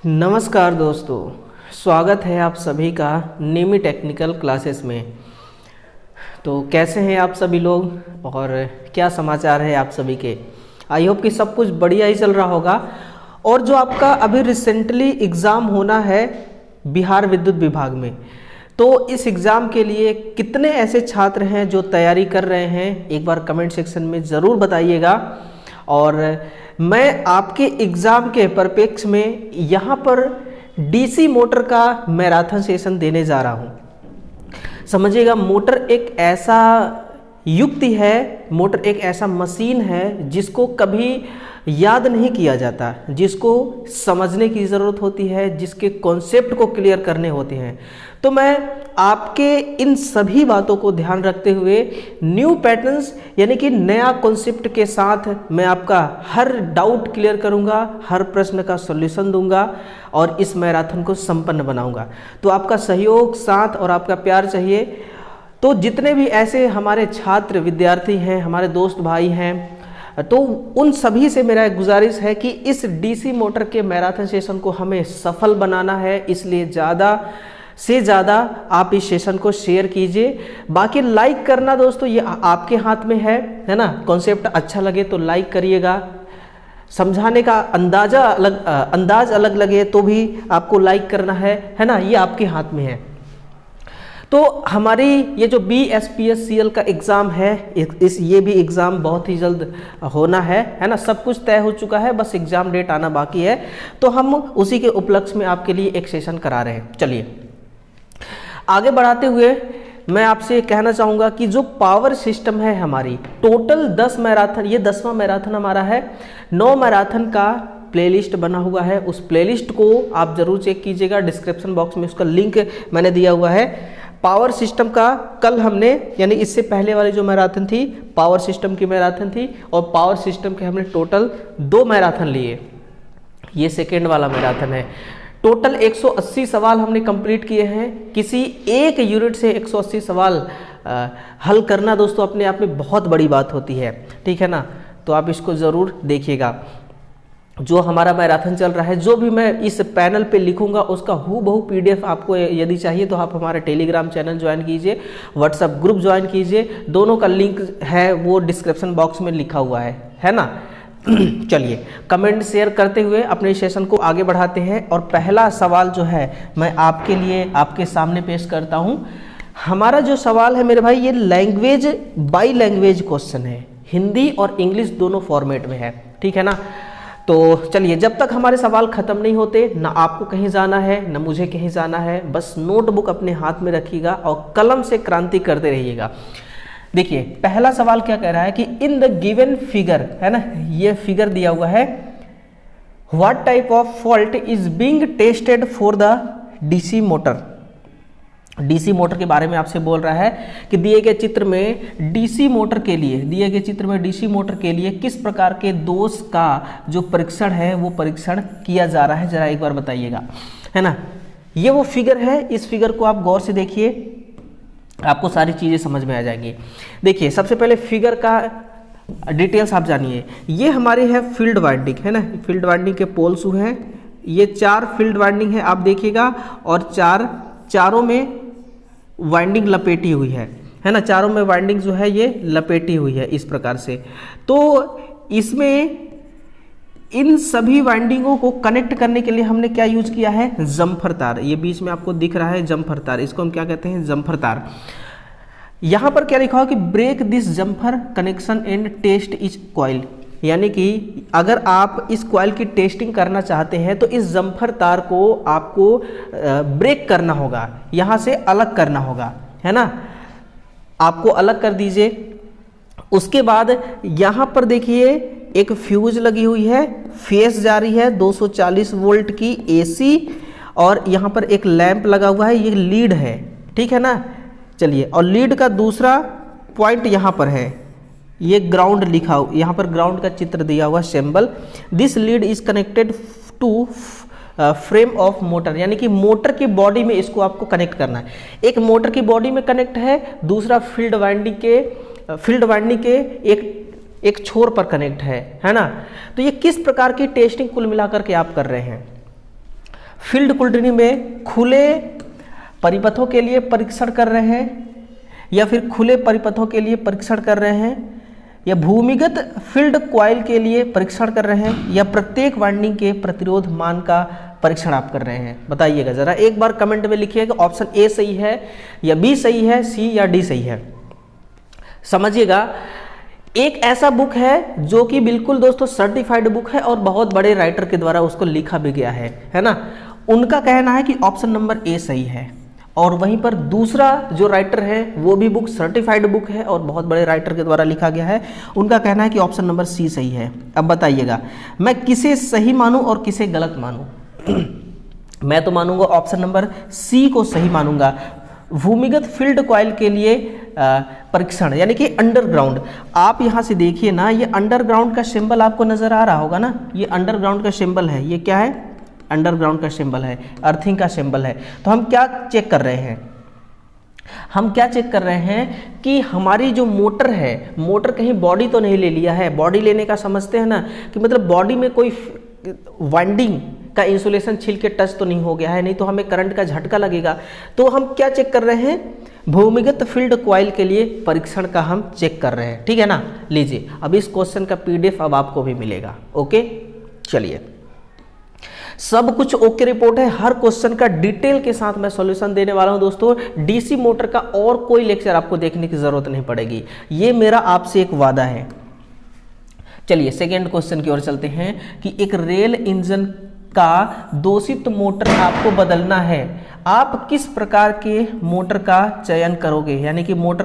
नमस्कार दोस्तों, स्वागत है आप सभी का नेमी टेक्निकल क्लासेस में। तो कैसे हैं आप सभी लोग और क्या समाचार है आप सभी के। आई होप कि सब कुछ बढ़िया ही चल रहा होगा। और जो आपका अभी रिसेंटली एग्ज़ाम होना है बिहार विद्युत विभाग में, तो इस एग्ज़ाम के लिए कितने ऐसे छात्र हैं जो तैयारी कर रहे हैं, एक बार कमेंट सेक्शन में ज़रूर बताइएगा। और मैं आपके एग्ज़ाम के परिप्रेक्ष्य में यहाँ पर डीसी मोटर का मैराथन सेशन देने जा रहा हूँ। समझिएगा, मोटर एक ऐसा युक्ति है, मोटर एक ऐसा मशीन है जिसको कभी याद नहीं किया जाता, जिसको समझने की ज़रूरत होती है, जिसके कॉन्सेप्ट को क्लियर करने होते हैं। तो मैं आपके इन सभी बातों को ध्यान रखते हुए न्यू पैटर्न्स यानी कि नया कॉन्सेप्ट के साथ मैं आपका हर डाउट क्लियर करूंगा, हर प्रश्न का सॉल्यूशन दूंगा और इस मैराथन को संपन्न बनाऊंगा। तो आपका सहयोग, साथ और आपका प्यार चाहिए। तो जितने भी ऐसे हमारे छात्र विद्यार्थी हैं, हमारे दोस्त भाई हैं, तो उन सभी से मेरा एक गुजारिश है कि इस डीसी मोटर के मैराथन सेशन को हमें सफल बनाना है। इसलिए ज़्यादा से ज़्यादा आप इस सेशन को शेयर कीजिए। बाकी लाइक करना दोस्तों ये आपके हाथ में है ना। कॉन्सेप्ट अच्छा लगे तो लाइक करिएगा, समझाने का अंदाज अलग लगे तो भी आपको लाइक करना है ना, ये आपके हाथ में है। तो हमारी ये जो BSPSCL का एग्ज़ाम है, ये भी एग्ज़ाम बहुत ही जल्द होना है ना। सब कुछ तय हो चुका है, बस एग्ज़ाम डेट आना बाकी है। तो हम उसी के उपलक्ष्य में आपके लिए एक सेशन करा रहे हैं। चलिए आगे बढ़ाते हुए मैं आपसे कहना चाहूँगा कि जो पावर सिस्टम है हमारी, टोटल 10 मैराथन, ये 10वां मैराथन हमारा है। 9 मैराथन का प्लेलिस्ट बना हुआ है, उस प्लेलिस्ट को आप ज़रूर चेक कीजिएगा। डिस्क्रिप्शन बॉक्स में उसका लिंक मैंने दिया हुआ है। पावर सिस्टम का कल हमने, यानी इससे पहले वाली जो मैराथन थी पावर सिस्टम की मैराथन थी, और पावर सिस्टम के हमने टोटल 2 मैराथन लिए। ये सेकेंड वाला मैराथन है। टोटल 180 सवाल हमने कंप्लीट किए हैं। किसी एक यूनिट से 180 सवाल हल करना दोस्तों अपने आप में बहुत बड़ी बात होती है, ठीक है ना। तो आप इसको ज़रूर देखिएगा। जो हमारा मैराथन चल रहा है, जो भी मैं इस पैनल पे लिखूंगा उसका हूबहू PDF आपको यदि चाहिए तो आप हमारे टेलीग्राम चैनल ज्वाइन कीजिए, व्हाट्सएप ग्रुप ज्वाइन कीजिए। दोनों का लिंक है वो डिस्क्रिप्शन बॉक्स में लिखा हुआ है ना। चलिए कमेंट शेयर करते हुए अपने सेशन को आगे बढ़ाते हैं। और पहला सवाल जो है मैं आपके लिए आपके सामने पेश करता हूं। हमारा जो सवाल है मेरे भाई, ये लैंग्वेज बाई लैंग्वेज क्वेश्चन है, हिंदी और इंग्लिश दोनों फॉर्मेट में है, ठीक है ना। तो चलिए, जब तक हमारे सवाल खत्म नहीं होते, ना आपको कहीं जाना है ना मुझे कहीं जाना है, बस नोटबुक अपने हाथ में रखिएगा और कलम से क्रांति करते रहिएगा। देखिए पहला सवाल क्या कह रहा है कि इन द गिवन फिगर, है ना, ये फिगर दिया हुआ है, what type of fault is being tested for the DC motor. DC motor के बारे में आपसे बोल रहा है कि दिए गए चित्र में डीसी मोटर के लिए किस प्रकार के दोष का जो परीक्षण है वो परीक्षण किया जा रहा है, जरा एक बार बताइएगा, है ना। ये वो फिगर है, इस फिगर को आप गौर से देखिए, आपको सारी चीज़ें समझ में आ जाएंगी। देखिए सबसे पहले फिगर का डिटेल्स आप जानिए। ये हमारे है फील्ड वाइंडिंग, है ना, फील्ड वाइंडिंग के पोल्स हैं। ये 4 फील्ड वाइंडिंग है, आप देखिएगा, और चारों में वाइंडिंग लपेटी हुई है ना। चारों में वाइंडिंग जो है ये लपेटी हुई है इस प्रकार से। तो इसमें इन सभी वाइंडिंगों को कनेक्ट करने के लिए हमने क्या यूज किया है, जम्फर तार। ये बीच में आपको दिख रहा है जम्फर तार, इसको हम क्या कहते हैं, जम्फर तार। यहां पर क्या लिखा हुआ कि break this jumper connection and test each coil, यानी कि अगर आप इस कॉइल की टेस्टिंग करना चाहते हैं तो इस जम्फर तार को आपको ब्रेक करना होगा, यहां से अलग करना होगा, है ना। आपको अलग कर दीजिए। उसके बाद यहां पर देखिए एक फ्यूज लगी हुई है, फेस जा रही है 240 वोल्ट की AC, और यहाँ पर एक लैंप लगा हुआ है, ये लीड है, ठीक है ना। चलिए, और लीड का दूसरा पॉइंट यहाँ पर है, ये ग्राउंड लिखा हुआ, यहाँ पर ग्राउंड का चित्र दिया हुआ symbol. This lead is connected to frame of motor, यानी कि मोटर की बॉडी में इसको आपको कनेक्ट करना है। एक मोटर की बॉडी में कनेक्ट है, दूसरा फील्ड वाइंडिंग के एक छोर पर कनेक्ट है ना। तो ये किस प्रकार की टेस्टिंग कुल मिलाकर के आप कर रहे हैं। फील्ड कुंडली में खुले परिपथों के लिए परीक्षण कर रहे हैं, या फिर खुले परिपथों के लिए परीक्षण कर रहे हैं, या भूमिगत फील्ड कॉइल के लिए परीक्षण कर रहे हैं, या प्रत्येक वाइंडिंग के प्रतिरोध मान का परीक्षण आप कर रहे हैं? बताइएगा जरा, एक बार कमेंट में लिखिएगा ऑप्शन ए सही है या बी सही है, सी या डी सही है। समझिएगा, एक ऐसा बुक है जो कि बिल्कुल दोस्तों सर्टिफाइड बुक है और बहुत बड़े राइटर के द्वारा उसको लिखा भी गया है ना। उनका कहना है कि ऑप्शन नंबर ए सही है, और वहीं पर दूसरा जो राइटर है वो भी बुक सर्टिफाइड बुक है और बहुत बड़े राइटर के द्वारा लिखा गया है, उनका कहना है कि ऑप्शन नंबर सी सही है। अब बताइएगा मैं किसे सही मानूं और किसे गलत मानूं? मैं तो मानूंगा ऑप्शन नंबर सी को सही मानूंगा, भूमिगत फील्ड कॉइल के लिए परीक्षण, यानी कि अंडरग्राउंड। आप यहाँ से देखिए ना, ये अंडरग्राउंड का सिंबल आपको नजर आ रहा होगा ना, ये अंडरग्राउंड का सिंबल है। ये क्या है? अंडरग्राउंड का सिंबल है, अर्थिंग का सिंबल है। तो हम क्या चेक कर रहे हैं? हम क्या चेक कर रहे हैं कि हमारी जो मोटर है, मोटर कहीं बॉडी तो नहीं ले लिया है। बॉडी लेने का समझते हैं ना, कि मतलब बॉडी में कोई वाइंडिंग का इंसुलेशन छिल के टच तो नहीं हो गया है, नहीं तो हमें करंट का झटका लगेगा। तो हम क्या चेक कर रहे हैं? भूमिगत फील्ड कॉइल के लिए परीक्षण का हम चेक कर रहे हैं, ठीक है ना। लीजिए, अब इस क्वेश्चन का पीडीएफ अब आपको भी मिलेगा। ओके, चलिए, सब कुछ ओके रिपोर्ट है। हर क्वेश्चन का डिटेल के साथ मैं सॉल्यूशन देने वाला हूं दोस्तों। डीसी मोटर का और कोई लेक्चर आपको देखने की जरूरत नहीं पड़ेगी, ये मेरा आपसे एक वादा है। चलिए सेकेंड क्वेश्चन की ओर चलते हैं कि एक रेल इंजन का दूषित मोटर आपको बदलना है, आप किस प्रकार के मोटर का चयन करोगे? यानी कि मोटर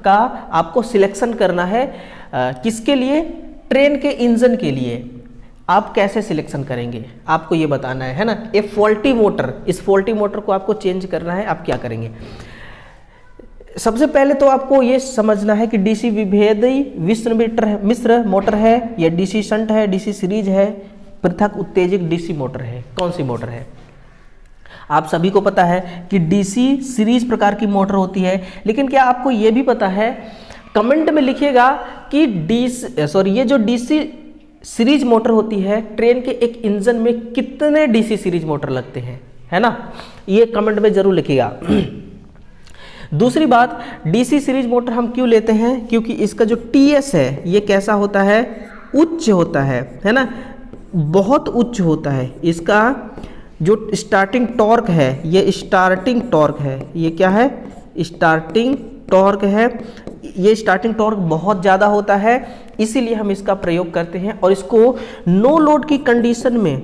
का आपको सिलेक्शन करना है। किसके लिए? ट्रेन के इंजन के लिए। आप कैसे सिलेक्शन करेंगे आपको ये बताना है ना। ये फॉल्टी मोटर, इस फॉल्टी मोटर को आपको चेंज करना है। आप क्या करेंगे? सबसे पहले तो आपको ये समझना है कि डीसी विभेदी मिश्र मोटर है, या डीसी शंट है, डीसी सीरीज है, पृथक उत्तेजित डीसी मोटर है। कौन सी मोटर है? आप सभी को पता है कि डीसी सीरीज प्रकार की मोटर होती है, लेकिन क्या आपको ये भी पता है? कमेंट में लिखिएगा कि ये जो डीसी सीरीज मोटर होती है, ट्रेन के एक इंजन में कितने डीसी सीरीज मोटर लगते हैं, है ना। ये कमेंट में जरूर लिखिएगा। दूसरी बात, डीसी सीरीज मोटर हम क्यों लेते हैं? क्योंकि इसका जो टीएस है ये कैसा होता है? उच्च होता है ना, बहुत उच्च होता है। इसका जो स्टार्टिंग टॉर्क है, ये स्टार्टिंग टॉर्क है। ये क्या है? स्टार्टिंग टॉर्क है। ये स्टार्टिंग टॉर्क बहुत ज़्यादा होता है, इसीलिए हम इसका प्रयोग करते हैं। और इसको नो लोड की कंडीशन में,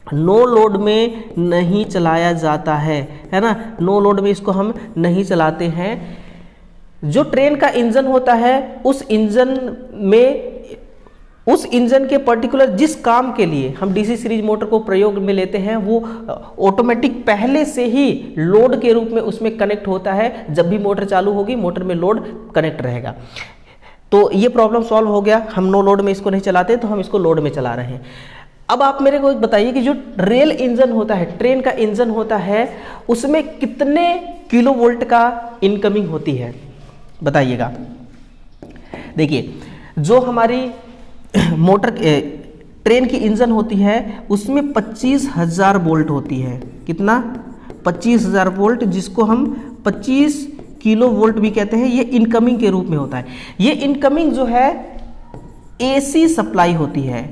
नो लोड में नहीं चलाया जाता है ना। नो लोड में इसको हम नहीं चलाते हैं। जो ट्रेन का इंजन होता है, उस इंजन के पर्टिकुलर जिस काम के लिए हम डीसी सीरीज मोटर को प्रयोग में लेते हैं, वो ऑटोमेटिक पहले से ही लोड के रूप में उसमें कनेक्ट होता है। जब भी मोटर चालू होगी, मोटर में लोड कनेक्ट रहेगा। तो ये प्रॉब्लम सॉल्व हो गया। हम नो लोड में इसको नहीं चलाते, तो हम इसको लोड में चला रहे हैं। अब आप मेरे को बताइए कि जो रेल इंजन होता है, ट्रेन का इंजन होता है, उसमें कितने किलो वोल्ट का इनकमिंग होती है? बताइएगा। देखिए, जो हमारी मोटर ट्रेन की इंजन होती है, उसमें 25,000 वोल्ट होती है। कितना? 25,000 वोल्ट, जिसको हम 25 किलो वोल्ट भी कहते हैं। ये इनकमिंग के रूप में होता है। ये इनकमिंग जो है एसी सप्लाई होती है।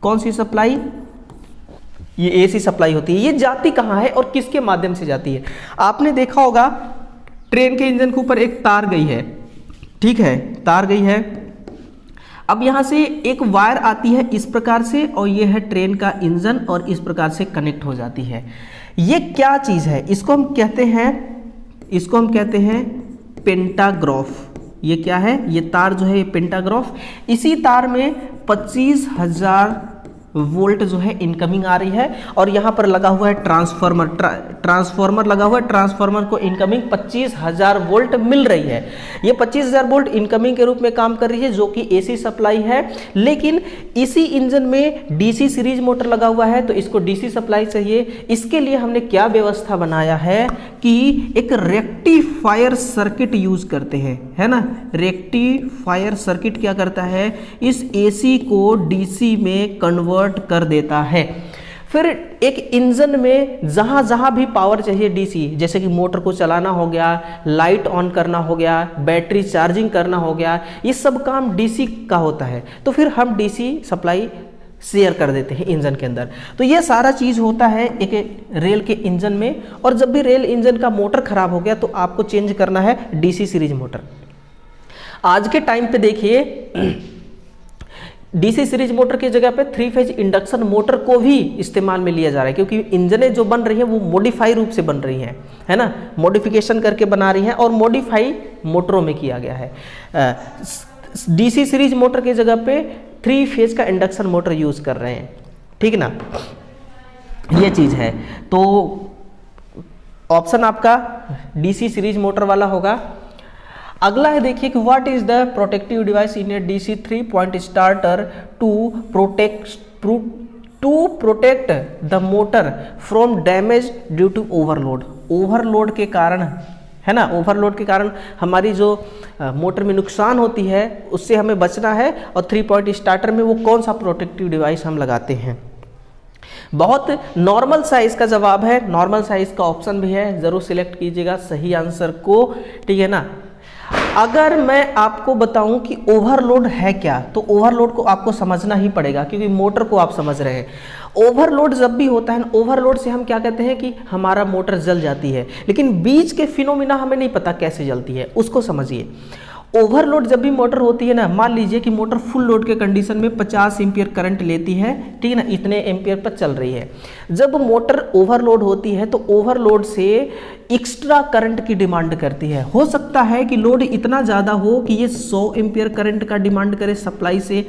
कौन सी सप्लाई? ये एसी सप्लाई होती है। ये जाती कहाँ है और किसके माध्यम से जाती है? आपने देखा होगा ट्रेन के इंजन के ऊपर एक तार गई है, ठीक है, तार गई है। अब यहाँ से एक वायर आती है इस प्रकार से, और ये है ट्रेन का इंजन, और इस प्रकार से कनेक्ट हो जाती है। ये क्या चीज़ है? इसको हम कहते हैं पेंटाग्राफ। ये क्या है? ये तार जो है, ये पेंटाग्राफ। इसी तार में 25,000 वोल्ट जो है इनकमिंग आ रही है, और यहाँ पर लगा हुआ है ट्रांसफार्मर लगा हुआ है। ट्रांसफार्मर को इनकमिंग 25,000 वोल्ट मिल रही है। ये 25,000 वोल्ट इनकमिंग के रूप में काम कर रही है, जो कि एसी सप्लाई है। लेकिन इसी इंजन में डीसी सीरीज मोटर लगा हुआ है, तो इसको डीसी सप्लाई चाहिए। इसके लिए हमने क्या व्यवस्था बनाया है कि एक रेक्टिफायर सर्किट यूज करते हैं, है ना। रेक्टिफायर सर्किट क्या करता है? इस एसी को डीसी में कन्वर्ट कर देता है। फिर एक इंजन में जहाँ जहाँ भी पावर चाहिए डीसी, जैसे कि मोटर को चलाना हो गया, लाइट ऑन करना हो गया, बैटरी चार्जिंग करना हो गया, ये सब काम डीसी का होता है। तो फिर हम डीसी सप्लाई शेयर कर देते हैं इंजन के अंदर। तो ये सारा चीज़ होता है एक रेल के इंजन में। और जब भी रेल इंजन का मोटर खराब हो गया तो आपको चेंज करना है डीसी सीरीज मोटर। आज के टाइम पे देखिए डीसी सीरीज मोटर की जगह पे 3 फेज इंडक्शन मोटर को भी इस्तेमाल में लिया जा रहा है, क्योंकि इंजनें जो बन रही हैं वो मॉडिफाई रूप से बन रही हैं, है ना, मॉडिफिकेशन करके बना रही हैं और मॉडिफाई मोटरों में किया गया है। डीसी सीरीज मोटर की जगह पे 3 फेज का इंडक्शन मोटर यूज कर रहे हैं, ठीक ना, ये चीज़ है। तो ऑप्शन आपका डीसी सीरीज मोटर वाला होगा। अगला है देखिए कि what is the protective device in a DC 3 point starter to protect the motor from damage due to overload. Overload के कारण, है ना, ओवरलोड के कारण हमारी जो मोटर में नुकसान होती है उससे हमें बचना है। और 3 पॉइंट स्टार्टर में वो कौन सा प्रोटेक्टिव डिवाइस हम लगाते हैं। बहुत नॉर्मल साइज का जवाब है, नॉर्मल साइज का ऑप्शन भी है, जरूर सिलेक्ट कीजिएगा सही आंसर को, ठीक है ना। अगर मैं आपको बताऊं कि ओवरलोड है क्या, तो ओवरलोड को आपको समझना ही पड़ेगा, क्योंकि मोटर को आप समझ रहे हैं। ओवरलोड जब भी होता है, ओवरलोड से हम क्या कहते हैं कि हमारा मोटर जल जाती है, लेकिन बीच के फिनोमिना हमें नहीं पता कैसे जलती है, उसको समझिए। ओवरलोड जब भी मोटर होती है ना, मान लीजिए कि मोटर फुल लोड के कंडीशन में 50 एम्पियर करंट लेती है, ठीक है ना, इतने एम्पियर पर चल रही है। जब मोटर ओवरलोड होती है तो ओवरलोड से एक्स्ट्रा करंट की डिमांड करती है। हो सकता है कि लोड इतना ज़्यादा हो कि ये 100 एम्पियर करंट का डिमांड करे सप्लाई से।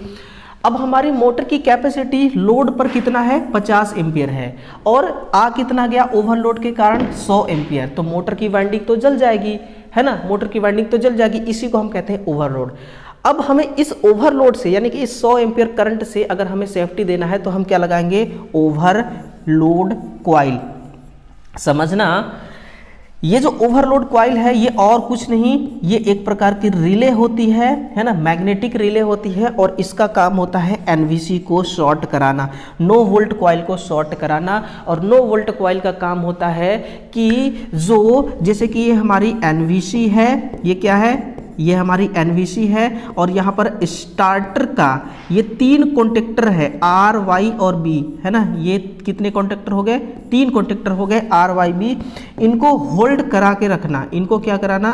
अब हमारी मोटर की कैपेसिटी लोड पर कितना है, 50 एम्पियर है, और आ कितना गया ओवरलोड के कारण 100 एम्पियर, तो मोटर की वाइंडिंग तो जल जाएगी, है ना, मोटर की वाइंडिंग तो जल जाएगी। इसी को हम कहते हैं ओवरलोड। अब हमें इस ओवरलोड से, यानी कि इस 100 एम्पियर करंट से अगर हमें सेफ्टी देना है तो हम क्या लगाएंगे, ओवरलोड कॉइल। समझना, ये जो ओवरलोड कॉइल है ये और कुछ नहीं, ये एक प्रकार की रिले होती है ना, मैग्नेटिक रिले होती है, और इसका काम होता है एनवीसी को शॉर्ट कराना, नो वोल्ट कॉइल को शॉर्ट कराना। और नो वोल्ट कॉइल का काम होता है कि जो, जैसे कि ये हमारी एनवीसी है, ये क्या है, ये हमारी एनवीसी है, और यहाँ पर स्टार्टर का ये 3 कॉन्टेक्टर है, आर वाई और बी, है ना, ये कितने कॉन्टेक्टर हो गए, 3 कॉन्टेक्टर हो गए, आर वाई बी। इनको होल्ड करा के रखना, इनको क्या कराना,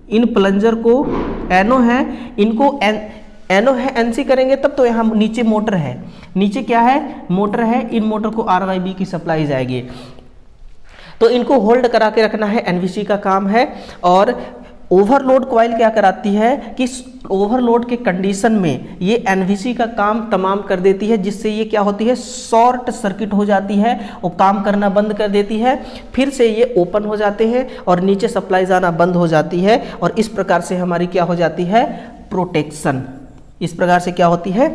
इन प्लंजर को, एनो है, इनको एनो है, एनसी करेंगे तब तो यहाँ नीचे मोटर है, नीचे क्या है, मोटर है, इन मोटर को आर वाई बी की सप्लाई जाएगी, तो इनको होल्ड करा के रखना है, एनवीसी का काम है। और ओवरलोड कॉइल क्या कराती है कि ओवरलोड के कंडीशन में ये एनवीसी का काम तमाम कर देती है, जिससे ये क्या होती है, शॉर्ट सर्किट हो जाती है और काम करना बंद कर देती है। फिर से ये ओपन हो जाते हैं और नीचे सप्लाई जाना बंद हो जाती है, और इस प्रकार से हमारी क्या हो जाती है, प्रोटेक्शन। इस प्रकार से क्या होती है,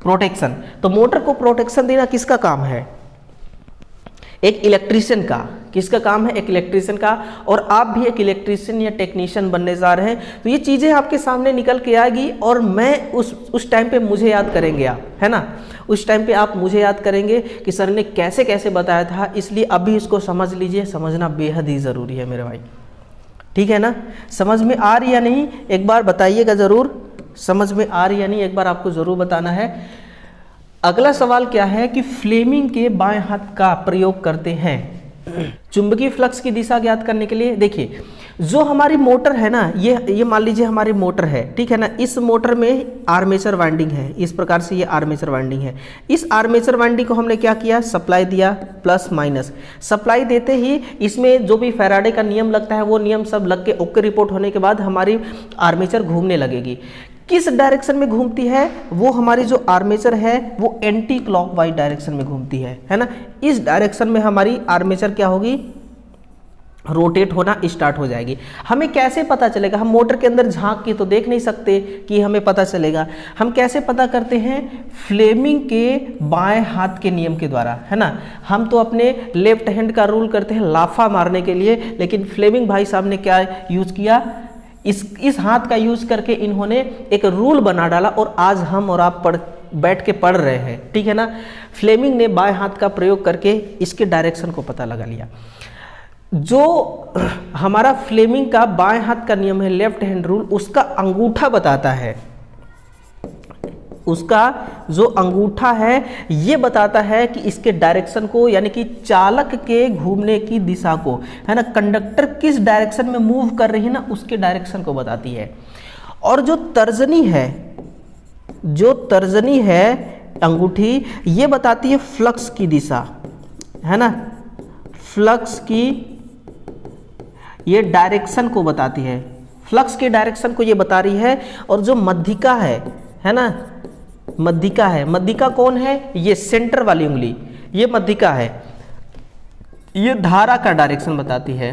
प्रोटेक्शन। तो मोटर को प्रोटेक्शन देना किसका काम है, एक इलेक्ट्रीशियन का। किसका काम है, एक इलेक्ट्रीशियन का। और आप भी एक इलेक्ट्रीशियन या टेक्नीशियन बनने जा रहे हैं, तो ये चीज़ें आपके सामने निकल के आएगी, और मैं उस टाइम पे मुझे याद करेंगे आप, है ना, उस टाइम पे आप मुझे याद करेंगे कि सर ने कैसे कैसे बताया था। इसलिए अभी इसको समझ लीजिए, समझना बेहद ही ज़रूरी है मेरे भाई, ठीक है ना। समझ में आ रही या नहीं, एक बार बताइएगा ज़रूर, समझ में आ रही या नहीं, एक बार आपको ज़रूर बताना है। अगला सवाल क्या है कि फ्लेमिंग के बाएं हाथ का प्रयोग करते हैं चुंबकीय फ्लक्स की दिशा ज्ञात करने के लिए। देखिए, जो हमारी मोटर है ना, ये मान लीजिए हमारी मोटर है, ठीक है ना, इस मोटर में आर्मेचर वाइंडिंग है, इस प्रकार से ये आर्मेचर वाइंडिंग है। इस आर्मेचर वाइंडिंग को हमने क्या किया, सप्लाई दिया, प्लस माइनस। सप्लाई देते ही इसमें जो भी फैराडे का नियम लगता है वो नियम सब लग के ओके रिपोर्ट होने के बाद हमारी आर्मेचर घूमने लगेगी। किस डायरेक्शन में घूमती है, वो हमारी जो आर्मेचर है वो एंटी क्लॉकवाइज डायरेक्शन में घूमती है ना। इस डायरेक्शन में हमारी आर्मेचर क्या होगी, रोटेट होना स्टार्ट हो जाएगी। हमें कैसे पता चलेगा, हम मोटर के अंदर झांक के तो देख नहीं सकते कि हमें पता चलेगा। हम कैसे पता करते हैं, फ्लेमिंग के बाएं हाथ के नियम के द्वारा, है ना। हम तो अपने लेफ्ट हैंड का रूल करते हैं लाफा मारने के लिए, लेकिन फ्लेमिंग भाई साहब ने क्या यूज किया, इस हाथ का यूज करके इन्होंने एक रूल बना डाला, और आज हम और आप बैठ के पढ़ रहे हैं, ठीक है ना। फ्लेमिंग ने बाएं हाथ का प्रयोग करके इसके डायरेक्शन को पता लगा लिया। जो हमारा फ्लेमिंग का बाएं हाथ का नियम है लेफ्ट हैंड रूल, उसका अंगूठा बताता है, उसका जो अंगूठा है ये बताता है कि इसके डायरेक्शन को, यानी कि चालक के घूमने की दिशा को, है ना, कंडक्टर किस डायरेक्शन में मूव कर रही है ना, उसके डायरेक्शन को बताती है। और जो तर्जनी है अंगूठी, ये बताती है फ्लक्स की दिशा, है ना, फ्लक्स की ये डायरेक्शन को बताती है, फ्लक्स के डायरेक्शन को ये बता रही है। और जो मध्यिका है ना, मध्यिका कौन है, ये सेंटर वाली उंगली, ये मध्यिका है, ये धारा का डायरेक्शन बताती है।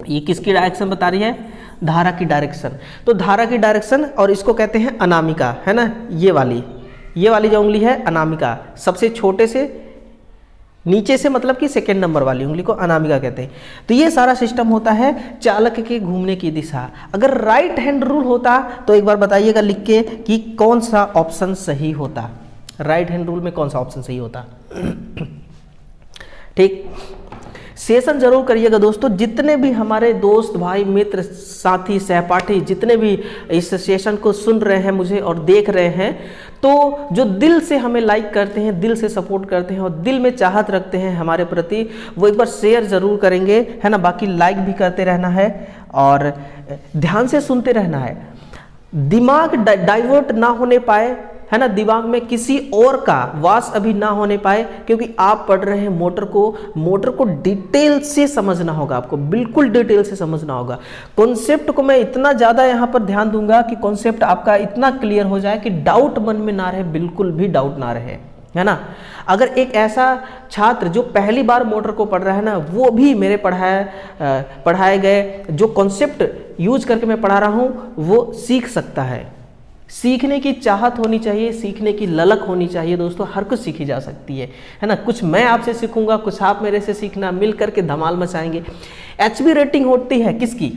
ये किसकी डायरेक्शन बता रही है, धारा की डायरेक्शन। तो धारा की डायरेक्शन, और इसको कहते हैं अनामिका, है ना, ये वाली जो उंगली है अनामिका, सबसे छोटे से नीचे से, मतलब कि सेकेंड नंबर वाली उंगली को अनामिका कहते हैं। तो ये सारा सिस्टम होता है चालक के घूमने की दिशा। अगर राइट हैंड रूल होता तो एक बार बताइएगा लिख के कि कौन सा ऑप्शन सही होता, राइट हैंड रूल में कौन सा ऑप्शन सही होता। ठीक, सेशन जरूर करिएगा दोस्तों। जितने भी हमारे दोस्त भाई मित्र साथी सहपाठी जितने भी इस सेशन को सुन रहे हैं मुझे और देख रहे हैं, तो जो दिल से हमें लाइक करते हैं, दिल से सपोर्ट करते हैं और दिल में चाहत रखते हैं हमारे प्रति, वो एक बार शेयर जरूर करेंगे, है ना। बाकी लाइक भी करते रहना है और ध्यान से सुनते रहना है। दिमाग डाइवर्ट ना होने पाए, है ना, दिमाग में किसी और का वास अभी ना होने पाए, क्योंकि आप पढ़ रहे हैं मोटर को डिटेल से समझना होगा, आपको बिल्कुल डिटेल से समझना होगा। कॉन्सेप्ट को मैं इतना ज़्यादा यहाँ पर ध्यान दूंगा कि कॉन्सेप्ट आपका इतना क्लियर हो जाए कि डाउट मन में ना रहे, बिल्कुल भी डाउट ना रहे, है ना। अगर एक ऐसा छात्र जो पहली बार मोटर को पढ़ रहा है ना, वो भी मेरे पढ़ाए गए जो कॉन्सेप्ट यूज करके मैं पढ़ा रहा हूँ वो सीख सकता है। सीखने की चाहत होनी चाहिए, सीखने की ललक होनी चाहिए दोस्तों, हर कुछ सीखी जा सकती है ना। कुछ मैं आपसे सीखूंगा, कुछ आप मेरे से सीखना, मिल करके धमाल मचाएंगे। एचपी रेटिंग होती है किसकी,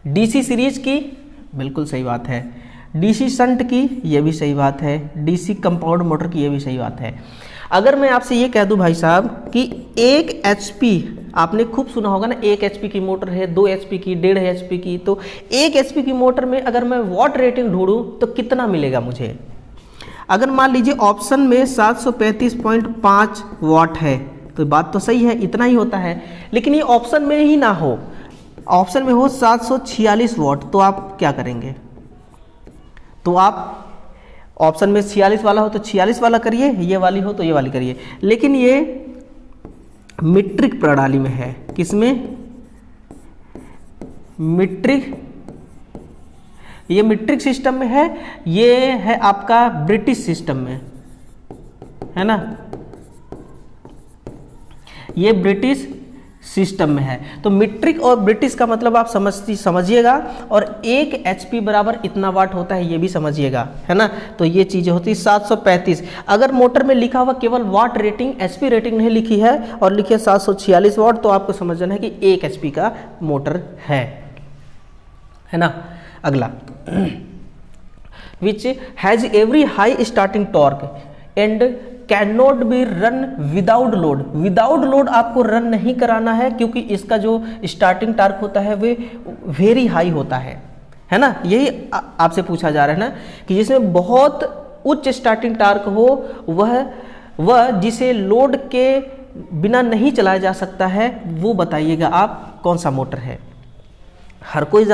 डीसी सीरीज की, बिल्कुल सही बात है। डीसी शंट की, ये भी सही बात है। डीसी कंपाउंड मोटर की, ये भी सही बात है। अगर मैं आपसे ये कह दूं भाई साहब कि 1 HP, आपने खूब सुना होगा ना, 1 HP की मोटर है, 2 HP की, 1.5 HP की, तो 1 HP की मोटर में अगर मैं वॉट रेटिंग ढूंढूं तो कितना मिलेगा मुझे। अगर मान लीजिए ऑप्शन में 735.5 वाट है तो बात तो सही है, इतना ही होता है। लेकिन ये ऑप्शन में ही ना हो, ऑप्शन में हो 746 वाट, तो आप क्या करेंगे। तो आप ऑप्शन में 46 वाला हो तो 46 वाला करिए, ये वाली हो तो ये वाली करिए। लेकिन ये मीट्रिक प्रणाली में है, किसमें, ये मीट्रिक सिस्टम में है, ये है आपका ब्रिटिश सिस्टम में, है ना, ये ब्रिटिश सिस्टम में है। तो मीट्रिक और ब्रिटिश का मतलब आप समझिएगा, और 1 HP बराबर इतना वाट होता है ये भी समझिएगा, है ना। तो ये चीज़ें होती है 735। अगर मोटर में लिखा हुआ केवल वाट रेटिंग, HP रेटिंग नहीं लिखी है और लिखी है 746 वाट, तो आपको समझना है कि 1 HP का मोटर है ना। अगला, which has every high starting torque and can not be run without load. Without load आपको रन नहीं कराना है, क्योंकि इसका जो स्टार्टिंग टॉर्क होता है वे वेरी हाई होता है ना। यही आपसे पूछा जा रहा है ना कि जिसमें बहुत उच्च स्टार्टिंग टॉर्क हो, वह जिसे लोड के बिना नहीं चलाया जा सकता है, वो बताइएगा आप कौन सा मोटर है। हर कोई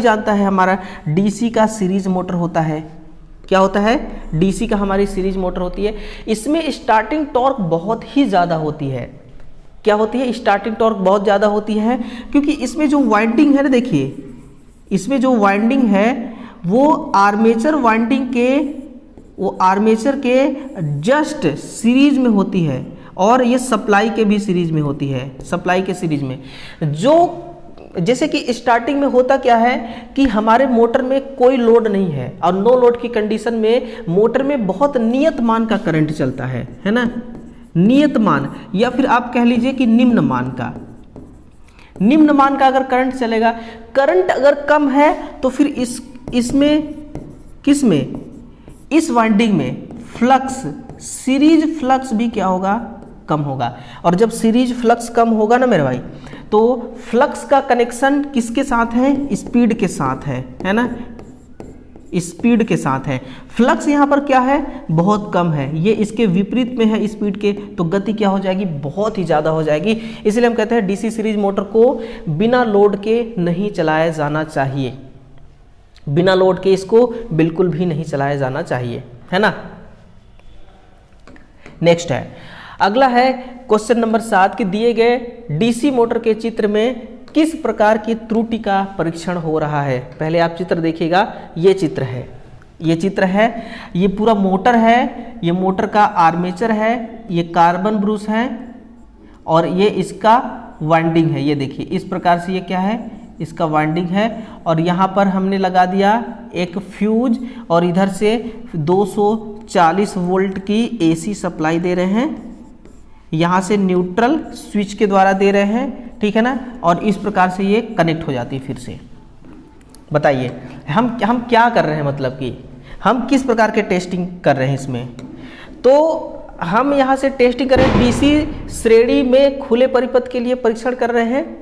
जानता है हमारा डीसी का सीरीज मोटर होता है। क्या होता है, डीसी का हमारी सीरीज मोटर होती है। इसमें स्टार्टिंग टॉर्क बहुत ही ज़्यादा होती है। क्या होती है, स्टार्टिंग टॉर्क बहुत ज़्यादा होती है, क्योंकि इसमें जो वाइंडिंग है ना, देखिए इसमें जो वाइंडिंग है वो आर्मेचर के जस्ट सीरीज में होती है, और ये सप्लाई के भी सीरीज में होती है। सप्लाई के सीरीज में जो, जैसे कि स्टार्टिंग में होता क्या है कि हमारे मोटर में कोई लोड नहीं है, और नो लोड की कंडीशन में मोटर में बहुत नियत मान का करंट चलता है ना, नियत मान, या फिर आप कह लीजिए कि निम्न मान का अगर करंट चलेगा। करंट अगर कम है तो फिर इसमें किस में, इस वाइंडिंग में फ्लक्स, सीरीज फ्लक्स भी क्या होगा, कम होगा। और जब सीरीज फ्लक्स कम होगा ना मेरे भाई, तो फ्लक्स का कनेक्शन किसके साथ है, स्पीड के साथ है ना, स्पीड के साथ है। फ्लक्स यहाँ पर क्या है, बहुत कम है, ये इसके विपरीत में है स्पीड के, तो गति क्या हो जाएगी, बहुत ही ज़्यादा हो जाएगी। इसलिए हम कहते हैं डीसी सीरीज मोटर को बिना लोड के नहीं चलाया जाना चाहिए, बिना लोड के इसको बिल्कुल भी नहीं चलाया जाना चाहिए, है ना। नेक्स्ट है, अगला है क्वेश्चन नंबर 7 कि दिए गए डीसी मोटर के चित्र में किस प्रकार की त्रुटि का परीक्षण हो रहा है। पहले आप चित्र देखिएगा, ये चित्र है, ये चित्र है, ये पूरा मोटर है, ये मोटर का आर्मेचर है, ये कार्बन ब्रूस है और ये इसका वाइंडिंग है। ये देखिए इस प्रकार से ये क्या है, इसका वाइंडिंग है और यहाँ पर हमने लगा दिया एक फ्यूज और इधर से 240 वोल्ट की एसी सप्लाई दे रहे हैं, यहाँ से न्यूट्रल स्विच के द्वारा दे रहे हैं, ठीक है ना। और इस प्रकार से ये कनेक्ट हो जाती है फिर से। बताइए हम क्या कर रहे हैं, मतलब कि हम किस प्रकार के टेस्टिंग कर रहे हैं इसमें। तो हम यहाँ से टेस्टिंग कर रहे हैं, डीसी श्रेणी में खुले परिपथ के लिए परीक्षण कर रहे हैं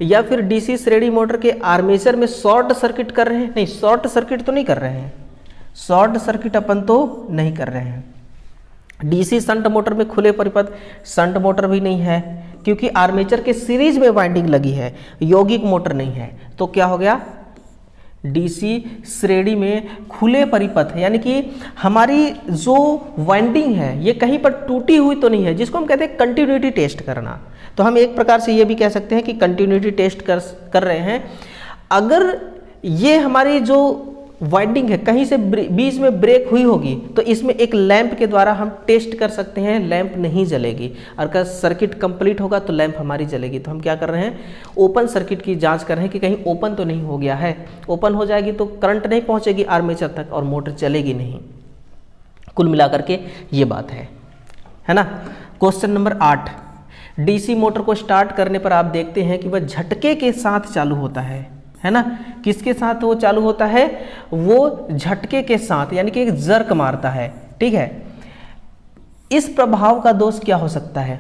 या फिर डीसी श्रेणी मोटर के आर्मेचर में शॉर्ट सर्किट कर रहे हैं। नहीं, शॉर्ट सर्किट तो नहीं कर रहे हैं, शॉर्ट सर्किट अपन तो नहीं कर रहे हैं। डीसी शंट मोटर में खुले परिपथ शंट मोटर भी नहीं है, क्योंकि आर्मेचर के सीरीज में वाइंडिंग लगी है, यौगिक मोटर नहीं है। तो क्या हो गया, डीसी श्रेणी में खुले परिपथ, यानी कि हमारी जो वाइंडिंग है ये कहीं पर टूटी हुई तो नहीं है, जिसको हम कहते हैं कंटिन्यूटी टेस्ट करना। तो हम एक प्रकार से ये भी कह सकते हैं कि कंटिन्यूटी टेस्ट कर रहे हैं। अगर ये हमारी जो वाइंडिंग है कहीं से बीच में ब्रेक हुई होगी तो इसमें एक लैंप के द्वारा हम टेस्ट कर सकते हैं, लैंप नहीं जलेगी। अगर सर्किट कंप्लीट होगा तो लैंप हमारी जलेगी। तो हम क्या कर रहे हैं, ओपन सर्किट की जांच कर रहे हैं कि कहीं ओपन तो नहीं हो गया है। ओपन हो जाएगी तो करंट नहीं पहुंचेगी आर्मेचर तक और मोटर चलेगी नहीं। कुल मिलाकर के ये बात है ना। क्वेश्चन नंबर 8, डीसी मोटर को स्टार्ट करने पर आप देखते हैं कि वह झटके के साथ चालू होता है ना। किसके साथ वो चालू होता है, वो झटके के साथ, यानी कि एक जर्क मारता है, ठीक है। इस प्रभाव का दोष क्या हो सकता है,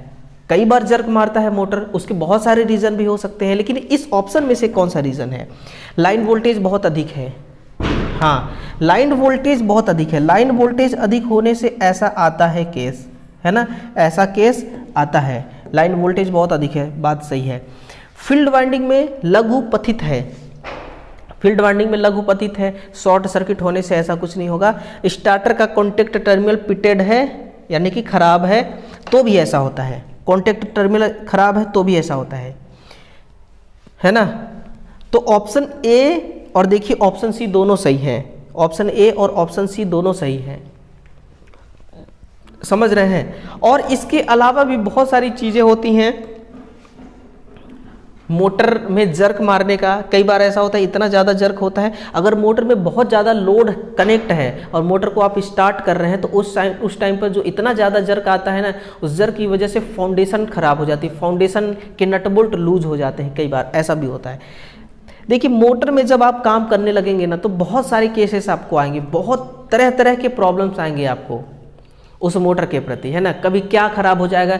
कई बार जर्क मारता है मोटर, उसके बहुत सारे रीजन भी हो सकते हैं, लेकिन इस ऑप्शन में से कौन सा रीजन है, लाइन वोल्टेज बहुत अधिक है। हाँ, लाइन वोल्टेज बहुत अधिक है, लाइन वोल्टेज अधिक होने से ऐसा आता है केस, है ना, ऐसा केस आता है, लाइन वोल्टेज बहुत अधिक है, बात सही है। फील्ड वाइंडिंग में लघु पथित है, फील्ड वाइंडिंग में लघु पतित है, शॉर्ट सर्किट होने से ऐसा कुछ नहीं होगा। स्टार्टर का कॉन्टेक्ट टर्मिनल पिटेड है, यानी कि खराब है, तो भी ऐसा होता है। कॉन्टेक्ट टर्मिनल खराब है तो भी ऐसा होता है ना। तो ऑप्शन ए और देखिए ऑप्शन सी दोनों सही है, ऑप्शन ए और ऑप्शन सी दोनों सही है, समझ रहे हैं। और इसके अलावा भी बहुत सारी चीजें होती हैं मोटर में जर्क मारने का। कई बार ऐसा होता है, इतना ज़्यादा जर्क होता है, अगर मोटर में बहुत ज़्यादा लोड कनेक्ट है और मोटर को आप स्टार्ट कर रहे हैं तो उस टाइम पर जो इतना ज़्यादा जर्क आता है ना, उस जर्क की वजह से फाउंडेशन खराब हो जाती है, फाउंडेशन के नट बोल्ट लूज हो जाते हैं, कई बार ऐसा भी होता है। देखिए मोटर में जब आप काम करने लगेंगे ना तो बहुत सारे केसेस आपको आएंगे, बहुत तरह तरह के प्रॉब्लम्स आएंगे आपको उस मोटर के प्रति, है ना। कभी क्या खराब हो जाएगा,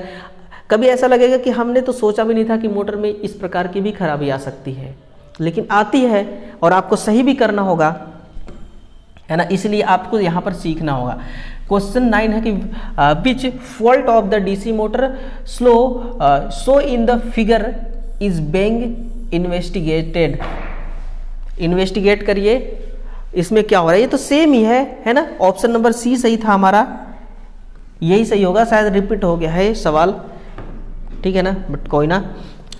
कभी ऐसा लगेगा कि हमने तो सोचा भी नहीं था कि मोटर में इस प्रकार की भी खराबी आ सकती है, लेकिन आती है और आपको सही भी करना होगा, है ना। इसलिए आपको यहाँ पर सीखना होगा। क्वेश्चन 9 है कि which fault of the DC motor so in the figure is being investigated. Investigate करिए इसमें क्या हो रहा है, ये तो सेम ही है ना। ऑप्शन नंबर सी सही था हमारा, यही सही होगा, शायद रिपीट हो गया है सवाल, ठीक है ना, बट कोई ना।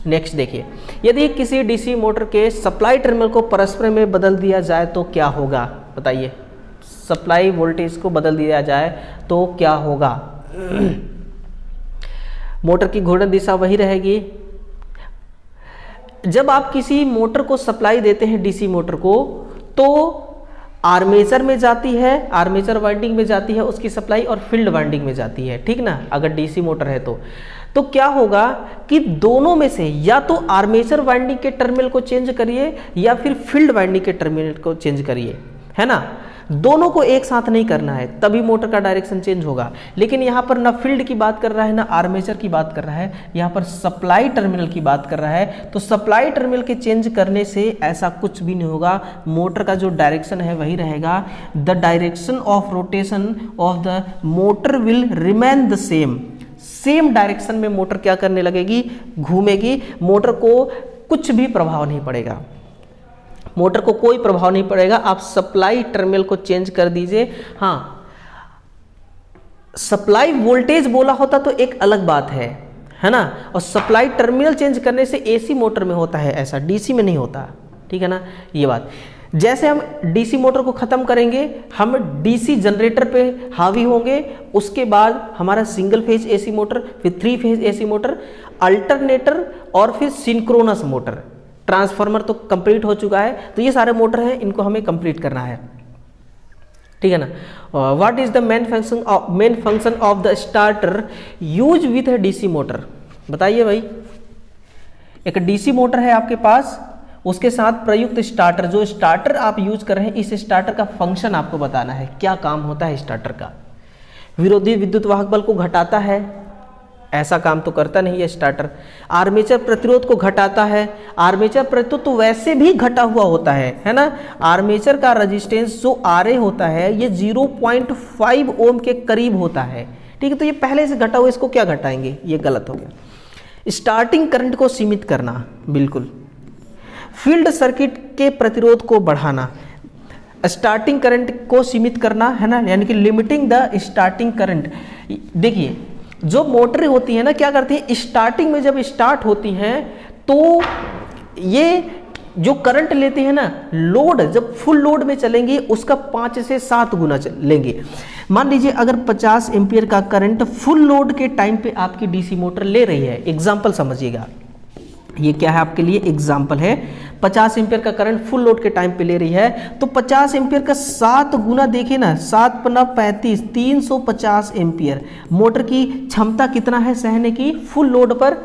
नेक्स्ट देखिए, यदि किसी डीसी मोटर के सप्लाई टर्मिनल को परस्पर में बदल दिया जाए तो क्या होगा, बताइए। सप्लाई वोल्टेज को बदल दिया जाए तो क्या होगा। मोटर की घूर्णन दिशा वही रहेगी। जब आप किसी मोटर को सप्लाई देते हैं डीसी मोटर को, तो आर्मेचर में जाती है, आर्मेचर वाइंडिंग में जाती है उसकी सप्लाई, और फील्ड वाइंडिंग में जाती है, ठीक ना। अगर डीसी मोटर है तो क्या होगा कि दोनों में से या तो आर्मेचर वाइंडिंग के टर्मिनल को चेंज करिए या फिर फील्ड वाइंडिंग के टर्मिनल को चेंज करिए, है ना। दोनों को एक साथ नहीं करना है, तभी मोटर का डायरेक्शन चेंज होगा। लेकिन यहाँ पर ना फील्ड की बात कर रहा है ना आर्मेचर की बात कर रहा है, यहाँ पर सप्लाई टर्मिनल की बात कर रहा है। तो सप्लाई टर्मिनल के चेंज करने से ऐसा कुछ भी नहीं होगा, मोटर का जो डायरेक्शन है वही रहेगा। The direction of rotation of the motor will remain the same direction में मोटर क्या करने लगेगी, घूमेगी। मोटर को कुछ भी प्रभाव नहीं पड़ेगा, मोटर को कोई प्रभाव नहीं पड़ेगा। आप सप्लाई टर्मिनल को चेंज कर दीजिए। हाँ, सप्लाई वोल्टेज बोला होता तो एक अलग बात है ना। और सप्लाई टर्मिनल चेंज करने से एसी मोटर में होता है ऐसा, डीसी में नहीं होता, ठीक है ना। ये बात, जैसे हम डीसी मोटर को ख़त्म करेंगे, हम डीसी जनरेटर पे हावी होंगे, उसके बाद हमारा सिंगल फेज एसी मोटर, फिर 3 फेज एसी मोटर, अल्टरनेटर और फिर सिंक्रोनस मोटर। ट्रांसफार्मर तो कंप्लीट हो चुका है, तो ये सारे मोटर हैं, इनको हमें कंप्लीट करना है, ठीक है ना। What is the main function of the starter use with DC motor, बताइए भाई। एक डीसी मोटर है आपके पास, उसके साथ प्रयुक्त स्टार्टर, जो स्टार्टर आप यूज कर रहे हैं, इस स्टार्टर का फंक्शन आपको बताना है, क्या काम होता है स्टार्टर का। विरोधी विद्युत वाहक बल को घटाता है, ऐसा काम तो करता नहीं है स्टार्टर। आर्मेचर प्रतिरोध को घटाता है, आर्मेचर प्रतिरोध तो वैसे भी घटा हुआ होता है ना। आर्मेचर का रेजिस्टेंस जो आरए होता है ये 0.5 ओम के करीब होता है, ठीक है। तो ये पहले से घटा हुआ, इसको क्या घटाएंगे, ये गलत हो गया। स्टार्टिंग करंट को सीमित करना, बिल्कुल। फील्ड सर्किट के प्रतिरोध को बढ़ाना, स्टार्टिंग करंट को सीमित करना है ना, यानी कि लिमिटिंग द स्टार्टिंग करंट। देखिए, जो मोटरें होती हैं ना, क्या करती हैं, स्टार्टिंग में जब स्टार्ट होती हैं तो ये जो करंट लेती है ना, लोड जब फुल लोड में चलेंगी उसका 5 से 7 गुना लेंगे। मान लीजिए अगर 50 एम्पियर का करंट फुल लोड के टाइम पे आपकी डीसी मोटर ले रही है, एग्जांपल समझिएगा, ये क्या है आपके लिए एग्जांपल है। 50 एम्पियर का करंट फुल लोड के टाइम पे ले रही है, तो 50 एम्पियर का 7 गुना देखिए ना, 7 × 35, 350 एम्पियर। मोटर की क्षमता कितना है सहने की फुल लोड पर,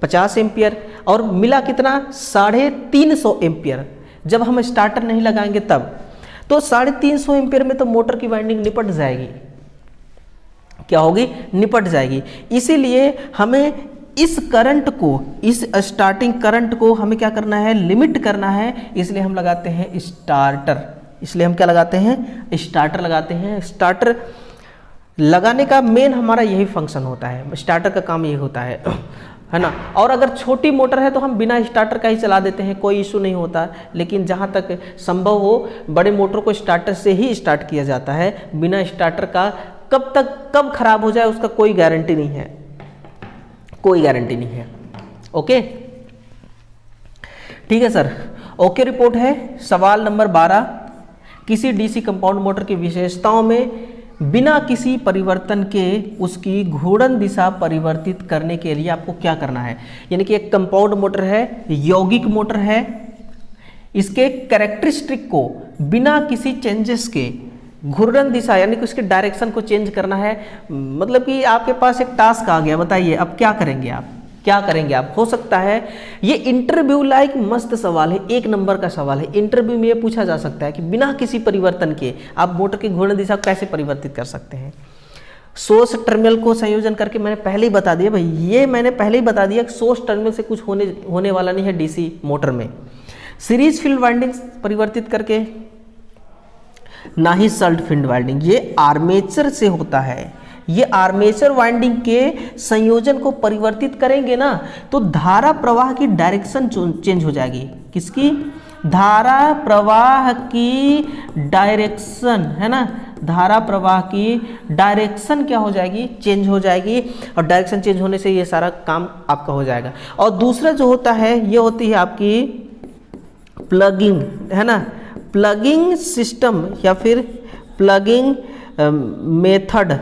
50 एम्पियर, और मिला कितना, 350 एम्पियर। जब हम स्टार्टर नहीं लगाएंगे तब तो 350 एम्पियर में तो मोटर की वाइंडिंग निपट जाएगी, क्या होगी, निपट जाएगी। इसीलिए हमें इस करंट को, इस स्टार्टिंग करंट को हमें क्या करना है, लिमिट करना है। इसलिए हम लगाते हैं स्टार्टर, इसलिए हम क्या लगाते हैं, स्टार्टर लगाते हैं। स्टार्टर लगाने का मेन हमारा यही फंक्शन होता है, स्टार्टर का काम यही होता है ना। और अगर छोटी मोटर है तो हम बिना स्टार्टर का ही चला देते हैं, कोई इशू नहीं होता। लेकिन जहाँ तक संभव हो बड़े मोटर को स्टार्टर से ही स्टार्ट किया जाता है, बिना स्टार्टर का कब खराब हो जाए उसका कोई गारंटी नहीं है, कोई गारंटी नहीं है। ओके, ठीक है सर, ओके रिपोर्ट है। सवाल नंबर 12, किसी डीसी कंपाउंड मोटर की विशेषताओं में बिना किसी परिवर्तन के उसकी घूर्णन दिशा परिवर्तित करने के लिए आपको क्या करना है। यानी कि एक कंपाउंड मोटर है, यौगिक मोटर है, इसके कैरेक्टरिस्टिक को बिना किसी चेंजेस के घूर्णन दिशा यानी कि उसके डायरेक्शन को चेंज करना है। मतलब कि आपके पास एक टास्क आ गया, बताइए अब क्या करेंगे आप, क्या करेंगे आप। हो सकता है ये इंटरव्यू लाइक मस्त सवाल है, 1 नंबर का सवाल है। इंटरव्यू में ये पूछा जा सकता है कि बिना किसी परिवर्तन के आप मोटर की घूर्णन दिशा कैसे परिवर्तित कर सकते हैं। सोर्स टर्मिनल को संयोजन करके मैंने पहले ही बता दिया भाई, ये मैंने पहले ही बता दिया कि सोर्स टर्मिनल से कुछ होने वाला नहीं है डीसी मोटर में। सीरीज फील्ड वाइंडिंग परिवर्तित करके, ना ही शंट फील्ड वाइंडिंग, ये आर्मेचर से होता है। ये आर्मेचर वाइंडिंग के संयोजन को परिवर्तित करेंगे ना तो धारा प्रवाह की डायरेक्शन चेंज हो जाएगी। किसकी, धारा प्रवाह की डायरेक्शन, है ना, धारा प्रवाह की डायरेक्शन क्या हो जाएगी, चेंज हो जाएगी। और डायरेक्शन चेंज होने से ये सारा काम आपका हो जाएगा। और दूसरा जो होता है ये होती है आपकी प्लगिंग, है ना, प्लगिंग सिस्टम या फिर प्लगिंग मेथड।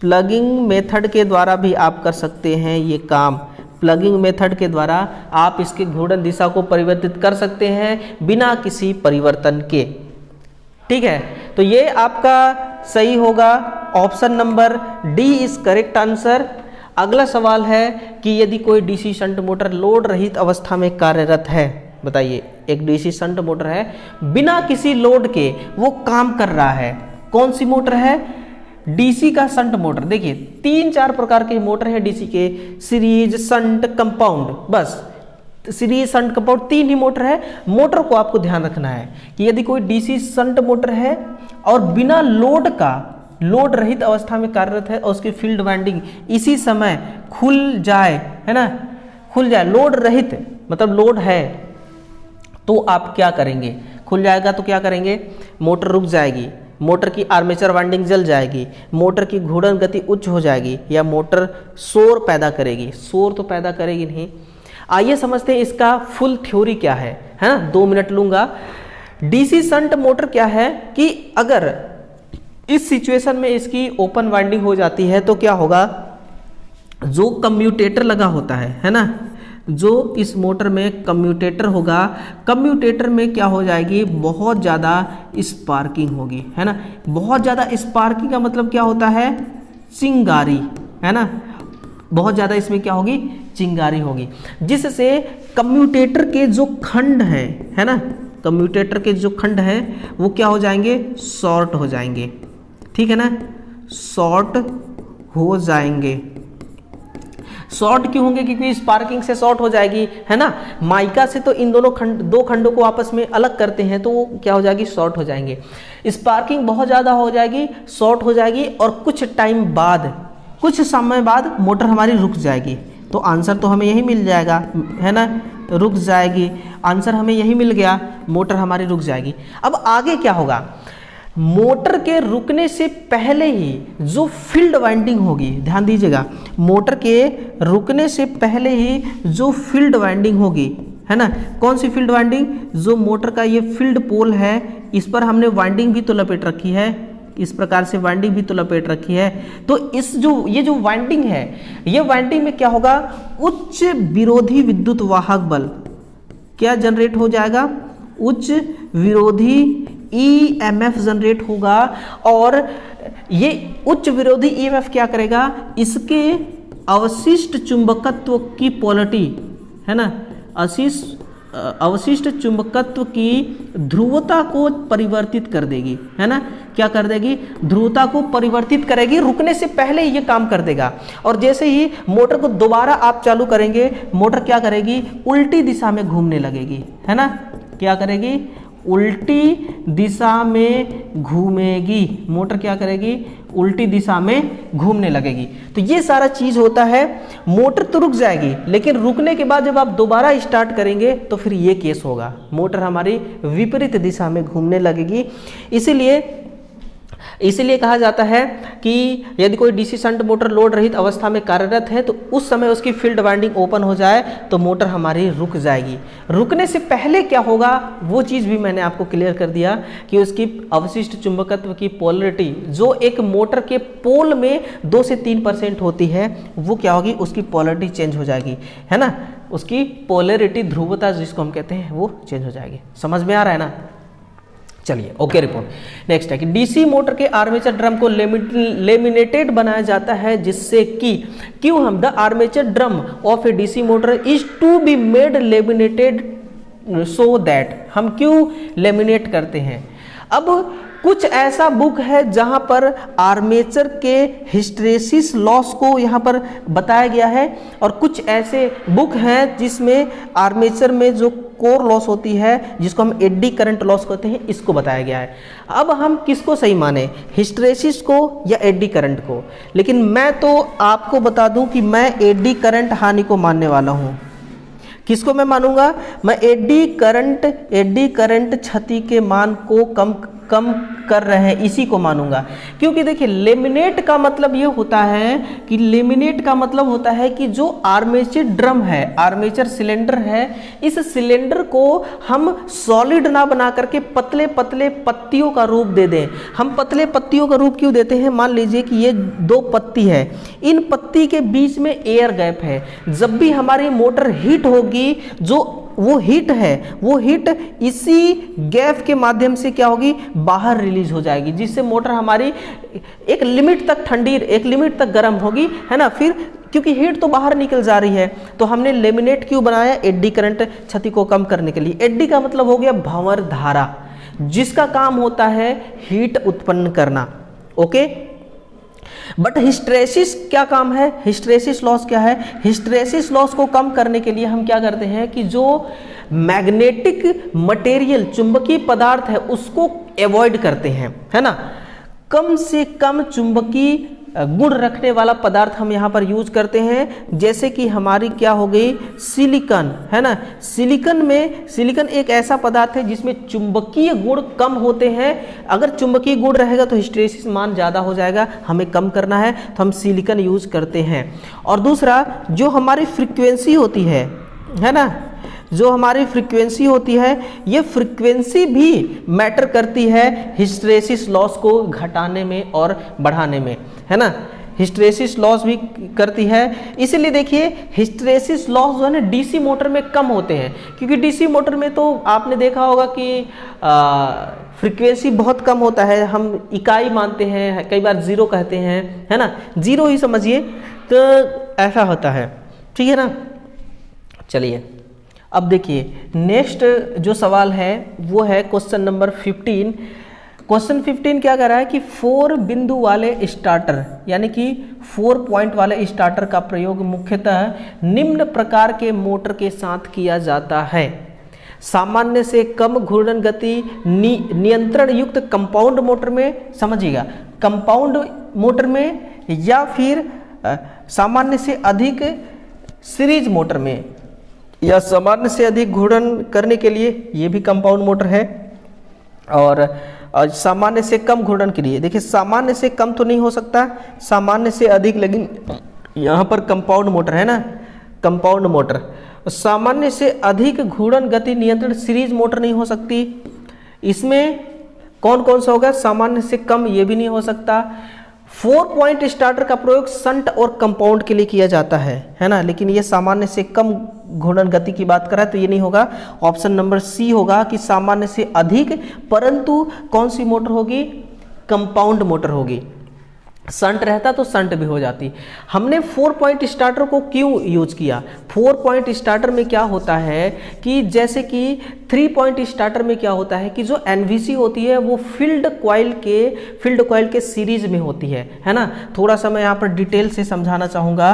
प्लगिंग मेथड के द्वारा भी आप कर सकते हैं ये काम। प्लगिंग मेथड के द्वारा आप इसकी घूर्णन दिशा को परिवर्तित कर सकते हैं बिना किसी परिवर्तन के। ठीक है, तो ये आपका सही होगा, option number D is correct answer. अगला सवाल है कि यदि कोई डीसी शंट मोटर लोड रहित अवस्था में कार्यरत है, बताइए एक डीसी शंट मोटर है, बिना किसी लोड के वो काम कर रहा है। कौन सी मोटर है? डीसी का शंट मोटर। देखिए 3-4 प्रकार के मोटर है डीसी के, सीरीज, शंट, कंपाउंड। बस सीरीज, शंट, कंपाउंड 3 ही मोटर है। मोटर को आपको ध्यान रखना है कि यदि कोई डीसी शंट मोटर है और बिना लोड का, लोड रहित अवस्था में कार्यरत है और उसकी फील्ड वाइंडिंग इसी समय खुल जाए, है ना, खुल जाए, लोड रहित मतलब लोड है, तो आप क्या करेंगे? खुल जाएगा तो क्या करेंगे? मोटर रुक जाएगी, मोटर की आर्मेचर वाइंडिंग जल जाएगी, मोटर की घूर्णन गति उच्च हो जाएगी, या मोटर शोर पैदा करेगी। शोर तो पैदा करेगी नहीं। आइए समझते हैं इसका फुल थ्योरी क्या है ना, 2 मिनट लूंगा। डीसी शंट मोटर क्या है कि अगर इस सिचुएशन में इसकी ओपन वाइंडिंग हो जाती है तो क्या होगा? जो कम्यूटेटर लगा होता है ना, जो इस मोटर में कम्यूटेटर होगा, कम्यूटेटर में क्या हो जाएगी? बहुत ज़्यादा स्पार्किंग होगी, है ना। बहुत ज़्यादा स्पार्किंग का मतलब क्या होता है? चिंगारी, है ना। बहुत ज़्यादा इसमें क्या होगी? चिंगारी होगी, जिससे कम्यूटेटर के जो खंड है ना, कम्यूटेटर के जो खंड है वो क्या हो जाएंगे? शॉर्ट हो जाएंगे, ठीक है ना, शॉर्ट हो जाएंगे। शॉर्ट क्यों होंगे? क्योंकि स्पार्किंग से शॉर्ट हो जाएगी, है ना। माइका से तो इन दोनों दो खंडों को आपस में अलग करते हैं तो वो क्या हो जाएगी? शॉर्ट हो जाएंगे। स्पार्किंग बहुत ज़्यादा हो जाएगी, शॉर्ट हो जाएगी, और कुछ टाइम बाद, कुछ समय बाद मोटर हमारी रुक जाएगी। तो आंसर तो हमें यही मिल जाएगा, है ना, रुक जाएगी। आंसर हमें यही मिल गया, मोटर हमारी रुक जाएगी। अब आगे क्या होगा? मोटर के रुकने से पहले ही जो फील्ड वाइंडिंग होगी, ध्यान दीजिएगा, मोटर के रुकने से पहले ही जो फील्ड वाइंडिंग होगी, है ना, कौन सी फील्ड वाइंडिंग? जो मोटर का ये फील्ड पोल है, इस पर हमने वाइंडिंग भी तो लपेट रखी है, इस प्रकार से वाइंडिंग भी तो लपेट रखी है। तो ये जो वाइंडिंग है, ये वाइंडिंग में क्या होगा? उच्च विरोधी विद्युत वाहक बल क्या जनरेट हो जाएगा? उच्च विरोधी EMF जनरेट होगा, और ये उच्च विरोधी EMF क्या करेगा? इसके अवशिष्ट चुंबकत्व की पोलरिटी, है ना, अवशिष्ट चुंबकत्व की ध्रुवता को परिवर्तित कर देगी, है ना। क्या कर देगी? ध्रुवता को परिवर्तित करेगी, रुकने से पहले ही ये काम कर देगा। और जैसे ही मोटर को दोबारा आप चालू करेंगे, मोटर क्या करेगी? उल्टी दिशा में घूमने लगेगी, है ना। क्या करेगी? उल्टी दिशा में घूमेगी। मोटर क्या करेगी? उल्टी दिशा में घूमने लगेगी। तो ये सारा चीज होता है। मोटर तो रुक जाएगी, लेकिन रुकने के बाद जब आप दोबारा स्टार्ट करेंगे तो फिर ये केस होगा, मोटर हमारी विपरीत दिशा में घूमने लगेगी। इसीलिए कहा जाता है कि यदि कोई डीसी शंट मोटर लोड रहित अवस्था में कार्यरत है तो उस समय उसकी फील्ड वाइंडिंग ओपन हो जाए तो मोटर हमारी रुक जाएगी। रुकने से पहले क्या होगा वो चीज़ भी मैंने आपको क्लियर कर दिया कि उसकी अवशिष्ट चुंबकत्व की पोलरिटी जो एक मोटर के पोल में 2 से 3% होती है वो क्या होगी? उसकी पोलरिटी चेंज हो जाएगी, है ना। उसकी पोलरिटी ध्रुवता जिसको हम कहते हैं वो चेंज हो जाएगी। समझ में आ रहा है ना? चलिए ओके रिपोर्ट। नेक्स्ट है कि डीसी मोटर के आर्मेचर ड्रम को लेमिनेटेड बनाया जाता है जिससे कि क्यों हम the armature drum of a DC motor is to be made laminated so that, हम क्यों लेमिनेट करते हैं? अब कुछ ऐसा बुक है जहां पर आर्मेचर के हिस्टेरेसिस लॉस को यहां पर बताया गया है और कुछ ऐसे बुक हैं जिसमें आर्मेचर में जो कोर लॉस होती है जिसको हम एडी करंट लॉस कहते हैं इसको बताया गया है। अब हम किसको सही माने, हिस्टेरेसिस को या एडी करंट को? लेकिन मैं तो आपको बता दूं कि मैं एडी करंट हानि को मानने वाला हूं। किसको मैं मानूंगा? मैं एडी करंट क्षति के मान को कम कर रहे हैं इसी को मानूंगा। क्योंकि देखिए लेमिनेट का मतलब ये होता है कि लेमिनेट का मतलब होता है कि जो आर्मेचर ड्रम है, आर्मेचर सिलेंडर है, इस सिलेंडर को हम सॉलिड ना बना करके पतले पतले पत्तियों का रूप दे दें। हम पतले पत्तियों का रूप क्यों देते हैं? मान लीजिए कि ये 2 पत्ती है, इन पत्ती के बीच में एयर गैप है। जब भी हमारी मोटर हीट होगी जो वो हीट है वो हीट इसी गैप के माध्यम से क्या होगी? बाहर रिलीज हो जाएगी, जिससे मोटर हमारी एक लिमिट तक ठंडी एक लिमिट तक गर्म होगी, है ना। फिर क्योंकि हीट तो बाहर निकल जा रही है। तो हमने लेमिनेट क्यों बनाया? एडी करंट क्षति को कम करने के लिए। एडी का मतलब हो गया भंवर धारा, जिसका काम होता है हीट उत्पन्न करना। ओके, बट हिस्टैरिसीस क्या काम है? हिस्टैरिसीस लॉस क्या है? हिस्टैरिसीस लॉस को कम करने के लिए हम क्या करते हैं कि जो मैग्नेटिक मटेरियल, चुंबकीय पदार्थ है, उसको अवॉइड करते हैं, है ना। कम से कम चुंबकीय गुण रखने वाला पदार्थ हम यहाँ पर यूज करते हैं, जैसे कि हमारी क्या हो गई, सिलिकॉन, है ना। सिलिकॉन एक ऐसा पदार्थ है जिसमें चुंबकीय गुण कम होते हैं। अगर चुंबकीय गुण रहेगा तो हिस्टैरिसीस मान ज़्यादा हो जाएगा, हमें कम करना है तो हम सिलिकॉन यूज करते हैं। और दूसरा, जो हमारी फ्रीक्वेंसी होती है ना, जो हमारी फ्रीक्वेंसी होती है, ये फ्रीक्वेंसी भी मैटर करती है हिस्टैरिसीस लॉस को घटाने में और बढ़ाने में, है ना। हिस्टैरिसीस लॉस भी करती है। इसीलिए देखिए हिस्टैरिसीस लॉस जो है ना डीसी मोटर में कम होते हैं, क्योंकि डीसी मोटर में तो आपने देखा होगा कि फ्रीक्वेंसी बहुत कम होता है, हम इकाई मानते हैं, कई बार जीरो कहते हैं, है ना, जीरो ही समझिए, तो ऐसा होता है, ठीक है ना। चलिए अब देखिए नेक्स्ट जो सवाल है वो है क्वेश्चन नंबर 15। क्वेश्चन 15 क्या कर रहा है कि 4 बिंदु वाले स्टार्टर, यानी कि 4 पॉइंट वाले स्टार्टर का प्रयोग मुख्यतः निम्न प्रकार के मोटर के साथ किया जाता है। सामान्य से कम घूर्णन गति नियंत्रण युक्त कंपाउंड मोटर में, समझिएगा, कंपाउंड मोटर में, या फिर सामान्य से अधिक सीरीज मोटर में, या सामान्य से अधिक घूर्णन करने के लिए ये भी कंपाउंड मोटर है, और सामान्य से कम घूर्णन के लिए, देखिए सामान्य से कम तो नहीं हो सकता, सामान्य से अधिक, लेकिन यहाँ पर कंपाउंड मोटर है ना, कंपाउंड मोटर। सामान्य से अधिक घूर्णन गति नियंत्रण सीरीज मोटर नहीं हो सकती। इसमें कौन कौन सा होगा? सामान्य से कम ये भी नहीं हो सकता। 4 पॉइंट स्टार्टर का प्रयोग संट और कंपाउंड के लिए किया जाता है ना, लेकिन ये सामान्य से कम घूर्णन गति की बात कर रहा है तो ये नहीं होगा। ऑप्शन नंबर सी होगा कि सामान्य से अधिक, परंतु कौन सी मोटर होगी? कंपाउंड मोटर होगी। संट रहता तो संट भी हो जाती। हमने 4 पॉइंट स्टार्टर को क्यों यूज किया? 4 पॉइंट स्टार्टर में क्या होता है कि जैसे कि 3 पॉइंट स्टार्टर में क्या होता है कि जो एनवीसी होती है वो फील्ड कॉइल के सीरीज में होती है ना। थोड़ा सा मैं यहाँ पर डिटेल से समझाना चाहूँगा,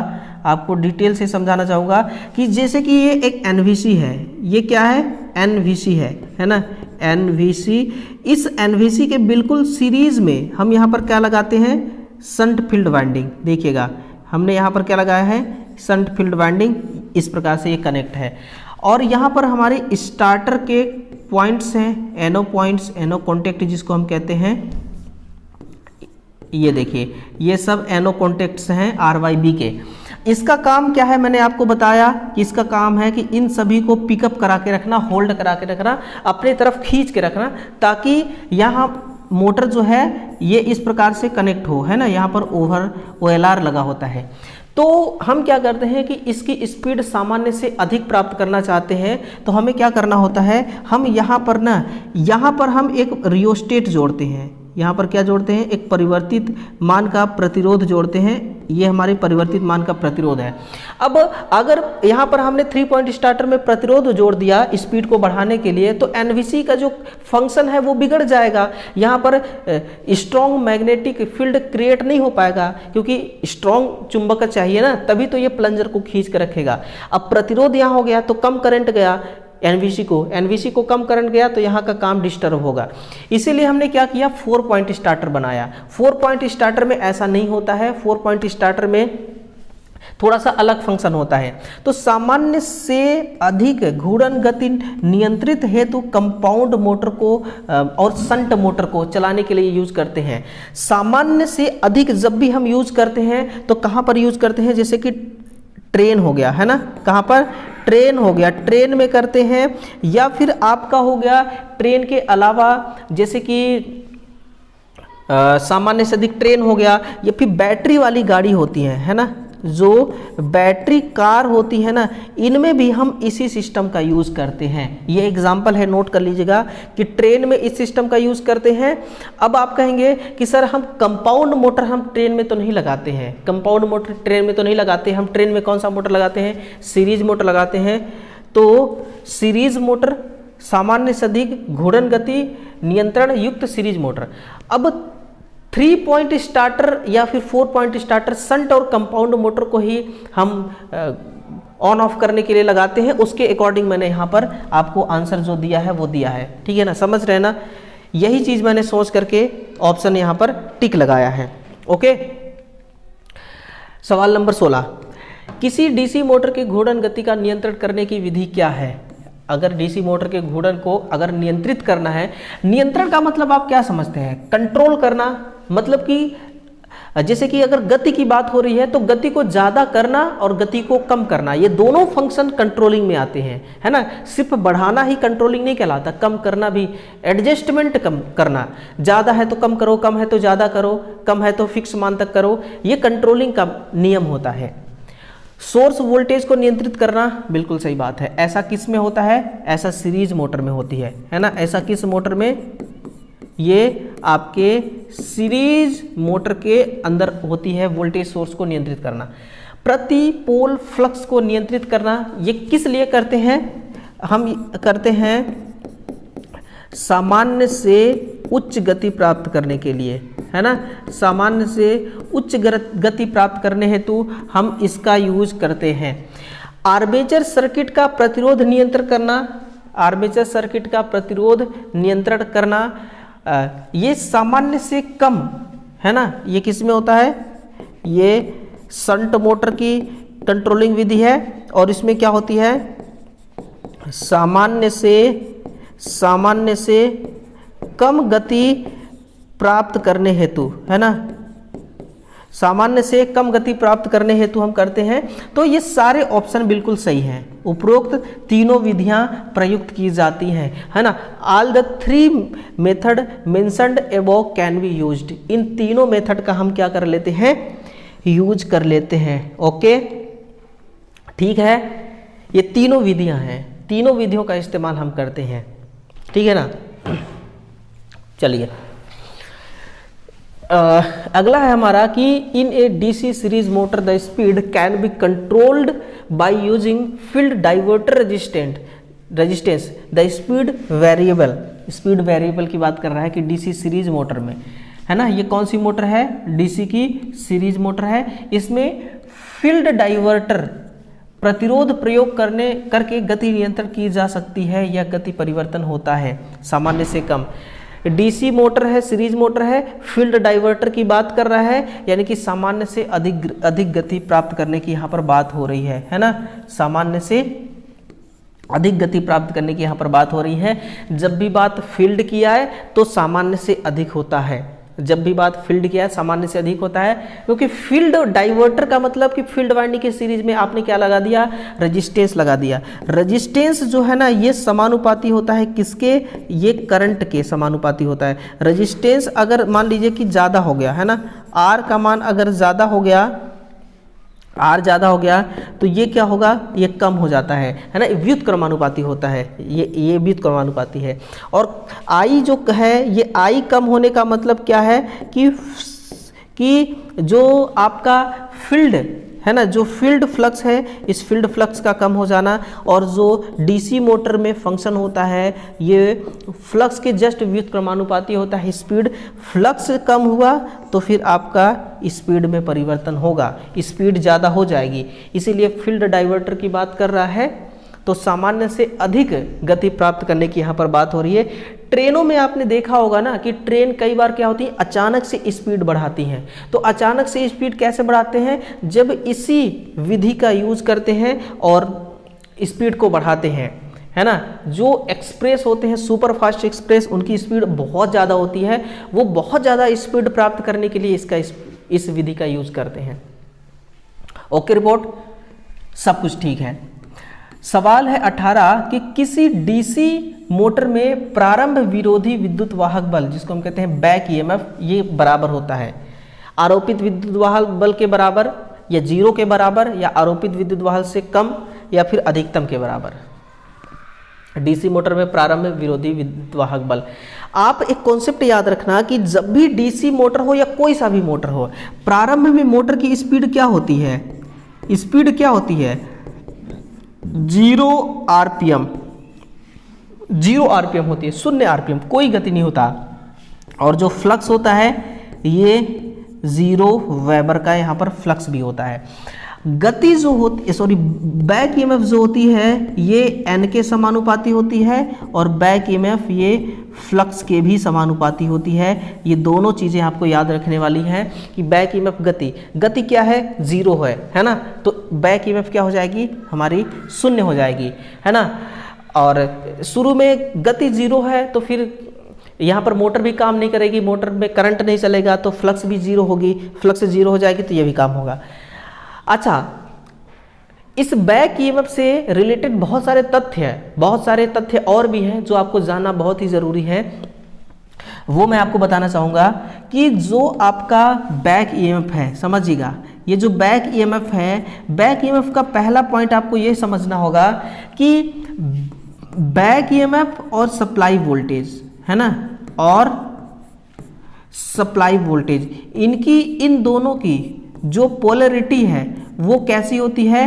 आपको डिटेल से समझाना चाहूँगा कि जैसे कि ये एक एनवीसी है, ये क्या है? एनवीसी है ना, एनवीसी। इस एनवीसी के बिल्कुल सीरीज में हम यहाँ पर क्या लगाते हैं? Shunt field winding. देखिएगा हमने यहाँ पर क्या लगाया है? Shunt field winding. इस प्रकार से ये कनेक्ट है, और यहाँ पर हमारे स्टार्टर के पॉइंट्स हैं, एनो पॉइंट्स, एनो कॉन्टेक्ट जिसको हम कहते हैं। ये देखिए ये सब एनो कॉन्टेक्ट्स हैं RYB के। इसका काम क्या है? मैंने आपको बताया कि इसका काम है कि इन सभी को पिकअप करा के रखना, होल्ड करा के रखना, अपने तरफ खींच के रखना, ताकि यहाँ मोटर जो है ये इस प्रकार से कनेक्ट हो, है ना। यहाँ पर ओवर OLR लगा होता है। तो हम क्या करते हैं कि इसकी स्पीड सामान्य से अधिक प्राप्त करना चाहते हैं, तो हमें क्या करना होता है? हम यहाँ पर हम एक रियोस्टेट जोड़ते हैं। यहाँ पर क्या जोड़ते हैं? एक परिवर्तित मान का प्रतिरोध जोड़ते हैं। ये हमारे परिवर्तित मान का प्रतिरोध है। अब अगर यहाँ पर हमने 3 पॉइंट स्टार्टर में प्रतिरोध जोड़ दिया स्पीड को बढ़ाने के लिए, तो एनवीसी का जो फंक्शन है वो बिगड़ जाएगा। यहाँ पर स्ट्रॉन्ग मैग्नेटिक फील्ड क्रिएट नहीं हो पाएगा, क्योंकि स्ट्रॉन्ग चुंबक चाहिए ना, तभी तो ये प्लंजर को खींच कर रखेगा। अब प्रतिरोध यहाँ हो गया तो कम करंट गया एनवीसी को कम करंट गया, तो यहाँ का काम डिस्टर्ब होगा। इसीलिए हमने क्या किया? 4 पॉइंट स्टार्टर बनाया। 4 पॉइंट स्टार्टर में ऐसा नहीं होता है। 4 पॉइंट स्टार्टर में थोड़ा सा अलग फंक्शन होता है। तो सामान्य से अधिक घूर्णन गति नियंत्रित हेतु कंपाउंड मोटर को और संट मोटर को चलाने के लिए यूज करते हैं। सामान्य से अधिक जब भी हम यूज करते हैं तो कहाँ पर यूज करते हैं? जैसे कि ट्रेन हो गया, है ना, कहाँ पर? ट्रेन हो गया, ट्रेन में करते हैं, या फिर आपका हो गया ट्रेन के अलावा जैसे कि सामान्य से अधिक ट्रेन हो गया, या फिर बैटरी वाली गाड़ी होती है ना, जो बैटरी कार होती है ना, इनमें भी हम इसी सिस्टम का यूज़ करते हैं। ये एग्जाम्पल है, नोट कर लीजिएगा कि ट्रेन में इस सिस्टम का यूज़ करते हैं। अब आप कहेंगे कि सर हम कंपाउंड मोटर हम ट्रेन में तो नहीं लगाते हैं, कंपाउंड मोटर ट्रेन में तो नहीं लगाते, हम ट्रेन में कौन सा मोटर लगाते हैं, सीरीज मोटर लगाते हैं। तो सीरीज मोटर सामान्य से अधिक घूर्णन गति नियंत्रण युक्त सीरीज मोटर। अब 3 पॉइंट स्टार्टर या फिर 4 पॉइंट स्टार्टर शंट और कंपाउंड मोटर को ही हम ऑन ऑफ करने के लिए लगाते हैं। उसके अकॉर्डिंग मैंने यहाँ पर आपको आंसर जो दिया है वो दिया है, ठीक है ना, समझ रहे ना। यही चीज़ मैंने सोच करके ऑप्शन यहाँ पर टिक लगाया है। ओके, सवाल नंबर 16, किसी डीसी मोटर के घूर्णन गति का नियंत्रण करने की विधि क्या है। अगर डीसी मोटर के घूर्णन को अगर नियंत्रित करना है, नियंत्रण का मतलब आप क्या समझते हैं, कंट्रोल करना, मतलब कि जैसे कि अगर गति की बात हो रही है तो गति को ज़्यादा करना और गति को कम करना, ये दोनों फंक्शन कंट्रोलिंग में आते हैं, है ना। सिर्फ बढ़ाना ही कंट्रोलिंग नहीं कहलाता, कम करना भी, एडजस्टमेंट कम करना, ज़्यादा है तो कम करो, कम है तो ज़्यादा करो, कम है तो फिक्स मान तक करो, ये कंट्रोलिंग का नियम होता है। सोर्स वोल्टेज को नियंत्रित करना, बिल्कुल सही बात है। ऐसा किस में होता है, ऐसा सीरीज मोटर में होती है ना। ऐसा किस मोटर में, ये आपके सीरीज मोटर के अंदर होती है वोल्टेज सोर्स को नियंत्रित करना। प्रति पोल फ्लक्स को नियंत्रित करना, ये किस लिए करते हैं, हम करते हैं सामान्य से उच्च गति प्राप्त करने के लिए, है ना। सामान्य से उच्च गति प्राप्त करने हेतु हम इसका यूज करते हैं। आर्मेचर सर्किट का प्रतिरोध नियंत्रण करना, आर्मेचर सर्किट का प्रतिरोध नियंत्रण करना, ये सामान्य से कम, है ना। ये किस में होता है, ये शंट मोटर की कंट्रोलिंग विधि है और इसमें क्या होती है, सामान्य से कम गति प्राप्त करने हेतु, है ना, सामान्य से कम गति प्राप्त करने हेतु हम करते हैं। तो ये सारे ऑप्शन बिल्कुल सही हैं, उपरोक्त तीनों विधियां प्रयुक्त की जाती हैं, है ना। All the 3 method mentioned above can be used, इन तीनों मेथड का हम क्या कर लेते हैं, यूज कर लेते हैं। ओके, ठीक है, ये तीनों विधियां हैं, तीनों विधियों का इस्तेमाल हम करते हैं, ठीक है ना। चलिए अगला है हमारा कि in a DC series motor the speed can be controlled by using field diverter resistance the speed variable. Speed variable की बात कर रहा है कि डीसी सीरीज मोटर में, है ना। ये कौन सी मोटर है, डीसी की सीरीज मोटर है। इसमें फील्ड डाइवर्टर प्रतिरोध प्रयोग करके गति नियंत्रण की जा सकती है या गति परिवर्तन होता है सामान्य से कम। डीसी मोटर है, सीरीज मोटर है, फील्ड डाइवर्टर की बात कर रहा है, यानी कि सामान्य से अधिक गति प्राप्त करने की यहाँ पर बात हो रही है ना। सामान्य से अधिक गति प्राप्त करने की यहाँ पर बात हो रही है। जब भी बात फील्ड की आए तो सामान्य से अधिक होता है, जब भी बात फील्ड किया है सामान्य से अधिक होता है, क्योंकि फील्ड डाइवर्टर का मतलब कि फील्ड वाइंडिंग के सीरीज में आपने क्या लगा दिया, रेजिस्टेंस लगा दिया। रेजिस्टेंस जो है ना, ये समानुपाती होता है किसके, ये करंट के समानुपाती होता है। रेजिस्टेंस अगर मान लीजिए कि ज़्यादा हो गया, है ना, आर का मान अगर ज़्यादा हो गया, आर ज़्यादा हो गया तो ये क्या होगा, ये कम हो जाता है ना। व्युत्क्रमानुपाती होता है, ये व्युत्क्रमानुपाती है। और आई जो है, ये आई कम होने का मतलब क्या है कि जो आपका फील्ड है ना, जो फील्ड फ्लक्स है, इस फील्ड फ्लक्स का कम हो जाना, और जो डीसी मोटर में फंक्शन होता है ये फ्लक्स के जस्ट व्युत्क्रमानुपाती होता है। स्पीड फ्लक्स कम हुआ तो फिर आपका स्पीड में परिवर्तन होगा, स्पीड ज़्यादा हो जाएगी, इसीलिए फील्ड डाइवर्टर की बात कर रहा है। तो सामान्य से अधिक गति प्राप्त करने की यहाँ पर बात हो रही है। ट्रेनों में आपने देखा होगा ना कि ट्रेन कई बार क्या होती है, अचानक से स्पीड बढ़ाती हैं। तो अचानक से स्पीड कैसे बढ़ाते हैं, जब इसी विधि का यूज करते हैं और स्पीड को बढ़ाते हैं, है ना। जो एक्सप्रेस होते हैं, सुपर फास्ट एक्सप्रेस, उनकी स्पीड बहुत ज़्यादा होती है, वो बहुत ज़्यादा स्पीड प्राप्त करने के लिए इस विधि का यूज करते हैं। ओके रिपोर्ट, सब कुछ ठीक है। सवाल है 18 कि किसी डीसी मोटर में प्रारंभ विरोधी विद्युत वाहक बल, जिसको हम कहते हैं बैक ईएमएफ, ये बराबर होता है आरोपित विद्युत वाहक बल के बराबर, या जीरो के बराबर या आरोपित विद्युत वाहक से कम या फिर अधिकतम के बराबर। डीसी मोटर में प्रारंभ में विरोधी विद्युत वाहक बल। आप एक कॉन्सेप्ट याद रखना कि जब भी डीसी मोटर हो या कोई सा भी मोटर हो, प्रारंभ में मोटर की स्पीड क्या होती है? स्पीड क्या होती है? 0 आरपीएम, 0 आरपीएम होती है, 0 आरपीएम, कोई गति नहीं होता। और जो फ्लक्स होता है ये 0 वेबर का यहाँ पर फ्लक्स भी होता है। गति जो होती, सॉरी, बैक ईएमएफ जो होती है ये एन के समानुपाती होती है और बैक ईएमएफ ये फ्लक्स के भी समानुपाती होती है। ये दोनों चीज़ें आपको याद रखने वाली हैं कि बैक ईएमएफ गति क्या है? 0 है ना, तो बैक ईएमएफ क्या हो जाएगी? हमारी 0 हो जाएगी, है ना। और शुरू में गति 0 है तो फिर यहाँ पर मोटर भी काम नहीं करेगी, मोटर में करंट नहीं चलेगा तो फ्लक्स भी 0 होगी, फ्लक्स 0 हो जाएगी तो ये भी काम होगा। अच्छा, इस बैक ईएमएफ से रिलेटेड बहुत सारे तथ्य और भी हैं जो आपको जानना बहुत ही ज़रूरी है। वो मैं आपको बताना चाहूँगा कि जो आपका बैक ईएमएफ है, समझिएगा, ये जो बैक ईएमएफ है, बैक ईएमएफ का पहला पॉइंट आपको ये समझना होगा कि बैक ईएमएफ और सप्लाई वोल्टेज, है ना, और सप्लाई वोल्टेज, इनकी, इन दोनों की जो पोलैरिटी है वो कैसी होती है?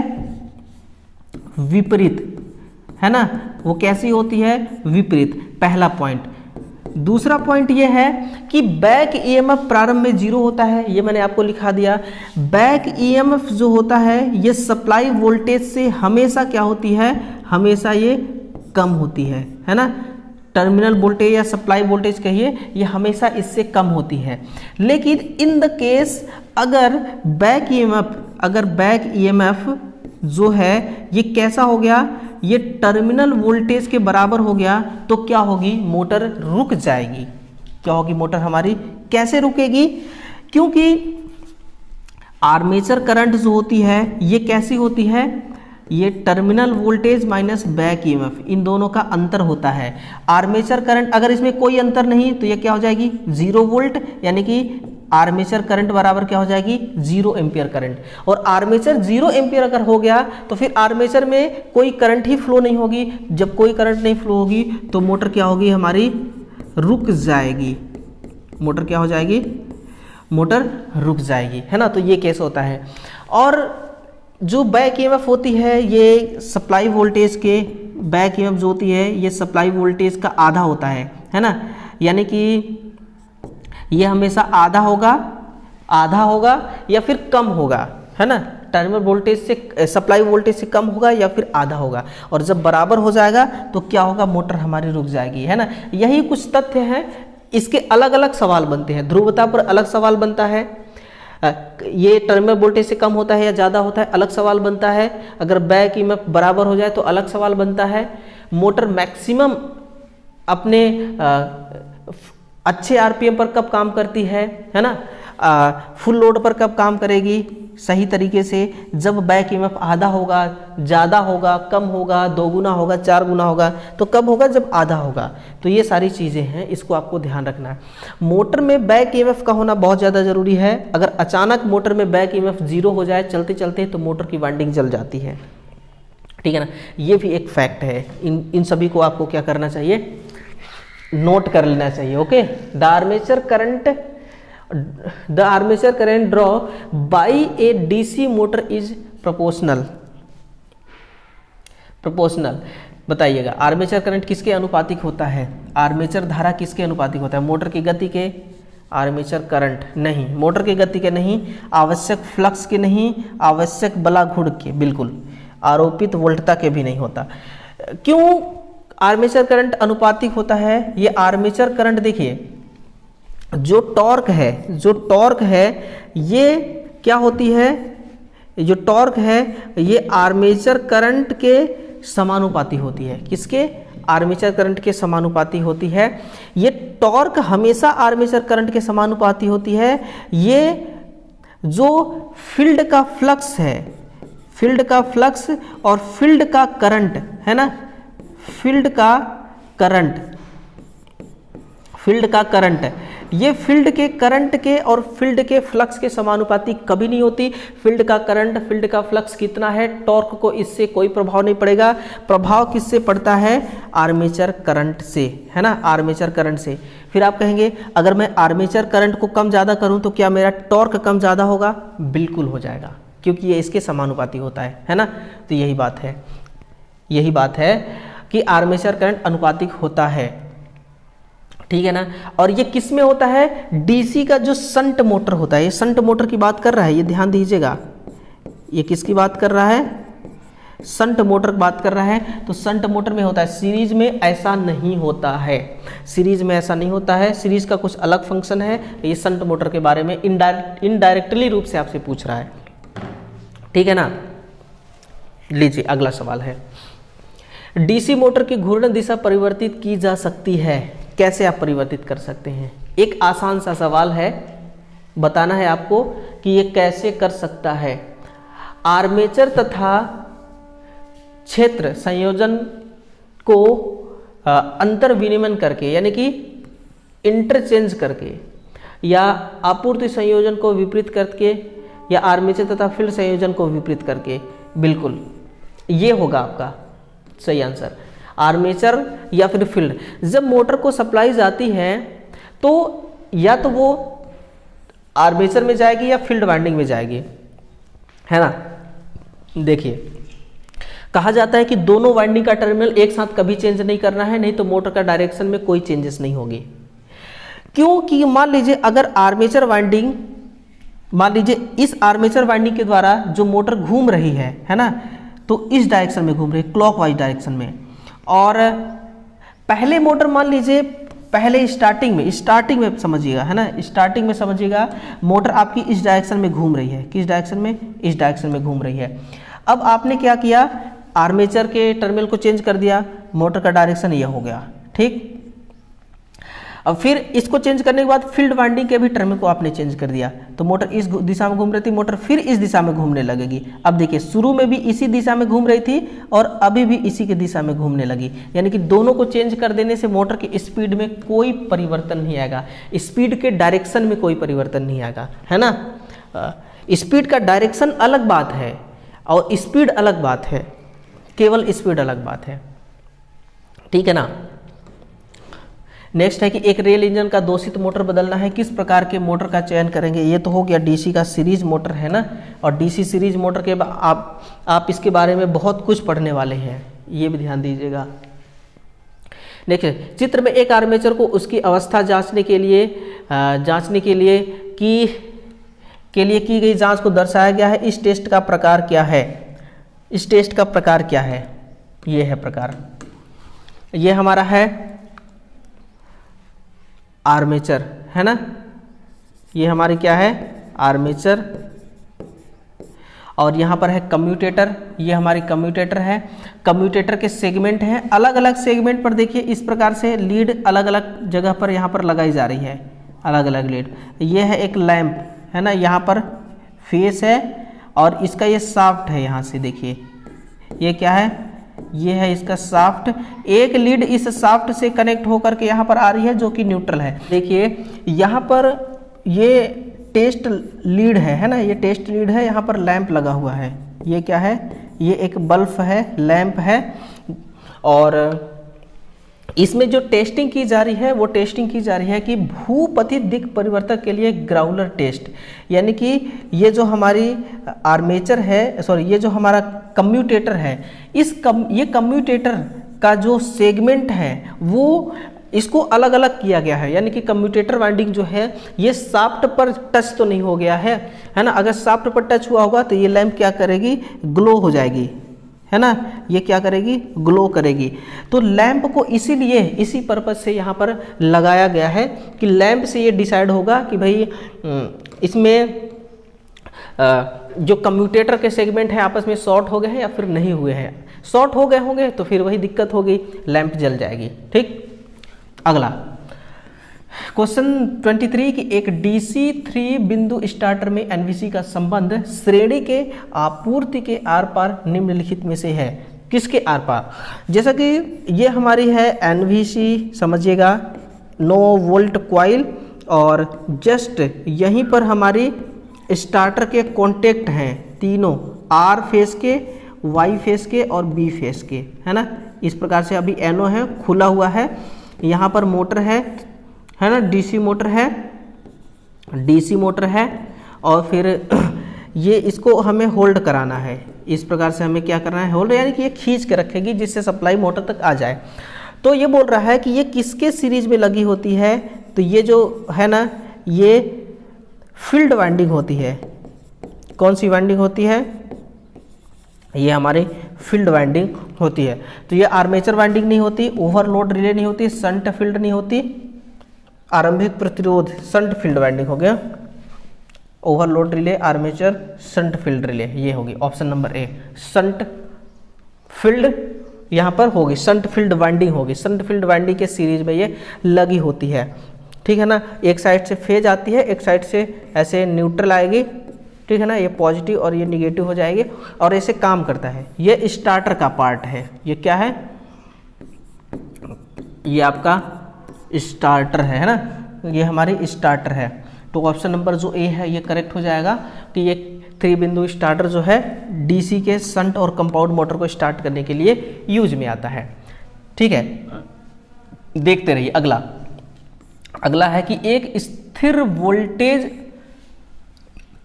विपरीत, है ना, वो कैसी होती है? विपरीत, पहला पॉइंट। दूसरा पॉइंट ये है कि बैक ईएमएफ प्रारंभ में 0 होता है, ये मैंने आपको लिखा दिया। बैक ईएमएफ जो होता है ये सप्लाई वोल्टेज से हमेशा क्या होती है? हमेशा ये कम होती है ना। टर्मिनल वोल्टेज या सप्लाई वोल्टेज कहिए, ये हमेशा इससे कम होती है। लेकिन इन द केस अगर बैक ईएमएफ जो है ये कैसा हो गया? ये टर्मिनल वोल्टेज के बराबर हो गया तो क्या होगी? मोटर रुक जाएगी। क्या होगी? मोटर हमारी कैसे रुकेगी? क्योंकि आर्मेचर करंट जो होती है ये कैसी होती है? ये terminal voltage minus back EMF, इन दोनों का अंतर होता है। आर्मेचर करंट, अगर इसमें कोई अंतर नहीं तो ये क्या हो जाएगी? 0 वोल्ट, यानी कि आर्मेचर करंट बराबर क्या हो जाएगी? 0 एम्पियर करंट। और आर्मेचर 0 एम्पियर अगर हो गया तो फिर आर्मेचर में कोई करंट ही फ्लो नहीं होगी। जब कोई करंट नहीं फ्लो होगी तो मोटर क्या होगी? हमारी रुक जाएगी। मोटर क्या हो जाएगी? मोटर रुक जाएगी, है ना। तो ये केस होता है। और जो बैक ईएमएफ होती है ये सप्लाई वोल्टेज के, बैक ईएमएफ जो होती है ये सप्लाई वोल्टेज का आधा होता है ना। यानी कि ये हमेशा आधा होगा या फिर कम होगा, है ना। टर्मिनल वोल्टेज से, सप्लाई वोल्टेज से कम होगा या फिर आधा होगा। और जब बराबर हो जाएगा तो क्या होगा? मोटर हमारी रुक जाएगी, है ना। यही कुछ तथ्य हैं। इसके अलग अलग सवाल बनते हैं। ध्रुवता पर अलग सवाल बनता है, ये टर्मिनल वोल्टेज से कम होता है या ज़्यादा होता है, अलग सवाल बनता है। अगर बैक ईएमएफ बराबर हो जाए तो अलग सवाल बनता है। मोटर मैक्सिमम अपने अच्छे आरपीएम पर कब काम करती है ना। फुल लोड पर कब काम करेगी सही तरीके से? जब बैक ईएमएफ आधा होगा, ज़्यादा होगा, कम होगा, 2 गुना होगा, 4 गुना होगा। तो कब होगा? जब आधा होगा। तो ये सारी चीज़ें हैं, इसको आपको ध्यान रखना है। मोटर में बैक ईएमएफ का होना बहुत ज़्यादा ज़रूरी है। अगर अचानक मोटर में बैक ईएमएफ 0 हो जाए चलते चलते तो मोटर की वाइंडिंग जल जाती है, ठीक है ना। ये भी एक फैक्ट है। इन सभी को आपको क्या करना चाहिए? नोट कर लेना चाहिए। Okay. The armature current draw by A DC motor is proportional. बताइएगा, आर्मेचर करंट किसके अनुपातिक होता है? आर्मेचर धारा किसके अनुपातिक होता है? मोटर की गति के? आर्मेचर करंट नहीं, मोटर की गति के नहीं, आवश्यक फ्लक्स के नहीं, आवश्यक बलाघूर्ण के, बिल्कुल आरोपित वोल्टता के भी नहीं होता। क्यों आर्मेचर करंट अनुपातिक होता है? ये आर्मेचर करंट देखिए, जो टॉर्क है ये क्या होती है? जो टॉर्क है ये आर्मेचर करंट के समानुपाती होती है। किसके? आर्मेचर करंट के समानुपाती होती है। ये टॉर्क हमेशा आर्मेचर करंट के समानुपाती होती है। ये जो फील्ड का फ्लक्स है, फील्ड का फ्लक्स और फील्ड का करंट है ना, फील्ड का करंट ये फील्ड के करंट के और फील्ड के फ्लक्स के समानुपाती कभी नहीं होती। फील्ड का करंट, फील्ड का फ्लक्स कितना है, टॉर्क को इससे कोई प्रभाव नहीं पड़ेगा। प्रभाव किससे पड़ता है? आर्मेचर करंट से, है ना, आर्मेचर करंट से। फिर आप कहेंगे अगर मैं आर्मेचर करंट को कम ज़्यादा करूं तो क्या मेरा टॉर्क कम ज़्यादा होगा? बिल्कुल हो जाएगा, क्योंकि ये इसके समानुपाती होता है ना। तो यही बात है, यही बात है कि आर्मेचर करंट अनुपातिक होता है, ठीक है ना। और ये किस में होता है? डीसी का जो शंट मोटर होता है, ये शंट मोटर की बात कर रहा है, ये ध्यान दीजिएगा। ये किसकी बात कर रहा है? शंट मोटर बात कर रहा है। तो शंट मोटर में होता है, सीरीज में ऐसा नहीं होता है, सीरीज में ऐसा नहीं होता है, सीरीज का कुछ अलग फंक्शन है। ये शंट मोटर के बारे में इनडायरेक्टली रूप से आपसे पूछ रहा है, ठीक है ना। लीजिए अगला सवाल है, डीसी मोटर की घूर्णन दिशा परिवर्तित की जा सकती है, कैसे आप परिवर्तित कर सकते हैं? एक आसान सा सवाल है, बताना है आपको कि ये कैसे कर सकता है। आर्मेचर तथा क्षेत्र संयोजन को अंतर विनिमय करके, यानी कि इंटरचेंज करके, या आपूर्ति संयोजन को विपरीत करके, या आर्मेचर तथा फील्ड संयोजन को विपरीत करके, बिल्कुल ये होगा आपका सही आंसर, आर्मेचर या फिर फील्ड। जब मोटर को सप्लाई जाती है तो या तो वो आर्मेचर में जाएगी या फील्ड वाइंडिंग में जाएगी, है ना। देखिए कहा जाता है कि दोनों वाइंडिंग का टर्मिनल एक साथ कभी चेंज नहीं करना है, नहीं तो मोटर का डायरेक्शन में कोई चेंजेस नहीं होगी। क्योंकि मान लीजिए अगर आर्मेचर वाइंडिंग, मान लीजिए इस आर्मेचर वाइंडिंग के द्वारा जो मोटर घूम रही है ना, तो इस डायरेक्शन में घूम रही है, क्लॉकवाइज डायरेक्शन में। और पहले मोटर मान लीजिए पहले स्टार्टिंग में समझिएगा, है ना, स्टार्टिंग में समझिएगा, मोटर आपकी इस डायरेक्शन में घूम रही है। किस डायरेक्शन में? इस डायरेक्शन में घूम रही है। अब आपने क्या किया, आर्मेचर के टर्मिनल को चेंज कर दिया, मोटर का डायरेक्शन यह हो गया, ठीक। अब फिर इसको चेंज करने के बाद फील्ड वाइंडिंग के भी टर्मिनल को आपने चेंज कर दिया, तो मोटर इस दिशा में घूम रही थी, मोटर फिर इस दिशा में घूमने लगेगी। अब देखिए शुरू में भी इसी दिशा में घूम रही थी और अभी भी इसी की दिशा में घूमने लगी, यानी कि दोनों को चेंज कर देने से मोटर की स्पीड में कोई परिवर्तन नहीं आएगा, स्पीड के डायरेक्शन में कोई परिवर्तन नहीं आएगा, है ना। स्पीड का डायरेक्शन अलग बात है और स्पीड अलग बात है, केवल स्पीड अलग बात है, ठीक है ना। नेक्स्ट है कि एक रेल इंजन का दोषित मोटर बदलना है, किस प्रकार के मोटर का चयन करेंगे? ये तो हो गया डीसी का सीरीज मोटर, है ना। और डीसी सीरीज मोटर के आप इसके बारे में बहुत कुछ पढ़ने वाले हैं, ये भी ध्यान दीजिएगा। नेक्स्ट, चित्र में एक आर्मेचर को उसकी अवस्था जांचने के लिए की गई जांच को दर्शाया गया है। इस टेस्ट का प्रकार क्या है? इस टेस्ट का प्रकार क्या है? ये है प्रकार, ये हमारा है आर्मेचर, है ना। ये हमारी क्या है? आर्मेचर। और यहाँ पर है कम्यूटेटर, ये हमारी कम्यूटेटर है। कम्यूटेटर के सेगमेंट हैं, अलग अलग सेगमेंट पर देखिए इस प्रकार से लीड अलग अलग जगह पर यहाँ पर लगाई जा रही है, अलग अलग लीड। ये है एक लैंप, है ना, यहाँ पर फेस है और इसका ये शाफ्ट है, यहाँ से देखिए ये क्या है, ये है इसका शाफ्ट। एक लीड इस शाफ्ट से कनेक्ट होकर के यहाँ पर आ रही है जो कि न्यूट्रल है। देखिए यहाँ पर ये टेस्ट लीड है ना, ये टेस्ट लीड है, यहाँ पर लैंप लगा हुआ है। ये क्या है? ये एक बल्ब है, लैंप है। और इसमें जो टेस्टिंग की जा रही है वो टेस्टिंग की जा रही है कि भूपतित दिक् परिवर्तक के लिए ग्राउलर टेस्ट, यानी कि ये जो हमारी आर्मेचर है, सॉरी ये जो हमारा कम्यूटेटर है, ये कम्यूटेटर का जो सेगमेंट है वो इसको अलग अलग किया गया है, यानी कि कम्यूटेटर वाइंडिंग जो है ये शाफ्ट पर टच तो नहीं हो गया है ना। अगर शाफ्ट पर टच हुआ होगा तो ये लैंप क्या करेगी? ग्लो हो जाएगी, है ना। ये क्या करेगी? ग्लो करेगी। तो लैंप को इसीलिए इसी पर्पज से यहाँ पर लगाया गया है कि लैंप से ये डिसाइड होगा कि भाई इसमें जो कम्यूटेटर के सेगमेंट है आपस में शॉर्ट हो गए हैं या फिर नहीं हुए हैं। शॉर्ट हो गए होंगे तो फिर वही दिक्कत होगी, लैंप जल जाएगी, ठीक। अगला क्वेश्चन 23 की एक डीसी 3 बिंदु स्टार्टर में एनवीसी का संबंध श्रेणी के आपूर्ति के आर पार निम्नलिखित में से है, किसके आर पार? जैसा कि ये हमारी है एनवीसी, समझिएगा 9 वोल्ट क्वाइल, और जस्ट यहीं पर हमारी स्टार्टर के कॉन्टेक्ट हैं तीनों, आर फेस के, वाई फेस के और बी फेस के, है ना। इस प्रकार से अभी एनो है, खुला हुआ है, यहाँ पर मोटर है ना, डीसी मोटर है और फिर ये इसको हमें होल्ड कराना है। इस प्रकार से हमें क्या करना है, होल्ड, यानी कि ये खींच के रखेगी जिससे सप्लाई मोटर तक आ जाए। तो ये बोल रहा है कि ये किसके सीरीज में लगी होती है, तो ये जो है ना, ये फील्ड वाइंडिंग होती है। कौन सी वाइंडिंग होती है, ये हमारी फील्ड वाइंडिंग होती है। तो ये आर्मेचर वाइंडिंग नहीं होती, ओवरलोड रिले नहीं होती, शंट फील्ड नहीं होती, आरंभिक प्रतिरोध शंट फील्ड वाइंडिंग हो गया, overload relay, armature, shunt field relay, ये होगी option number A. Shunt field यहाँ पर होगी, शंट फील्ड वाइंडिंग होगी, शंट फील्ड वाइंडिंग के सीरीज में ये लगी होती है, ठीक है ना। एक साइड से फेज आती है, एक साइड से ऐसे न्यूट्रल आएगी, ठीक है ना, ये पॉजिटिव और ये निगेटिव हो जाएगी और ऐसे काम करता है। ये स्टार्टर का पार्ट है, ये क्या है, ये आपका स्टार्टर है ना, ये हमारी स्टार्टर है। तो ऑप्शन नंबर जो ए है ये करेक्ट हो जाएगा कि ये 3 बिंदु स्टार्टर जो है डीसी के शंट और कंपाउंड मोटर को स्टार्ट करने के लिए यूज में आता है, ठीक है। देखते रहिए अगला है कि एक स्थिर वोल्टेज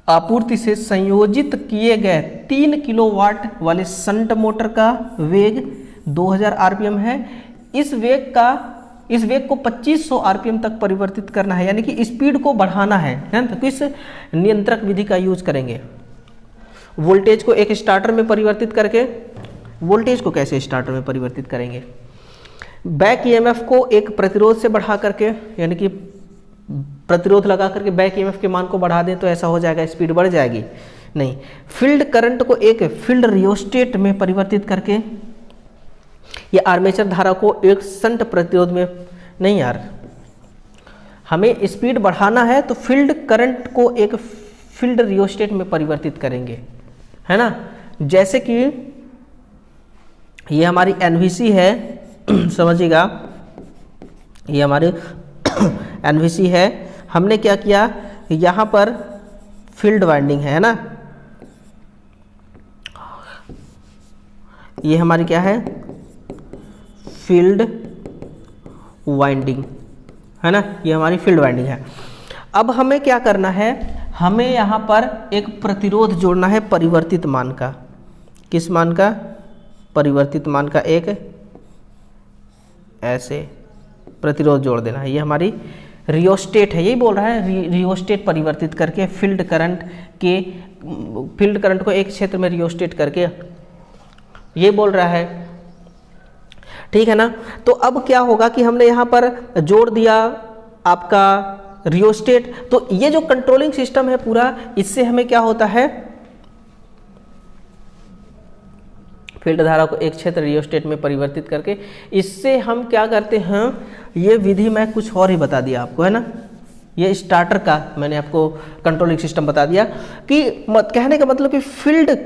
आपूर्ति से संयोजित किए गए 3 किलोवाट वाले शंट मोटर का वेग 2000 आरपीएम है। इस वेग को 2500 आरपीएम तक परिवर्तित करना है, यानी कि स्पीड को बढ़ाना है ना। तो किस नियंत्रक विधि का यूज करेंगे, वोल्टेज को एक स्टार्टर में परिवर्तित करके। वोल्टेज को कैसे स्टार्टर में परिवर्तित करेंगे, बैक ईएमएफ को एक प्रतिरोध से बढ़ा करके, यानी कि प्रतिरोध लगा करके बैक ईएमएफ के मान को बढ़ा दें तो ऐसा हो जाएगा, स्पीड बढ़ जाएगी, नहीं। फील्ड करंट को एक फील्ड रियोस्टेट में परिवर्तित करके, ये आर्मेचर धारा को एक शंट प्रतिरोध में, नहीं यार, हमें स्पीड बढ़ाना है तो फील्ड करंट को एक फील्ड रियोस्टेट में परिवर्तित करेंगे, है ना। जैसे कि ये हमारी एनवीसी है समझिएगा, ये हमारी एनवीसी है, हमने क्या किया, यहाँ पर फील्ड वाइंडिंग है ना, ये हमारी क्या है, फील्ड वाइंडिंग है ना, ये हमारी फील्ड वाइंडिंग है। अब हमें क्या करना है, हमें यहाँ पर एक प्रतिरोध जोड़ना है परिवर्तित मान का। किस मान का, परिवर्तित मान का एक ऐसे प्रतिरोध जोड़ देना है। ये हमारी रियोस्टेट है, यही बोल रहा है, रियोस्टेट परिवर्तित करके फील्ड करंट को एक क्षेत्र में रियोस्टेट करके, ये बोल रहा है, ठीक है ना। तो अब क्या होगा कि हमने यहाँ पर जोड़ दिया आपका रियोस्टेट, तो ये जो कंट्रोलिंग सिस्टम है पूरा, इससे हमें क्या होता है, फील्ड धारा को एक क्षेत्र रियोस्टेट में परिवर्तित करके, इससे हम क्या करते हैं, ये विधि मैं कुछ और ही बता दिया आपको, है ना। ये स्टार्टर का मैंने आपको कंट्रोलिंग सिस्टम बता दिया कि कहने का मतलब कि फील्ड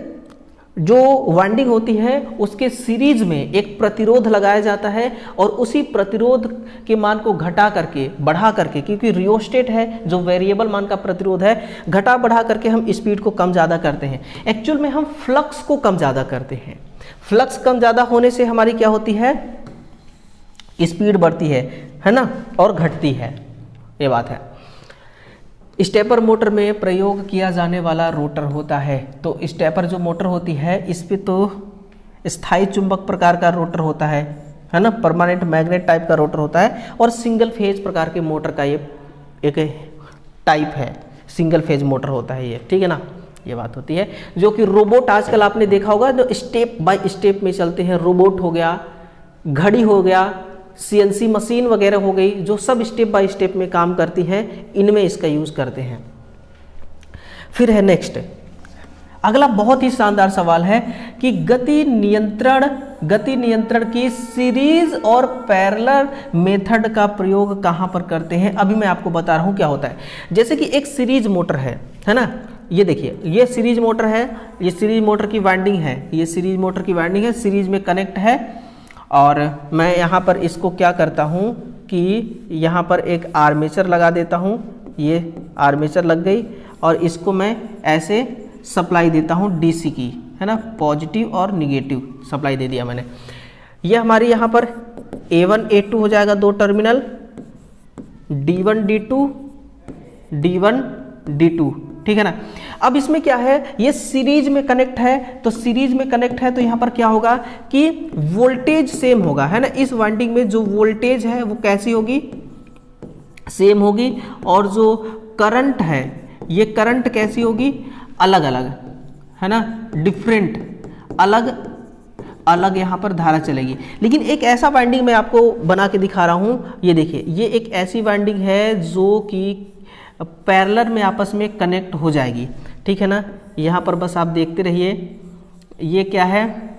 जो वाइंडिंग होती है उसके सीरीज में एक प्रतिरोध लगाया जाता है और उसी प्रतिरोध के मान को घटा करके बढ़ा करके, क्योंकि रियोस्टेट है जो वेरिएबल मान का प्रतिरोध है, घटा बढ़ा करके हम स्पीड को कम ज़्यादा करते हैं। एक्चुअल में हम फ्लक्स को कम ज़्यादा करते हैं। फ्लक्स कम ज़्यादा होने से हमारी क्या होती है, स्पीड बढ़ती है ना, और घटती है, ये बात है। स्टेपर मोटर में प्रयोग किया जाने वाला रोटर होता है, तो स्टेपर जो मोटर होती है इस पे तो स्थायी चुंबक प्रकार का रोटर होता है ना, परमानेंट मैग्नेट टाइप का रोटर होता है, और सिंगल फेज प्रकार के मोटर का ये एक टाइप है, सिंगल फेज मोटर होता है ये, ठीक है ना। ये बात होती है जो कि रोबोट आजकल आपने देखा होगा जो स्टेप बाय स्टेप में चलते हैं, रोबोट हो गया, घड़ी हो गया, सीएनसी मशीन वगैरह हो गई, जो सब स्टेप बाय स्टेप में काम करती हैं, इनमें इसका यूज़ करते हैं। फिर है नेक्स्ट, अगला बहुत ही शानदार सवाल है कि गति नियंत्रण की सीरीज और पैरेलल मेथड का प्रयोग कहाँ पर करते हैं। अभी मैं आपको बता रहा हूँ क्या होता है। जैसे कि एक सीरीज मोटर है ना, ये देखिए, ये सीरीज मोटर है, ये सीरीज मोटर की वाइंडिंग है, ये सीरीज मोटर की वाइंडिंग है, सीरीज में कनेक्ट है, और मैं यहाँ पर इसको क्या करता हूँ, कि यहाँ पर एक आर्मेचर लगा देता हूँ, ये आर्मेचर लग गई, और इसको मैं ऐसे सप्लाई देता हूँ डीसी की, है ना, पॉजिटिव और निगेटिव सप्लाई दे दिया मैंने। ये हमारी यहाँ पर A1 A2 हो जाएगा, दो terminal, D1 D2 D1 D2, ठीक है ना। अब इसमें क्या है, ये सीरीज में कनेक्ट है, तो सीरीज में कनेक्ट है तो यहाँ पर क्या होगा कि वोल्टेज सेम होगा, है ना। इस वाइंडिंग में जो वोल्टेज है वो कैसी होगी, सेम होगी, और जो करंट है ये करंट कैसी होगी, अलग अलग, है ना, डिफरेंट, अलग अलग यहाँ पर धारा चलेगी। लेकिन एक ऐसा वाइंडिंग मैं आपको बना के दिखा रहा हूँ, ये देखिए, ये एक ऐसी वाइंडिंग है जो कि पैरेलल में आपस में कनेक्ट हो जाएगी, ठीक है ना। यहाँ पर बस आप देखते रहिए, ये क्या है,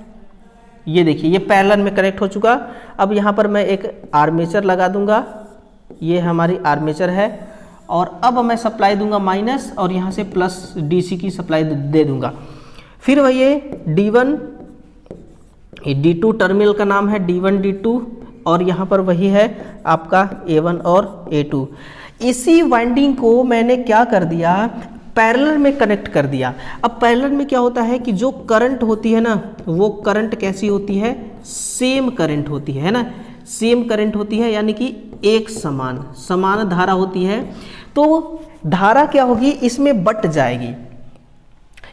ये देखिए, ये पैरेलल में कनेक्ट हो चुका। अब यहाँ पर मैं एक आर्मेचर लगा दूंगा, ये हमारी आर्मेचर है, और अब मैं सप्लाई दूंगा माइनस, और यहाँ से प्लस डीसी की सप्लाई दे दूंगा। फिर वही D1 D2 टर्मिनल का नाम है D1 D2, और यहाँ पर वही है आपका A1 और A2। इसी वाइंडिंग को मैंने क्या कर दिया, पैरेलल में कनेक्ट कर दिया। अब पैरेलल में क्या होता है कि जो करंट होती है ना, वो करंट कैसी होती है, सेम करंट होती है ना, सेम करंट होती है, यानी कि एक समान धारा होती है। तो धारा क्या होगी, इसमें बट जाएगी,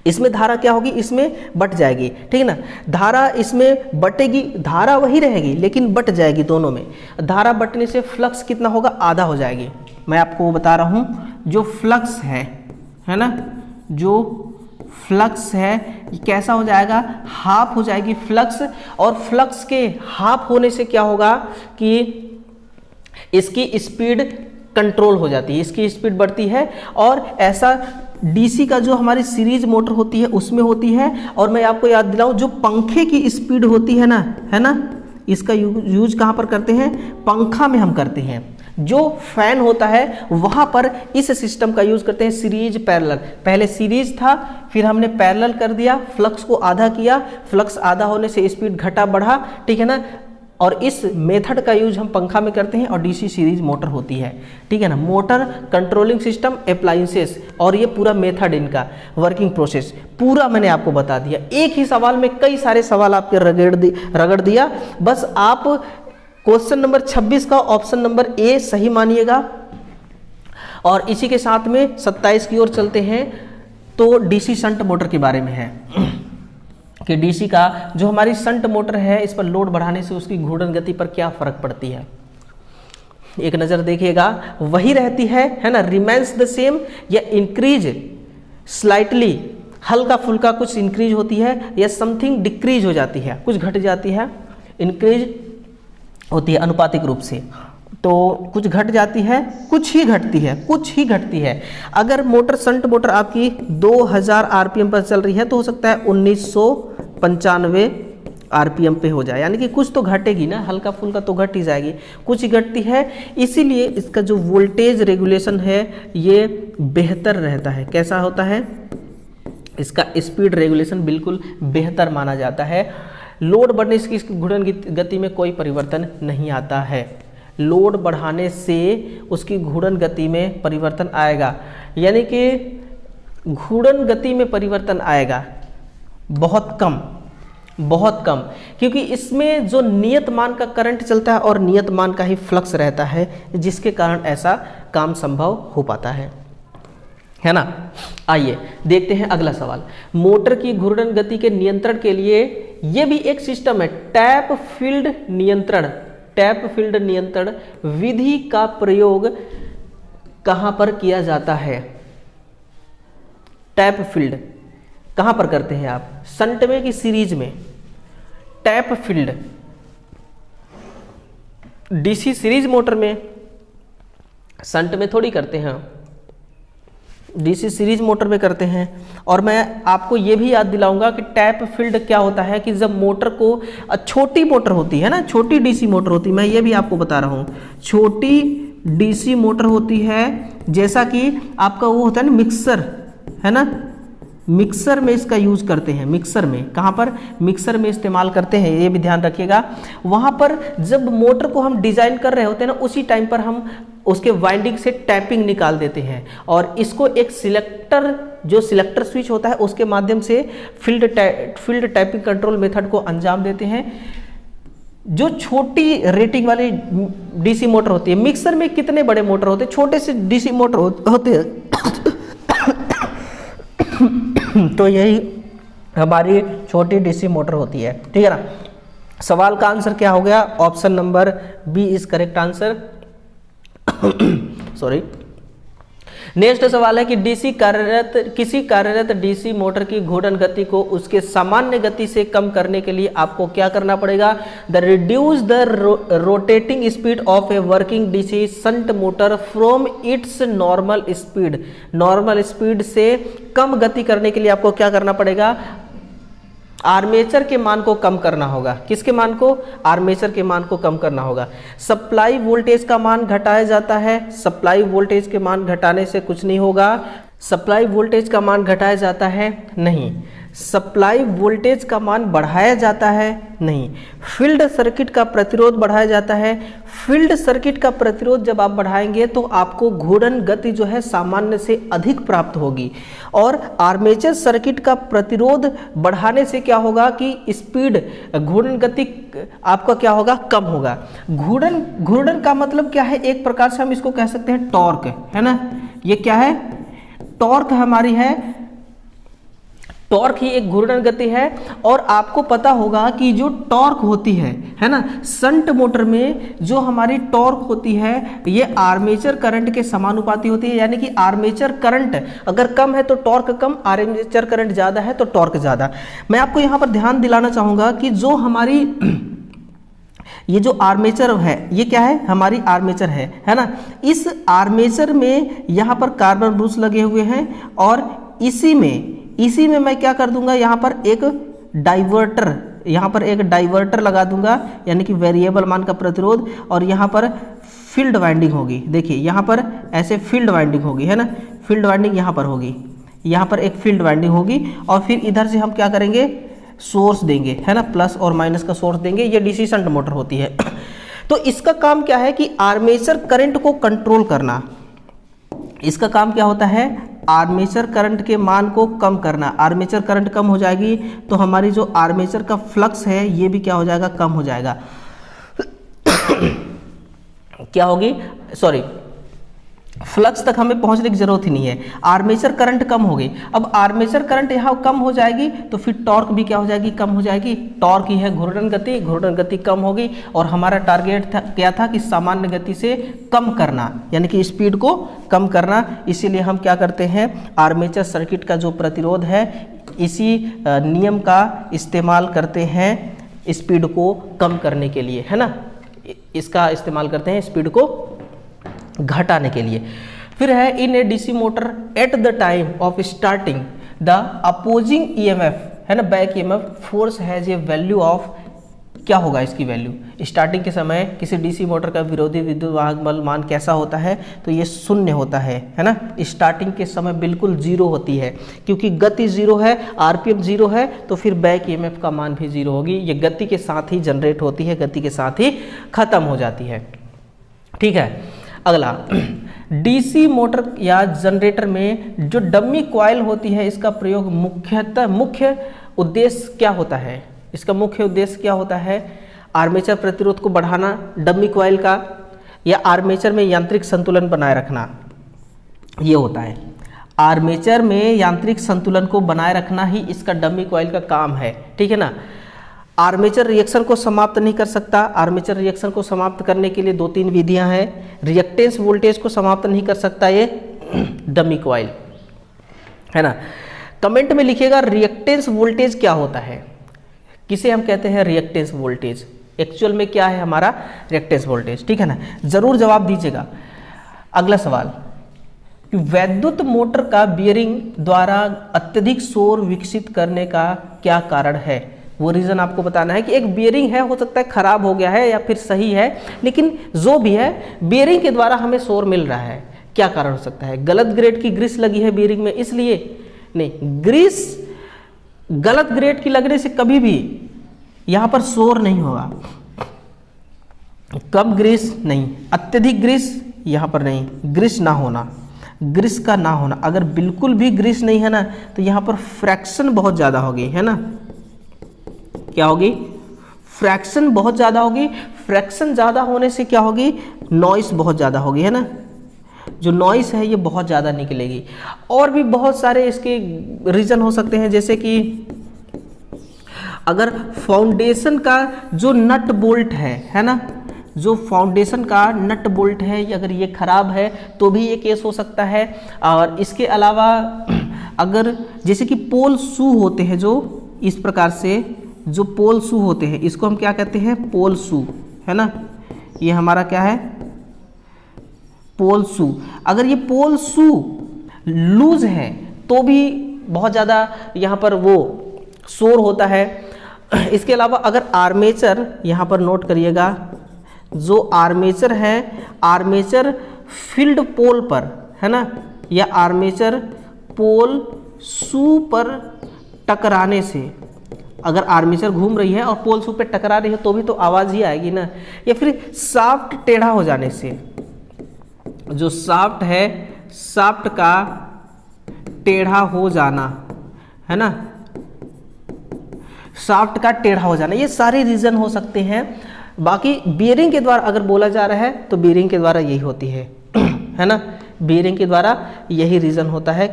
इसमें धारा क्या होगी, इसमें बट जाएगी, ठीक है ना। धारा इसमें बटेगी, धारा वही रहेगी लेकिन बट जाएगी दोनों में। धारा बटने से फ्लक्स कितना होगा, आधा हो जाएगी। मैं आपको बता रहा हूँ, जो फ्लक्स है ना, जो फ्लक्स है ये कैसा हो जाएगा, हाफ हो जाएगी फ्लक्स, और फ्लक्स के हाफ होने से क्या होगा कि इसकी स्पीड कंट्रोल हो जाती है, इसकी स्पीड बढ़ती है। और ऐसा डीसी का जो हमारी सीरीज मोटर होती है उसमें होती है। और मैं आपको याद दिलाऊं, जो पंखे की स्पीड होती है ना, इसका यूज कहाँ पर करते हैं, पंखा में हम करते हैं। जो फैन होता है वहाँ पर इस सिस्टम का यूज करते हैं, सीरीज पैरेलल। पहले सीरीज था, फिर हमने पैरेलल कर दिया, फ्लक्स को आधा किया, फ्लक्स आधा होने से स्पीड घटा बढ़ा, ठीक है ना। और इस मेथड का यूज हम पंखा में करते हैं, और डीसी सीरीज मोटर होती है, ठीक है ना। मोटर, कंट्रोलिंग सिस्टम, अप्लायंसेस, और ये पूरा मेथड, इनका वर्किंग प्रोसेस पूरा मैंने आपको बता दिया। एक ही सवाल में कई सारे सवाल आपके रगड़ दिया। बस आप क्वेश्चन नंबर 26 का ऑप्शन नंबर ए सही मानिएगा। और इसी के साथ में 27 की ओर चलते हैं। तो डीसी शंट मोटर के बारे में है कि डीसी का जो हमारी शंट मोटर है, इस पर लोड बढ़ाने से उसकी घूर्णन गति पर क्या फर्क पड़ती है, एक नज़र देखिएगा। वही रहती है ना, रिमेन्स द सेम, या इंक्रीज स्लाइटली, हल्का फुल्का कुछ इंक्रीज होती है, या समथिंग डिक्रीज हो जाती है, कुछ घट जाती है, इंक्रीज होती है अनुपातिक रूप से। तो कुछ घट जाती है, कुछ ही घटती है। अगर मोटर शंट मोटर आपकी 2000 आरपीएम पर चल रही है तो हो सकता है 1995 आरपीएम पे हो जाए, यानी कि कुछ तो घटेगी ना, हल्का फुल्का तो घट ही जाएगी, कुछ ही घटती है। इसीलिए इसका जो वोल्टेज रेगुलेशन है ये बेहतर रहता है। कैसा होता है, इसका स्पीड रेगुलेशन बिल्कुल बेहतर माना जाता है। लोड बढ़ने से इसकी घूर्णन गति में कोई परिवर्तन नहीं आता है। लोड बढ़ाने से उसकी घूर्णन गति में परिवर्तन आएगा, यानी कि घूर्णन गति में परिवर्तन आएगा बहुत कम, क्योंकि इसमें जो नियत मान का करंट चलता है और नियत मान का ही फ्लक्स रहता है, जिसके कारण ऐसा काम संभव हो पाता है ना। आइए देखते हैं अगला सवाल। मोटर की घूर्णन गति के नियंत्रण के लिए ये भी एक सिस्टम है, टैप फील्ड नियंत्रण विधि का प्रयोग कहां पर किया जाता है। टैप फील्ड कहां पर करते हैं आप, शंट में कि सीरीज में। Tap field DC series motor में, शंट में थोड़ी करते हैं, डीसी सीरीज मोटर में करते हैं। और मैं आपको ये भी याद दिलाऊंगा कि टैप फील्ड क्या होता है कि जब मोटर को, छोटी मोटर होती है ना, छोटी डीसी मोटर होती है, मैं ये भी आपको बता रहा हूँ, छोटी डीसी मोटर होती है, जैसा कि आपका वो होता है ना मिक्सर, है ना, मिक्सर में इसका यूज करते हैं, मिक्सर में, कहाँ पर, मिक्सर में इस्तेमाल करते हैं, ये भी ध्यान रखिएगा। वहाँ पर जब मोटर को हम डिजाइन कर रहे होते हैं ना, उसी टाइम पर हम उसके वाइंडिंग से टैपिंग निकाल देते हैं और इसको एक सिलेक्टर, जो सिलेक्टर स्विच होता है उसके माध्यम से फील्ड टैपिंग कंट्रोल मेथड को अंजाम देते हैं। जो छोटी रेटिंग वाली डीसी मोटर होती है, मिक्सर में कितने बड़े मोटर होते हैं, छोटे से डीसी मोटर होते हैं तो यही हमारी छोटी डीसी मोटर होती है, ठीक है ना। सवाल का आंसर क्या हो गया, option number B is correct answer. Sorry. Next सवाल है कि किसी कार्यरत डीसी मोटर की घूर्णन गति को उसके सामान्य गति से कम करने के लिए आपको क्या करना पड़ेगा। The reduce the rotating speed of a working DC shunt motor from its normal speed. Normal speed से कम गति करने के लिए आपको क्या करना पड़ेगा, आर्मेचर के मान को कम करना होगा। किसके मान को, आर्मेचर के मान को कम करना होगा। सप्लाई वोल्टेज का मान घटाया जाता है, सप्लाई वोल्टेज के मान घटाने से कुछ नहीं होगा। सप्लाई वोल्टेज का मान घटाया जाता है, नहीं। सप्लाई वोल्टेज का मान बढ़ाया जाता है, नहीं। फील्ड सर्किट का प्रतिरोध बढ़ाया जाता है। फील्ड सर्किट का प्रतिरोध जब आप बढ़ाएंगे तो आपको घूर्णन गति जो है सामान्य से अधिक प्राप्त होगी। और आर्मेचर सर्किट का प्रतिरोध बढ़ाने से क्या होगा कि स्पीड, घूर्णन गति आपका क्या होगा, कम होगा। घूर्णन का मतलब क्या है, एक प्रकार से हम इसको कह सकते हैं टॉर्क, है ना। ये क्या है, टॉर्क हमारी है, टॉर्क ही एक घूर्णन गति है। और आपको पता होगा कि जो टॉर्क होती है ना, शंट मोटर में जो हमारी टॉर्क होती है ये आर्मेचर करंट के समानुपाती होती है। यानी कि आर्मेचर करंट अगर कम है तो टॉर्क कम, आर्मेचर करंट ज़्यादा है तो टॉर्क ज़्यादा। मैं आपको यहाँ पर ध्यान दिलाना चाहूँगा कि जो हमारी ये जो आर्मेचर है, ये क्या है, हमारी आर्मेचर है ना। इस आर्मेचर में यहाँ पर कार्बन ब्रूस लगे हुए हैं और इसी में मैं क्या कर दूंगा, यहाँ पर एक डाइवर्टर लगा दूंगा, यानी कि वेरिएबल मान का प्रतिरोध। और यहाँ पर फील्ड वाइंडिंग होगी, देखिए यहाँ पर ऐसे फील्ड वाइंडिंग होगी, है ना। फील्ड वाइंडिंग यहाँ पर होगी, यहाँ पर एक फील्ड वाइंडिंग होगी। और फिर इधर से हम क्या करेंगे, सोर्स देंगे, है ना, प्लस और माइनस का सोर्स देंगे। ये डीसी शंट मोटर होती है। तो इसका काम क्या है कि आर्मेचर करंट को कंट्रोल करना। इसका काम क्या होता है, आर्मेचर करंट के मान को कम करना। आर्मेचर करंट कम हो जाएगी तो हमारी जो आर्मेचर का फ्लक्स है ये भी क्या हो जाएगा, कम हो जाएगा। क्या होगी, सॉरी, फ्लक्स तक हमें पहुंचने की जरूरत ही नहीं है, आर्मेचर करंट कम हो गई। अब आर्मेचर करंट यहाँ कम हो जाएगी तो फिर टॉर्क भी क्या हो जाएगी, कम हो जाएगी। टॉर्क ही है घूर्णन गति कम होगी। और हमारा टारगेट क्या था कि सामान्य गति से कम करना, यानी कि स्पीड को कम करना। इसीलिए हम क्या करते हैं, आर्मेचर सर्किट का जो प्रतिरोध है इसी नियम का इस्तेमाल करते हैं स्पीड को कम करने के लिए, है ना। इसका इस्तेमाल करते हैं स्पीड को घटाने के लिए। फिर है in a DC motor at the time of starting the opposing EMF, है ना, back EMF force has a value of, क्या होगा इसकी वैल्यू, स्टार्टिंग के समय किसी डीसी मोटर का विरोधी विद्युत वाहक बल मान कैसा होता है, तो ये शून्य होता है ना। स्टार्टिंग के समय बिल्कुल जीरो होती है, क्योंकि गति जीरो है, आरपीएम जीरो है, तो फिर बैक ईएमएफ का मान भी जीरो होगी। ये गति के साथ ही जनरेट होती है, गति के साथ ही खत्म हो जाती है, ठीक है। अगला, डीसी मोटर या जनरेटर में जो डमी कॉइल होती है इसका प्रयोग मुख्य उद्देश्य क्या होता है, इसका मुख्य उद्देश्य क्या होता है, आर्मेचर प्रतिरोध को बढ़ाना डमी कॉइल का, या आर्मेचर में यांत्रिक संतुलन बनाए रखना, ये होता है। आर्मेचर में यांत्रिक संतुलन को बनाए रखना ही इसका डमी कॉइल का काम है, ठीक है ना। आर्मेचर रिएक्शन को समाप्त नहीं कर सकता। आर्मेचर रिएक्शन को समाप्त करने के लिए 2-3 विधियां हैं। रिएक्टेंस वोल्टेज को समाप्त नहीं कर सकता ये डमी कॉइल, है ना। कमेंट में लिखिएगा रिएक्टेंस वोल्टेज क्या होता है, किसे हम कहते हैं रिएक्टेंस वोल्टेज, एक्चुअल में क्या है हमारा रिएक्टेंस वोल्टेज, ठीक है ना, जरूर जवाब दीजिएगा। अगला सवाल, वैद्युत मोटर का बियरिंग द्वारा अत्यधिक शोर विकसित करने का क्या कारण है। वो रीज़न आपको बताना है कि एक बियरिंग है, हो सकता है खराब हो गया है या फिर सही है, लेकिन जो भी है बियरिंग के द्वारा हमें शोर मिल रहा है, क्या कारण हो सकता है। गलत ग्रेड की ग्रीस लगी है बियरिंग में इसलिए, नहीं, ग्रीस गलत ग्रेड की लगने से कभी भी यहाँ पर शोर नहीं होगा। कम ग्रीस नहीं, अत्यधिक ग्रीस यहाँ पर नहीं, ग्रीस ना होना, ग्रीस का ना होना। अगर बिल्कुल भी ग्रीस नहीं है ना तो यहाँ पर फ्रैक्शन बहुत ज़्यादा होगी, है ना, क्या होगी, फ्रैक्शन बहुत ज़्यादा होगी। फ्रैक्शन ज़्यादा होने से क्या होगी, नॉइस बहुत ज़्यादा होगी, है ना, जो नॉइस है ये बहुत ज़्यादा निकलेगी। और भी बहुत सारे इसके रीज़न हो सकते हैं, जैसे कि अगर फाउंडेशन का जो नट बोल्ट है ना, जो फाउंडेशन का नट बोल्ट है अगर ये ख़राब है तो भी ये केस हो सकता है। और इसके अलावा अगर जैसे कि पोल शू होते हैं, जो इस प्रकार से जो पोल शू होते हैं, इसको हम क्या कहते हैं, पोल शू, है ना, ये हमारा क्या है, पोल शू। अगर ये पोल शू लूज है तो भी बहुत ज़्यादा यहाँ पर वो शोर होता है। इसके अलावा अगर आर्मेचर, यहाँ पर नोट करिएगा, जो आर्मेचर है, आर्मेचर फील्ड पोल पर, है ना, या आर्मेचर पोल शू पर टकराने से, अगर आर्मेचर घूम रही है और पोल शू पे टकरा रही है तो भी तो आवाज़ ही आएगी ना। या फिर शाफ्ट टेढ़ा हो जाने से, जो शाफ्ट है, शाफ्ट का टेढ़ा हो जाना, है ना, शाफ्ट का टेढ़ा हो जाना, ये सारे रीज़न हो सकते हैं। बाकी बियरिंग के द्वारा अगर बोला जा रहा है तो बियरिंग के द्वारा यही होती है ना, बियरिंग के द्वारा यही रीज़न होता है,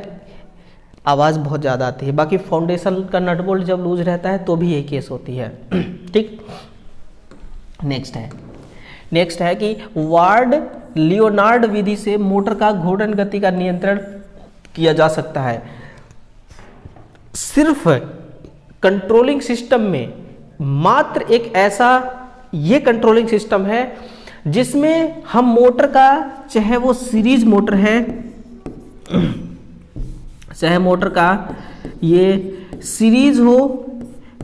आवाज़ बहुत ज़्यादा आती है। बाकी फाउंडेशन का नट बोल्ट जब लूज रहता है तो भी यही केस होती है। ठीक, नेक्स्ट है कि वार्ड लियोनार्ड विधि से मोटर का घूर्णन गति का नियंत्रण किया जा सकता है। सिर्फ कंट्रोलिंग सिस्टम में मात्र एक ऐसा ये कंट्रोलिंग सिस्टम है जिसमें हम मोटर का, चाहे वो सीरीज मोटर है, चाहे मोटर का ये सीरीज हो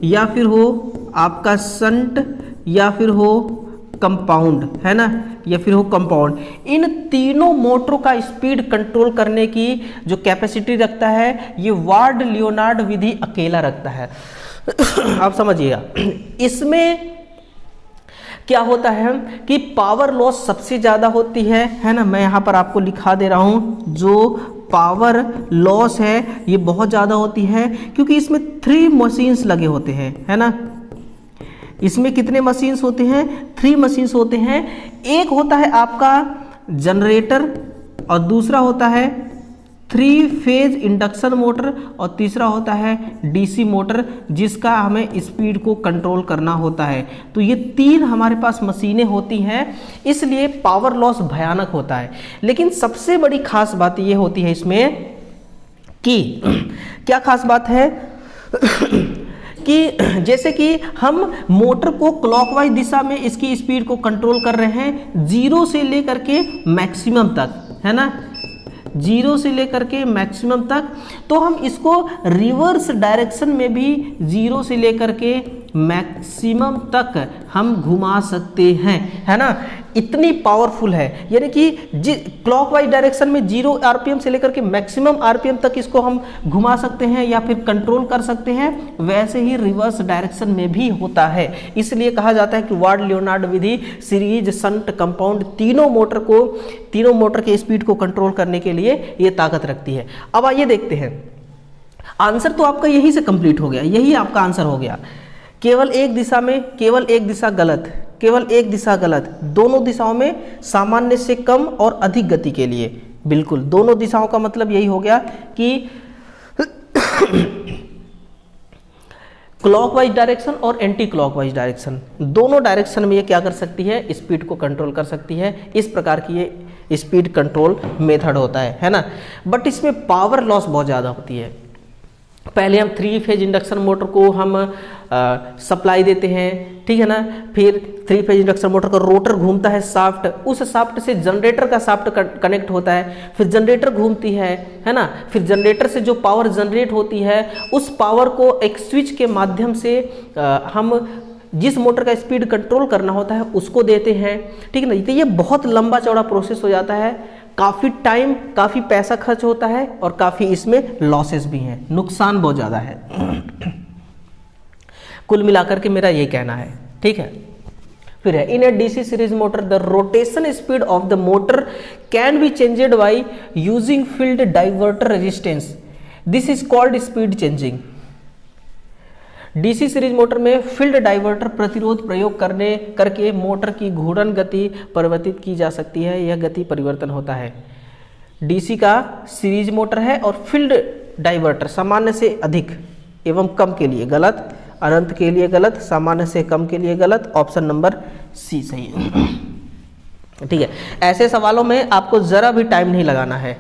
या फिर हो आपका शंट या फिर हो कंपाउंड, है ना, या फिर हो कंपाउंड, इन तीनों मोटरों का स्पीड कंट्रोल करने की जो कैपेसिटी रखता है ये वार्ड लियोनार्ड विधि अकेला रखता है। आप समझिएगा, इसमें क्या होता है कि पावर लॉस सबसे ज़्यादा होती है ना, मैं यहाँ पर आपको लिखा दे रहा हूँ, जो पावर लॉस है ये बहुत ज़्यादा होती है क्योंकि इसमें 3 मशीन्स लगे होते हैं, है ना। इसमें कितने मशीन्स होते हैं, 3 मशीन्स होते हैं। एक होता है आपका जनरेटर और दूसरा होता है 3 फेज इंडक्शन मोटर और तीसरा होता है डीसी मोटर जिसका हमें स्पीड को कंट्रोल करना होता है। तो ये 3 हमारे पास मशीनें होती हैं, इसलिए पावर लॉस भयानक होता है। लेकिन सबसे बड़ी खास बात ये होती है इसमें कि क्या खास बात है कि जैसे कि हम मोटर को क्लॉकवाइज दिशा में इसकी स्पीड को कंट्रोल कर रहे हैं 0 से लेकर के मैक्सिमम तक, है ना, 0 से लेकर के मैक्सिमम तक। तो हम इसको रिवर्स डायरेक्शन में भी 0 से लेकर के मैक्सिमम तक हम घुमा सकते हैं, है ना। इतनी पावरफुल है, यानी कि क्लॉकवाइज डायरेक्शन में 0 आरपीएम से लेकर के मैक्सिमम आरपीएम तक इसको हम घुमा सकते हैं या फिर कंट्रोल कर सकते हैं, वैसे ही रिवर्स डायरेक्शन में भी होता है। इसलिए कहा जाता है कि वार्ड लियोनार्ड विधि सीरीज, शंट, कंपाउंड तीनों मोटर के स्पीड को कंट्रोल करने के लिए ये ताकत रखती है। अब आइए देखते हैं, आंसर तो आपका यही से कंप्लीट हो गया, यही आपका आंसर हो गया। केवल एक दिशा में केवल एक दिशा गलत, केवल एक दिशा गलत, दोनों दिशाओं में सामान्य से कम और अधिक गति के लिए, बिल्कुल दोनों दिशाओं का मतलब यही हो गया कि क्लॉकवाइज डायरेक्शन और एंटी क्लॉकवाइज डायरेक्शन, दोनों डायरेक्शन में ये क्या कर सकती है, स्पीड को कंट्रोल कर सकती है। इस प्रकार की ये स्पीड कंट्रोल मेथड होता है ना। बट इसमें पावर लॉस बहुत ज़्यादा होती है। पहले हम 3 फेज इंडक्शन मोटर को हम सप्लाई देते हैं, ठीक है ना। फिर 3 फेज इंडक्शन मोटर का रोटर घूमता है शाफ्ट, उस शाफ्ट से जनरेटर का शाफ्ट कनेक्ट होता है, फिर जनरेटर घूमती है ना। फिर जनरेटर से जो पावर जनरेट होती है उस पावर को एक स्विच के माध्यम से हम जिस मोटर का स्पीड कंट्रोल करना होता है उसको देते हैं, ठीक है ना। तो ये बहुत लंबा चौड़ा प्रोसेस हो जाता है, काफ़ी टाइम, काफ़ी पैसा खर्च होता है और काफ़ी इसमें लॉसेस भी हैं, नुकसान बहुत ज़्यादा है। कुल मिलाकर के मेरा ये कहना है, ठीक है। फिर है in a DC series motor the rotation speed of the motor can be changed by using field diverter resistance, this is called speed changing. DC series motor में फील्ड डाइवर्टर प्रतिरोध प्रयोग करके मोटर की घूर्णन गति परिवर्तित की जा सकती है, यह गति परिवर्तन होता है। डीसी का सीरीज मोटर है और फील्ड डाइवर्टर सामान्य से अधिक एवं कम के लिए गलत, अनंत के लिए गलत, सामान्य से कम के लिए गलत, ऑप्शन नंबर सी सही है। ठीक है, ऐसे सवालों में आपको जरा भी टाइम नहीं लगाना है।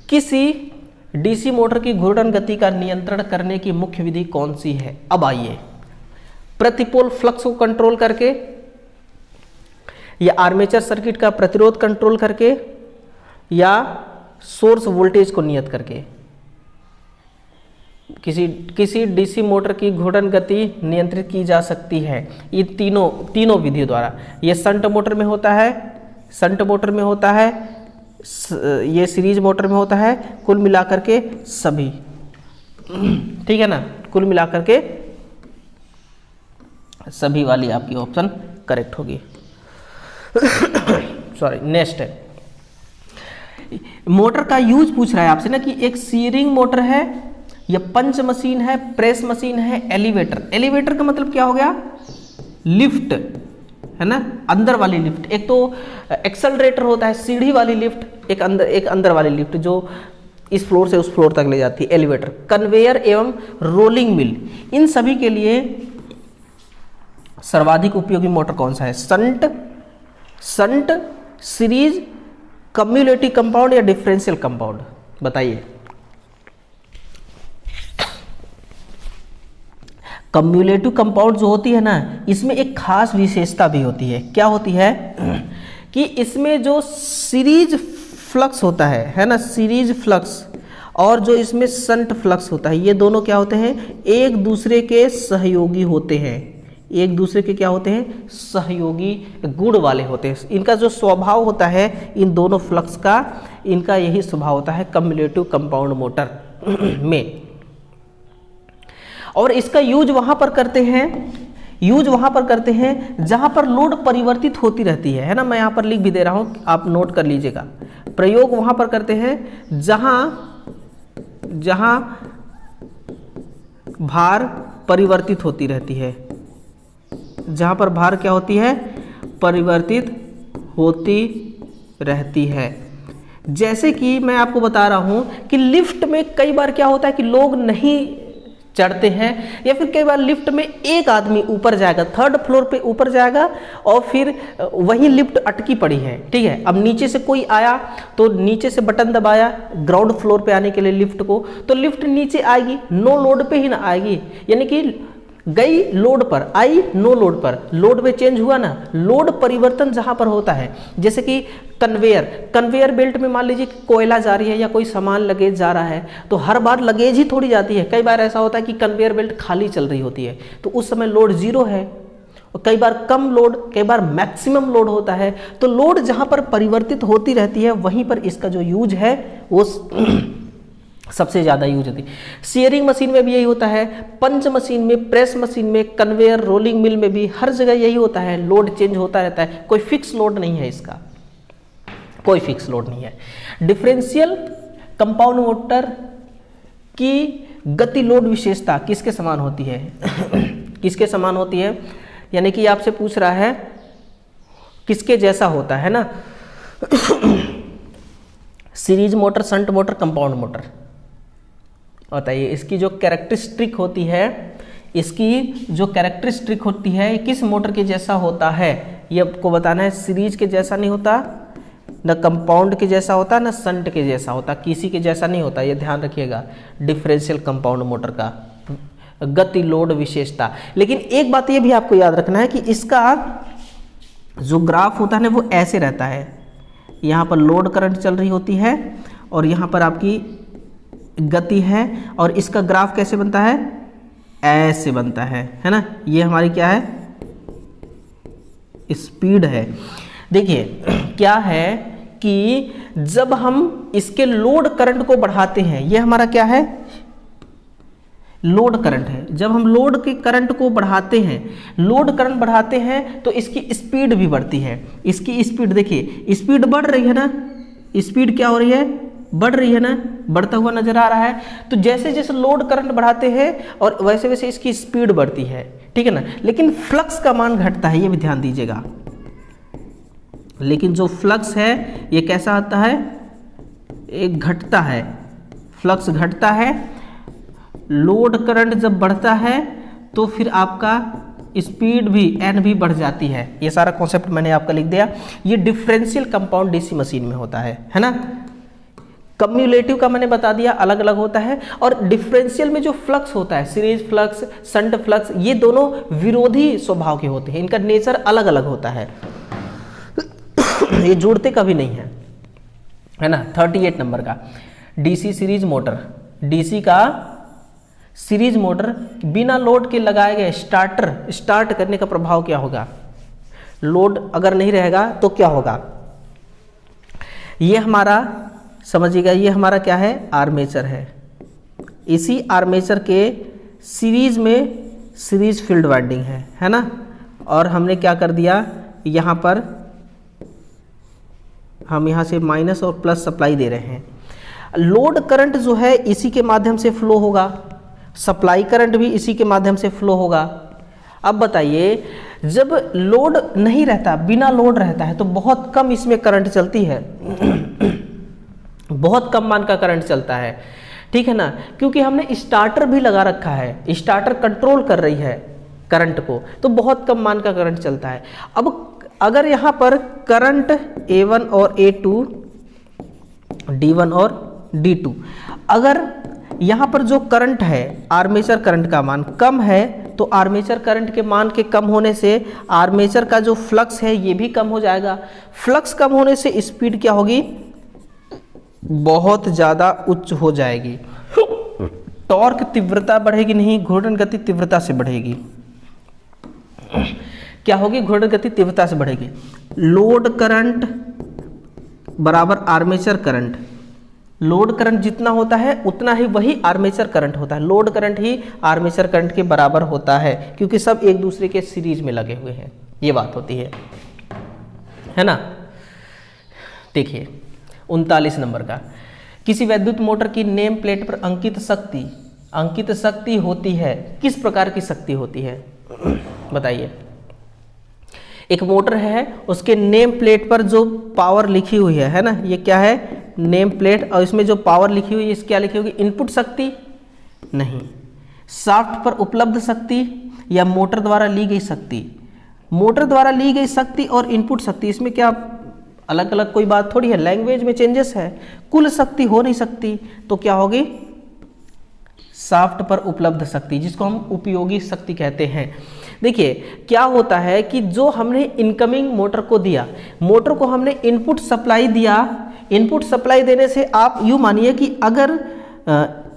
किसी डीसी मोटर की घूर्णन गति का नियंत्रण करने की मुख्य विधि कौन सी है? अब आइए, प्रतिपोल फ्लक्स को कंट्रोल करके, या आर्मेचर सर्किट का प्रतिरोध कंट्रोल करके, या सोर्स वोल्टेज को नियत करके। किसी डीसी मोटर की घूर्णन गति नियंत्रित की जा सकती है ये तीनों विधियों द्वारा। ये शंट मोटर में होता है, शंट मोटर में होता है, ये सीरीज मोटर में होता है, कुल मिलाकर के सभी, ठीक है ना, कुल मिलाकर के सभी वाली आपकी ऑप्शन करेक्ट होगी। सॉरी, नेक्स्ट है मोटर का यूज पूछ रहा है आपसे ना कि एक सीरिंग मोटर है या पंच मशीन है, प्रेस मशीन है, एलिवेटर। एलिवेटर का मतलब क्या हो गया? लिफ्ट, है ना, अंदर वाली लिफ्ट। एक तो एक्सेलरेटर होता है, सीढ़ी वाली लिफ्ट, एक अंदर वाली लिफ्ट जो इस फ्लोर से उस फ्लोर तक ले जाती है, एलिवेटर। कन्वेयर एवं रोलिंग मिल, इन सभी के लिए सर्वाधिक उपयोगी मोटर कौन सा है? संट, सीरीज, कम्युलेटिव कंपाउंड या डिफरेंशियल कंपाउंड? बताइए। कम्युलेटिव कंपाउंड जो होती है ना, इसमें एक खास विशेषता भी होती है। क्या होती है कि इसमें जो सीरीज फ्लक्स होता है ना, सीरीज फ्लक्स, और जो इसमें शंट फ्लक्स होता है, ये दोनों क्या होते हैं? एक दूसरे के सहयोगी होते हैं। एक दूसरे के क्या होते हैं? सहयोगी गुण वाले होते हैं। इनका जो स्वभाव होता है इन दोनों फ्लक्स का, इनका यही स्वभाव होता है कम्युलेटिव कंपाउंड मोटर में। और इसका यूज वहां पर करते हैं जहां पर लोड परिवर्तित होती रहती है ना। मैं यहां पर लिख भी दे रहा हूं, आप नोट कर लीजिएगा। प्रयोग वहां पर करते हैं जहां भार परिवर्तित होती रहती है, जहां पर भार क्या होती है? परिवर्तित होती रहती है। जैसे कि मैं आपको बता रहा हूं कि लिफ्ट में कई बार क्या होता है कि लोग नहीं चढ़ते हैं, या फिर कई बार लिफ्ट में एक आदमी ऊपर जाएगा, थर्ड फ्लोर पे ऊपर जाएगा और फिर वही लिफ्ट अटकी पड़ी है, ठीक है। अब नीचे से कोई आया तो नीचे से बटन दबाया ग्राउंड फ्लोर पे आने के लिए लिफ्ट को, तो लिफ्ट नीचे आएगी, नो लोड पे ही ना आएगी, यानी कि गई लोड पर, आई नो लोड पर। लोड में चेंज हुआ ना, लोड परिवर्तन जहां पर होता है, जैसे कि कन्वेयर बेल्ट में मान लीजिए कोयला जा रही है या कोई सामान लगेज जा रहा है, तो हर बार लगेज ही थोड़ी जाती है। कई बार ऐसा होता है कि कन्वेयर बेल्ट खाली चल रही होती है, तो उस समय लोड जीरो है। और कई बार कम लोड, कई बार मैक्सिमम लोड होता है। तो लोड जहां पर परिवर्तित होती रहती है वहीं पर इसका जो यूज है वो सबसे ज़्यादा यूज होती है। सीयरिंग मशीन में भी यही होता है, पंच मशीन में, प्रेस मशीन में, कन्वेयर रोलिंग मिल में भी, हर जगह यही होता है। लोड चेंज होता रहता है, कोई फिक्स लोड नहीं है इसका, कोई फिक्स लोड नहीं है। डिफरेंशियल कंपाउंड मोटर की गति लोड विशेषता किसके समान होती है? किसके समान होती है? यानी कि आपसे पूछ रहा है किसके जैसा होता है ना। Series motor, shunt motor, compound motor. बताइए इसकी जो कैरेक्टरिस्टिक होती है, इसकी जो कैरेक्टरिस्टिक होती है किस मोटर के जैसा होता है, ये आपको बताना है। सीरीज के जैसा नहीं होता, न कंपाउंड के जैसा होता, न शंट के जैसा होता, किसी के जैसा नहीं होता, ये ध्यान रखिएगा। डिफरेंशियल कंपाउंड मोटर का गति लोड विशेषता। लेकिन एक बात ये भी आपको याद रखना है कि इसका जो ग्राफ होता है ना वो ऐसे रहता है। यहाँ पर लोड करंट चल रही होती है और यहाँ पर आपकी गति है, और इसका ग्राफ कैसे बनता है? ऐसे बनता है ना। ये हमारी क्या है? स्पीड है। देखिए क्या है कि जब हम इसके लोड करंट को बढ़ाते हैं, ये हमारा क्या है, लोड करंट है। जब हम लोड के करंट को बढ़ाते हैं, लोड करंट बढ़ाते हैं तो इसकी स्पीड भी बढ़ती है। इसकी स्पीड देखिए, स्पीड बढ़ रही है ना, स्पीड क्या हो रही है, बढ़ रही है ना, बढ़ता हुआ नजर आ रहा है। तो जैसे जैसे लोड करंट बढ़ाते हैं और वैसे वैसे इसकी स्पीड बढ़ती है, ठीक है ना। लेकिन फ्लक्स का मान घटता है, ये भी ध्यान दीजिएगा। लेकिन जो फ्लक्स है ये कैसा आता है, एक घटता है, फ्लक्स घटता है। लोड करंट जब बढ़ता है तो फिर आपका स्पीड भी एन भी बढ़ जाती है। ये सारा कॉन्सेप्ट मैंने आपका लिख दिया। ये डिफरेंशियल कंपाउंड डीसी मशीन में होता है ना। कम्युलेटिव का मैंने बता दिया, अलग अलग होता है। और डिफरेंशियल में जो फ्लक्स होता है, सीरीज फ्लक्स, शंट फ्लक्स, ये दोनों विरोधी स्वभाव के होते हैं, इनका नेचर अलग अलग होता है, ये जुड़ते कभी नहीं है ना। 38 नंबर का डीसी सीरीज मोटर, डीसी का सीरीज मोटर बिना लोड के लगाए गए स्टार्ट करने का प्रभाव क्या होगा, लोड अगर नहीं रहेगा तो क्या होगा। ये हमारा समझिएगा, ये हमारा क्या है, आर्मेचर है। इसी आर्मेचर के सीरीज में सीरीज फील्ड वाइंडिंग है ना। और हमने क्या कर दिया, यहाँ पर हम यहाँ से माइनस और प्लस सप्लाई दे रहे हैं। लोड करंट जो है इसी के माध्यम से फ्लो होगा, सप्लाई करंट भी इसी के माध्यम से फ्लो होगा। अब बताइए, जब लोड नहीं रहता, बिना लोड रहता है तो बहुत कम इसमें करंट चलती है बहुत कम मान का करंट चलता है, ठीक है ना। क्योंकि हमने स्टार्टर भी लगा रखा है, स्टार्टर कंट्रोल कर रही है करंट को, तो बहुत कम मान का करंट चलता है। अब अगर यहाँ पर करंट A1 और A2, D1 और D2, अगर यहाँ पर जो करंट है, आर्मेचर करंट का मान कम है, तो आर्मेचर करंट के मान के कम होने से आर्मेचर का जो फ्लक्स है ये भी कम हो जाएगा। फ्लक्स कम होने से स्पीड क्या होगी, बहुत ज़्यादा उच्च हो जाएगी। टॉर्क तीव्रता बढ़ेगी नहीं, घूर्णन गति तीव्रता से बढ़ेगी। क्या होगी, घूर्णन गति तीव्रता से बढ़ेगी। लोड करंट बराबर आर्मेचर करंट, लोड करंट जितना होता है उतना ही वही आर्मेचर करंट होता है। लोड करंट ही आर्मेचर करंट के बराबर होता है, क्योंकि सब एक दूसरे के सीरीज में लगे हुए हैं, ये बात होती है ना। देखिए 39 नंबर का, किसी वैद्युत मोटर की नेम प्लेट पर अंकित शक्ति होती है, किस प्रकार की शक्ति होती है बताइए। एक मोटर है, उसके नेम प्लेट पर जो पावर लिखी हुई है ना, ये क्या है, नेम प्लेट, और इसमें जो पावर लिखी हुई है इस क्या लिखी होगी, इनपुट शक्ति नहीं, शाफ्ट पर उपलब्ध शक्ति या मोटर द्वारा ली गई शक्ति। मोटर द्वारा ली गई शक्ति और इनपुट शक्ति, इसमें क्या अलग अलग कोई बात थोड़ी है, लैंग्वेज में चेंजेस है। कुल शक्ति हो नहीं सकती, तो क्या होगी, शाफ्ट पर उपलब्ध शक्ति, जिसको हम उपयोगी शक्ति कहते हैं। देखिए क्या होता है कि जो हमने इनकमिंग मोटर को दिया, मोटर को हमने इनपुट सप्लाई दिया, इनपुट सप्लाई देने से आप यूँ मानिए कि अगर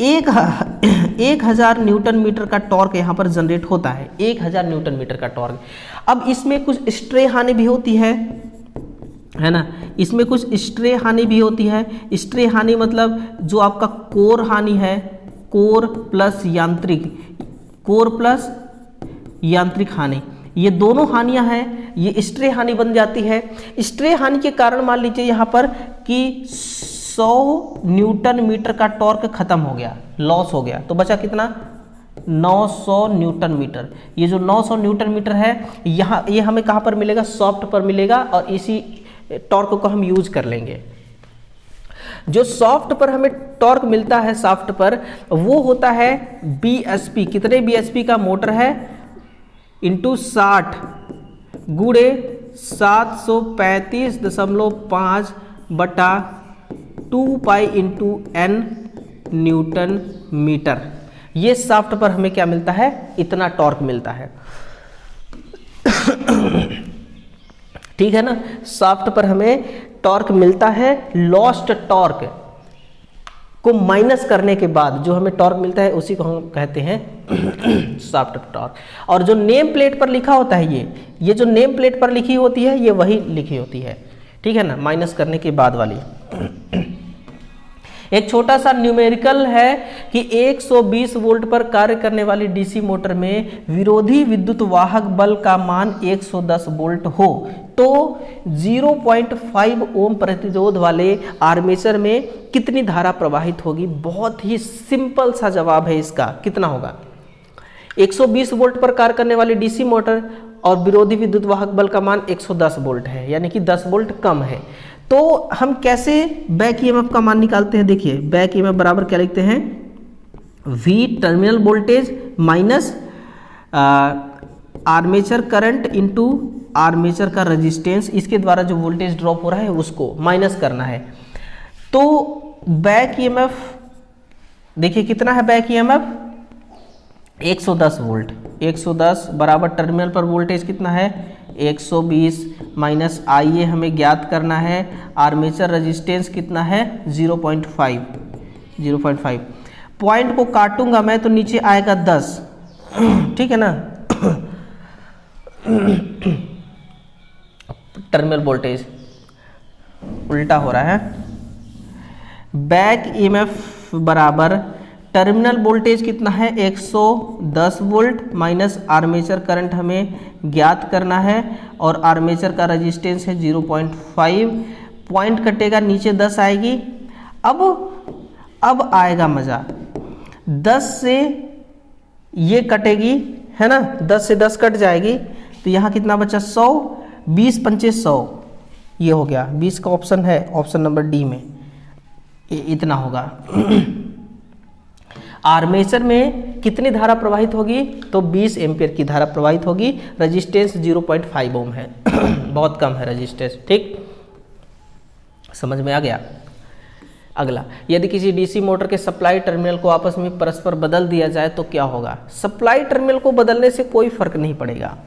1000 न्यूटन मीटर का टॉर्क यहाँ पर जनरेट होता है, 1000 न्यूटन मीटर का टॉर्क। अब इसमें कुछ स्ट्रे हानि भी होती है ना, इसमें कुछ स्ट्रे हानि भी होती है। स्ट्रे हानि मतलब जो आपका कोर हानि है, कोर प्लस यांत्रिक हानि, ये दोनों हानियां हैं, ये स्ट्रे हानि बन जाती है। स्ट्रे हानि के कारण मान लीजिए यहाँ पर कि 100 न्यूटन मीटर का टॉर्क खत्म हो गया, लॉस हो गया, तो बचा कितना, 900 न्यूटन मीटर। ये जो 900 न्यूटन मीटर है यहाँ, ये हमें कहाँ पर मिलेगा, सॉफ्ट पर मिलेगा, और इसी टॉर्क को हम यूज कर लेंगे। जो सॉफ्ट पर हमें टॉर्क मिलता है, सॉफ्ट पर, वो होता है बीएसपी। कितने बीएसपी का मोटर है, इंटू 60 गुणे 735.5 बटा 2 pi into N newton metre. ये सॉफ्ट पर हमें क्या मिलता है, इतना टॉर्क मिलता है ठीक है ना। सॉफ्ट पर हमें टॉर्क मिलता है, लॉस्ट टॉर्क को माइनस करने के बाद जो हमें टॉर्क मिलता है उसी को हम कहते हैं सॉफ्ट टॉर्क। और जो नेम प्लेट पर लिखा होता है, ये जो नेम प्लेट पर लिखी होती है ये वही लिखी होती है, ठीक है ना, माइनस करने के बाद वाली। एक छोटा सा न्यूमेरिकल है कि 120 वोल्ट पर कार्य करने वाली डीसी मोटर में विरोधी विद्युत वाहक बल का मान 110 वोल्ट हो तो 0.5 ओम प्रतिरोध वाले आर्मेचर में कितनी धारा प्रवाहित होगी। बहुत ही सिंपल सा जवाब है इसका, कितना होगा। 120 वोल्ट पर कार्य करने वाली डीसी मोटर और विरोधी विद्युत वाहक बल का मान 110 वोल्ट है, यानी कि 10 वोल्ट कम है। तो हम कैसे बैक ईएमएफ का मान निकालते हैं, देखिए बैक ईएमएफ बराबर क्या लिखते हैं, V terminal voltage minus armature current into armature का रेजिस्टेंस, इसके द्वारा जो वोल्टेज ड्रॉप हो रहा है उसको माइनस करना है। तो बैक ईएमएफ देखिए कितना है, बैक ईएमएफ 110 वोल्ट, 110 बराबर टर्मिनल पर वोल्टेज कितना है 120 माइनस आइए हमें ज्ञात करना है आर्मेचर रेजिस्टेंस कितना है 0.5। पॉइंट को काटूंगा मैं तो नीचे आएगा 10, ठीक है ना। टर्मिनल वोल्टेज उल्टा हो रहा है। बैक ईएमएफ बराबर टर्मिनल वोल्टेज कितना है 110 वोल्ट माइनस आर्मेचर करंट हमें ज्ञात करना है और आर्मेचर का रेजिस्टेंस है 0.5। पॉइंट कटेगा नीचे 10 आएगी। अब आएगा मज़ा, 10 से ये कटेगी है ना, 10 से 10 कट जाएगी तो यहाँ कितना बचा 100, 20 पंचे 100, ये हो गया 20 का ऑप्शन है, ऑप्शन नंबर डी में इतना होगा। आर्मेचर में कितनी धारा प्रवाहित होगी तो 20 एम्पियर की धारा प्रवाहित होगी, रेजिस्टेंस 0.5 ओम है, बहुत कम है रेजिस्टेंस, ठीक समझ में आ गया। अगला, यदि किसी डीसी मोटर के सप्लाई टर्मिनल को आपस में परस्पर बदल दिया जाए तो क्या होगा। सप्लाई टर्मिनल को बदलने से कोई फर्क नहीं पड़ेगा,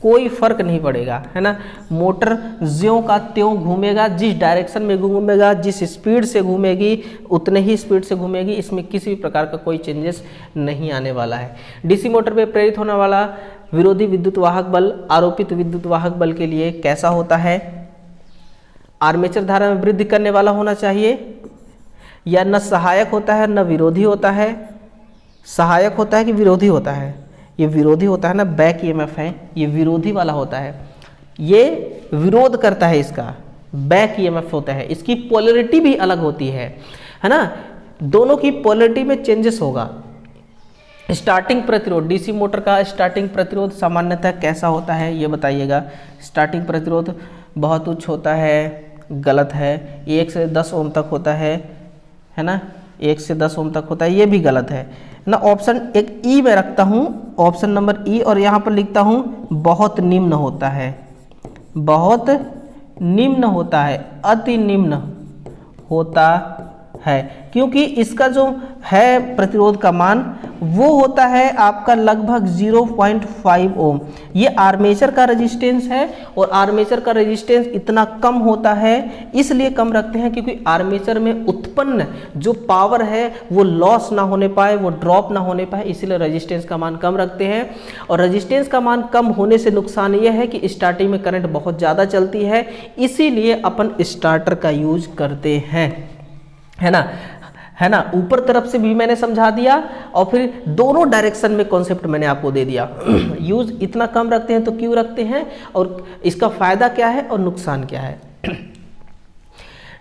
कोई फर्क नहीं पड़ेगा, है ना। मोटर ज्यों का त्यों घूमेगा, जिस डायरेक्शन में घूमेगा, जिस स्पीड से घूमेगी उतने ही स्पीड से घूमेगी, इसमें किसी भी प्रकार का कोई चेंजेस नहीं आने वाला है। डीसी मोटर में प्रेरित होने वाला विरोधी विद्युत वाहक बल आरोपित विद्युत वाहक बल के लिए कैसा होता है। आर्मेचर धारा में वृद्धि करने वाला होना चाहिए, या न सहायक होता है न विरोधी होता है। सहायक होता है कि विरोधी होता है, ये विरोधी होता है ना, बैक ईएमएफ है ये विरोधी वाला होता है, ये विरोध करता है, इसका बैक ईएमएफ होता है। इसकी पोलैरिटी भी अलग होती है ना, दोनों की पोलैरिटी में चेंजेस होगा। स्टार्टिंग प्रतिरोध, डीसी मोटर का स्टार्टिंग प्रतिरोध सामान्यतः कैसा होता है ये बताइएगा। स्टार्टिंग प्रतिरोध बहुत उच्च होता है, गलत है। 1 से 10 ओम तक होता है ना, 1 से 10 ओम तक होता है, ये भी गलत है ना। ऑप्शन एक ई में रखता हूँ, ऑप्शन नंबर ई, और यहाँ पर लिखता हूँ बहुत निम्न होता है, बहुत निम्न होता है, अति निम्न होता है, क्योंकि इसका जो है प्रतिरोध का मान वो होता है आपका लगभग 0.5 ओम। ये आर्मेचर का रेजिस्टेंस है और आर्मेचर का रेजिस्टेंस इतना कम होता है, इसलिए कम रखते हैं क्योंकि आर्मेचर में उत्पन्न जो पावर है वो लॉस ना होने पाए, वो ड्रॉप ना होने पाए, इसीलिए रेजिस्टेंस का मान कम रखते हैं। और रेजिस्टेंस का मान कम होने से नुकसान ये है कि स्टार्टिंग में करंट बहुत ज़्यादा चलती है, इसीलिए अपन स्टार्टर का यूज करते हैं, है ना। ऊपर तरफ से भी मैंने समझा दिया और फिर दोनों डायरेक्शन में कॉन्सेप्ट मैंने आपको दे दिया। यूज इतना कम रखते हैं तो क्यों रखते हैं और इसका फायदा क्या है और नुकसान क्या है।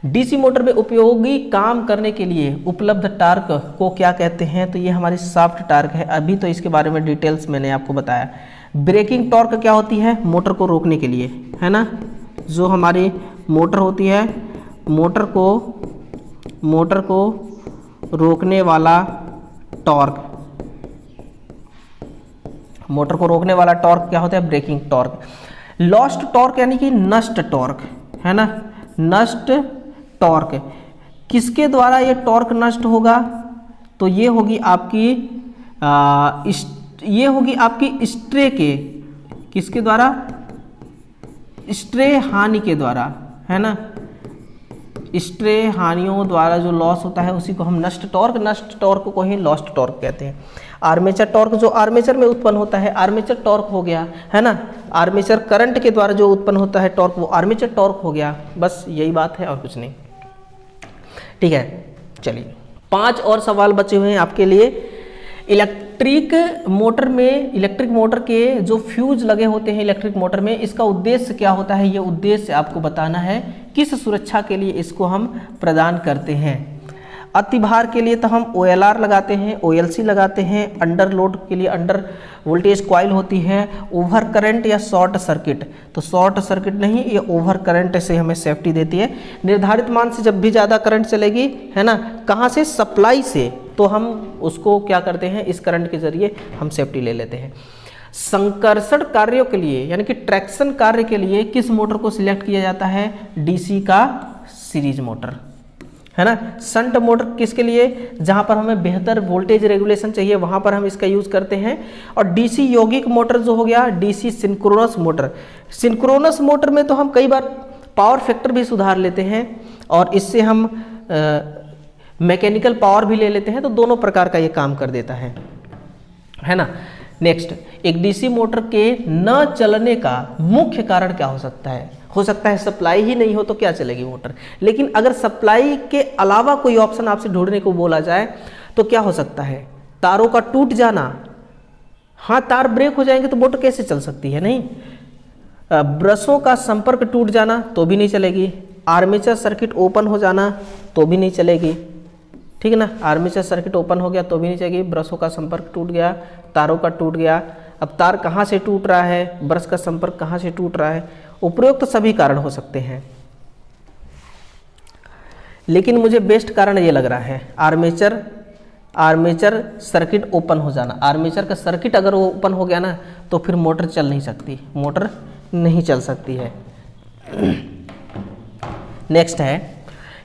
डीसी मोटर में उपयोगी काम करने के लिए उपलब्ध टार्क को क्या कहते हैं, तो ये हमारी सॉफ्ट टार्क है। अभी तो इसके बारे में डिटेल्स मैंने आपको बताया। ब्रेकिंग टॉर्क क्या होती है, मोटर को रोकने के लिए, है ना। जो हमारी मोटर होती है, मोटर को रोकने वाला टॉर्क, मोटर को रोकने वाला टॉर्क क्या होता है, ब्रेकिंग टॉर्क। लॉस्ट टॉर्क यानी कि नष्ट टॉर्क, है ना, नष्ट टॉर्क। किसके द्वारा ये टॉर्क नष्ट होगा, तो ये होगी आपकी स्ट्रे के, किसके द्वारा, स्ट्रे हानि के द्वारा, है ना। स्ट्रे हानियों द्वारा जो लॉस होता है उसी को हम नष्ट टॉर्क को ही लॉस्ट टॉर्क कहते हैं। आर्मेचर टॉर्क जो आर्मेचर में उत्पन्न होता है आर्मेचर टॉर्क हो गया, है ना। आर्मेचर करंट के द्वारा जो उत्पन्न होता है टॉर्क वो आर्मेचर टॉर्क हो गया। बस यही बात है और कुछ नहीं, ठीक है। चलिए 5 और सवाल बचे हुए हैं आपके लिए। इलेक्ट्रिक मोटर के जो फ्यूज लगे होते हैं इलेक्ट्रिक मोटर में, इसका उद्देश्य क्या होता है, ये उद्देश्य आपको बताना है। किस सुरक्षा के लिए इसको हम प्रदान करते हैं। अतिभार के लिए तो हम OLR लगाते हैं, OLC लगाते हैं। अंडर लोड के लिए अंडर वोल्टेज कॉइल होती है। ओवर करंट या शॉर्ट सर्किट, तो शॉर्ट सर्किट नहीं, ये ओवर करंट से हमें सेफ्टी देती है। निर्धारित मान से जब भी ज़्यादा करंट चलेगी, है ना, कहाँ से, सप्लाई से, तो हम उसको क्या करते हैं, इस करंट के जरिए हम सेफ्टी ले लेते हैं। संकर्षण कार्यों के लिए यानी कि ट्रैक्शन कार्य के लिए किस मोटर को सिलेक्ट किया जाता है, DC का सीरीज मोटर, है ना। शंट मोटर किसके लिए, जहां पर हमें बेहतर वोल्टेज रेगुलेशन चाहिए वहां पर हम इसका यूज करते हैं। और DC यौगिक मोटर जो हो गया, DC synchronous motor. Synchronous motor में तो हम कई बार पावर फैक्टर भी सुधार लेते हैं और इससे हम मैकेनिकल पावर भी ले लेते हैं, तो दोनों प्रकार का ये काम कर देता है ना। नेक्स्ट, एक DC मोटर के न चलने का मुख्य कारण क्या हो सकता है। हो सकता है सप्लाई ही नहीं हो तो क्या चलेगी मोटर, लेकिन अगर सप्लाई के अलावा कोई ऑप्शन आपसे ढूंढने को बोला जाए तो क्या हो सकता है, तारों का टूट जाना। हाँ, तार ब्रेक हो जाएंगे तो मोटर कैसे चल सकती है, नहीं। ब्रशों का संपर्क टूट जाना तो भी नहीं चलेगी। आर्मेचर सर्किट ओपन हो जाना तो भी नहीं चलेगी, ठीक है ना। आर्मेचर सर्किट ओपन हो गया तो भी नहीं चलेगी। ब्रशों का संपर्क टूट गया, तारों का टूट गया। अब तार कहाँ से टूट रहा है, ब्रश का संपर्क कहाँ से टूट रहा है, उपरोक्त तो सभी कारण हो सकते हैं, लेकिन मुझे बेस्ट कारण ये लग रहा है आर्मेचर सर्किट ओपन हो जाना। आर्मेचर का सर्किट अगर वो ओपन हो गया ना तो फिर मोटर चल नहीं सकती, मोटर नहीं चल सकती है। नेक्स्ट है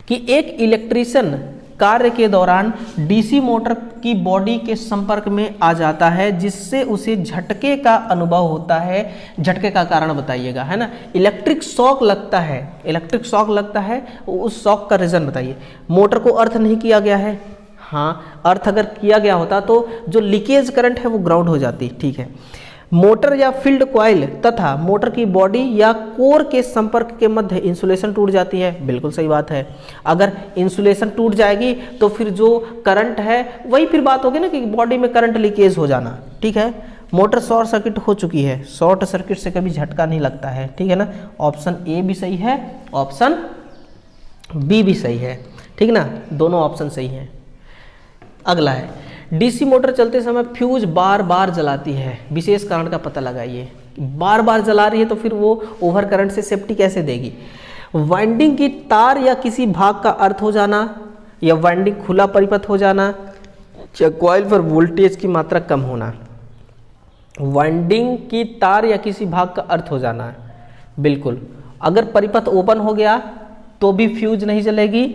कि एक इलेक्ट्रीशियन कार्य के दौरान DC मोटर की बॉडी के संपर्क में आ जाता है जिससे उसे झटके का अनुभव होता है। झटके का कारण बताइएगा, है ना। इलेक्ट्रिक शॉक लगता है, उस शॉक का रीजन बताइए। मोटर को अर्थ नहीं किया गया है, हाँ, अर्थ अगर किया गया होता तो जो लीकेज करंट है वो ग्राउंड हो जाती, ठीक है। मोटर या फील्ड कॉइल तथा मोटर की बॉडी या कोर के संपर्क के मध्य इंसुलेशन टूट जाती है, बिल्कुल सही बात है। अगर इंसुलेशन टूट जाएगी तो फिर जो करंट है वही फिर बात होगी ना कि बॉडी में करंट लीकेज हो जाना, ठीक है। मोटर शॉर्ट सर्किट हो चुकी है, शॉर्ट सर्किट से कभी झटका नहीं लगता है, ठीक है ना। ऑप्शन ए भी सही है, ऑप्शन बी भी सही है, ठीक ना, दोनों ऑप्शन सही हैं। अगला है, DC मोटर चलते समय फ्यूज बार बार जलाती है, विशेष कारण का पता लगाइए। बार बार जला रही है तो फिर वो ओवर करंट से सेफ्टी कैसे देगी। वाइंडिंग की तार या किसी भाग का अर्थ हो जाना, या वाइंडिंग खुला परिपथ हो जाना, या कॉइल पर वोल्टेज की मात्रा कम होना। वाइंडिंग की तार या किसी भाग का अर्थ हो जाना, बिल्कुल। अगर परिपथ ओपन हो गया तो भी फ्यूज नहीं जलेगी।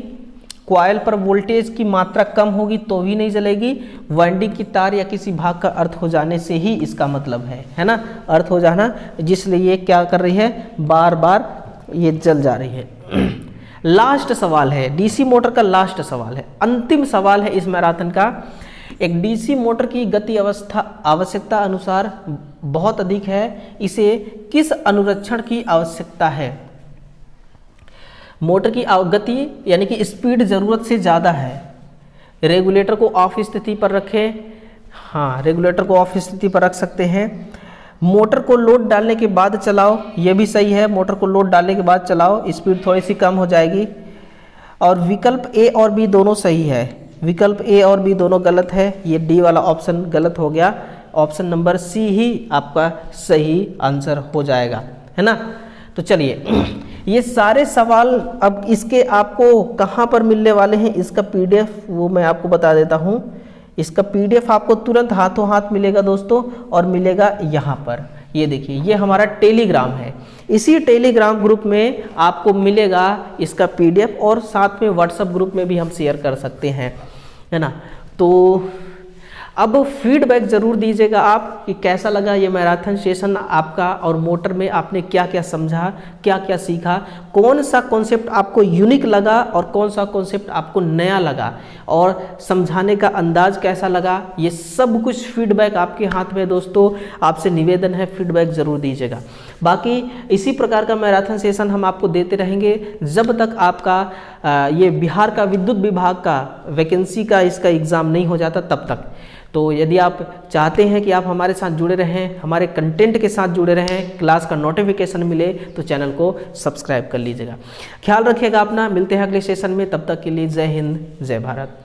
कॉइल पर वोल्टेज की मात्रा कम होगी तो भी नहीं जलेगी। वाइंडिंग की तार या किसी भाग का अर्थ हो जाने से ही इसका मतलब है ना, अर्थ हो जाना, जिसलिए ये क्या कर रही है, बार बार ये जल जा रही है। लास्ट सवाल है, DC मोटर का लास्ट सवाल है, अंतिम सवाल है इस मैराथन का। एक DC मोटर की गति अवस्था आवश्यकता अनुसार बहुत अधिक है, इसे किस अनुरक्षण की आवश्यकता है। मोटर की गति यानी कि स्पीड ज़रूरत से ज़्यादा है, रेगुलेटर को ऑफ स्थिति पर रखें, हाँ, रेगुलेटर को ऑफ स्थिति पर रख सकते हैं। मोटर को लोड डालने के बाद चलाओ, ये भी सही है, मोटर को लोड डालने के बाद चलाओ, स्पीड थोड़ी सी कम हो जाएगी। और विकल्प ए और बी दोनों सही है, विकल्प ए और बी दोनों गलत है, ये डी वाला ऑप्शन गलत हो गया। ऑप्शन नंबर सी ही आपका सही आंसर हो जाएगा, है ना। तो चलिए, ये सारे सवाल अब इसके आपको कहाँ पर मिलने वाले हैं, इसका PDF वो मैं आपको बता देता हूँ। इसका PDF आपको तुरंत हाथों हाथ मिलेगा दोस्तों, और मिलेगा यहाँ पर, ये देखिए, ये हमारा टेलीग्राम है। इसी टेलीग्राम ग्रुप में आपको मिलेगा इसका PDF, और साथ में व्हाट्सएप ग्रुप में भी हम शेयर कर सकते हैं, है ना। तो अब फीडबैक ज़रूर दीजिएगा आप कि कैसा लगा ये मैराथन सेशन आपका, और मोटर में आपने क्या क्या समझा, क्या क्या सीखा, कौन सा कॉन्सेप्ट आपको यूनिक लगा और कौन सा कॉन्सेप्ट आपको नया लगा, और समझाने का अंदाज कैसा लगा। ये सब कुछ फीडबैक आपके हाथ में है दोस्तों, आपसे निवेदन है फीडबैक ज़रूर दीजिएगा। बाकी इसी प्रकार का मैराथन सेशन हम आपको देते रहेंगे जब तक आपका ये बिहार का विद्युत विभाग का वैकेंसी का इसका एग्ज़ाम नहीं हो जाता तब तक। तो यदि आप चाहते हैं कि आप हमारे साथ जुड़े रहें, हमारे कंटेंट के साथ जुड़े रहें, क्लास का नोटिफिकेशन मिले, तो चैनल को सब्सक्राइब कर लीजिएगा। ख्याल रखिएगा अपना, मिलते हैं अगले सेशन में, तब तक के लिए जय हिंद जय भारत।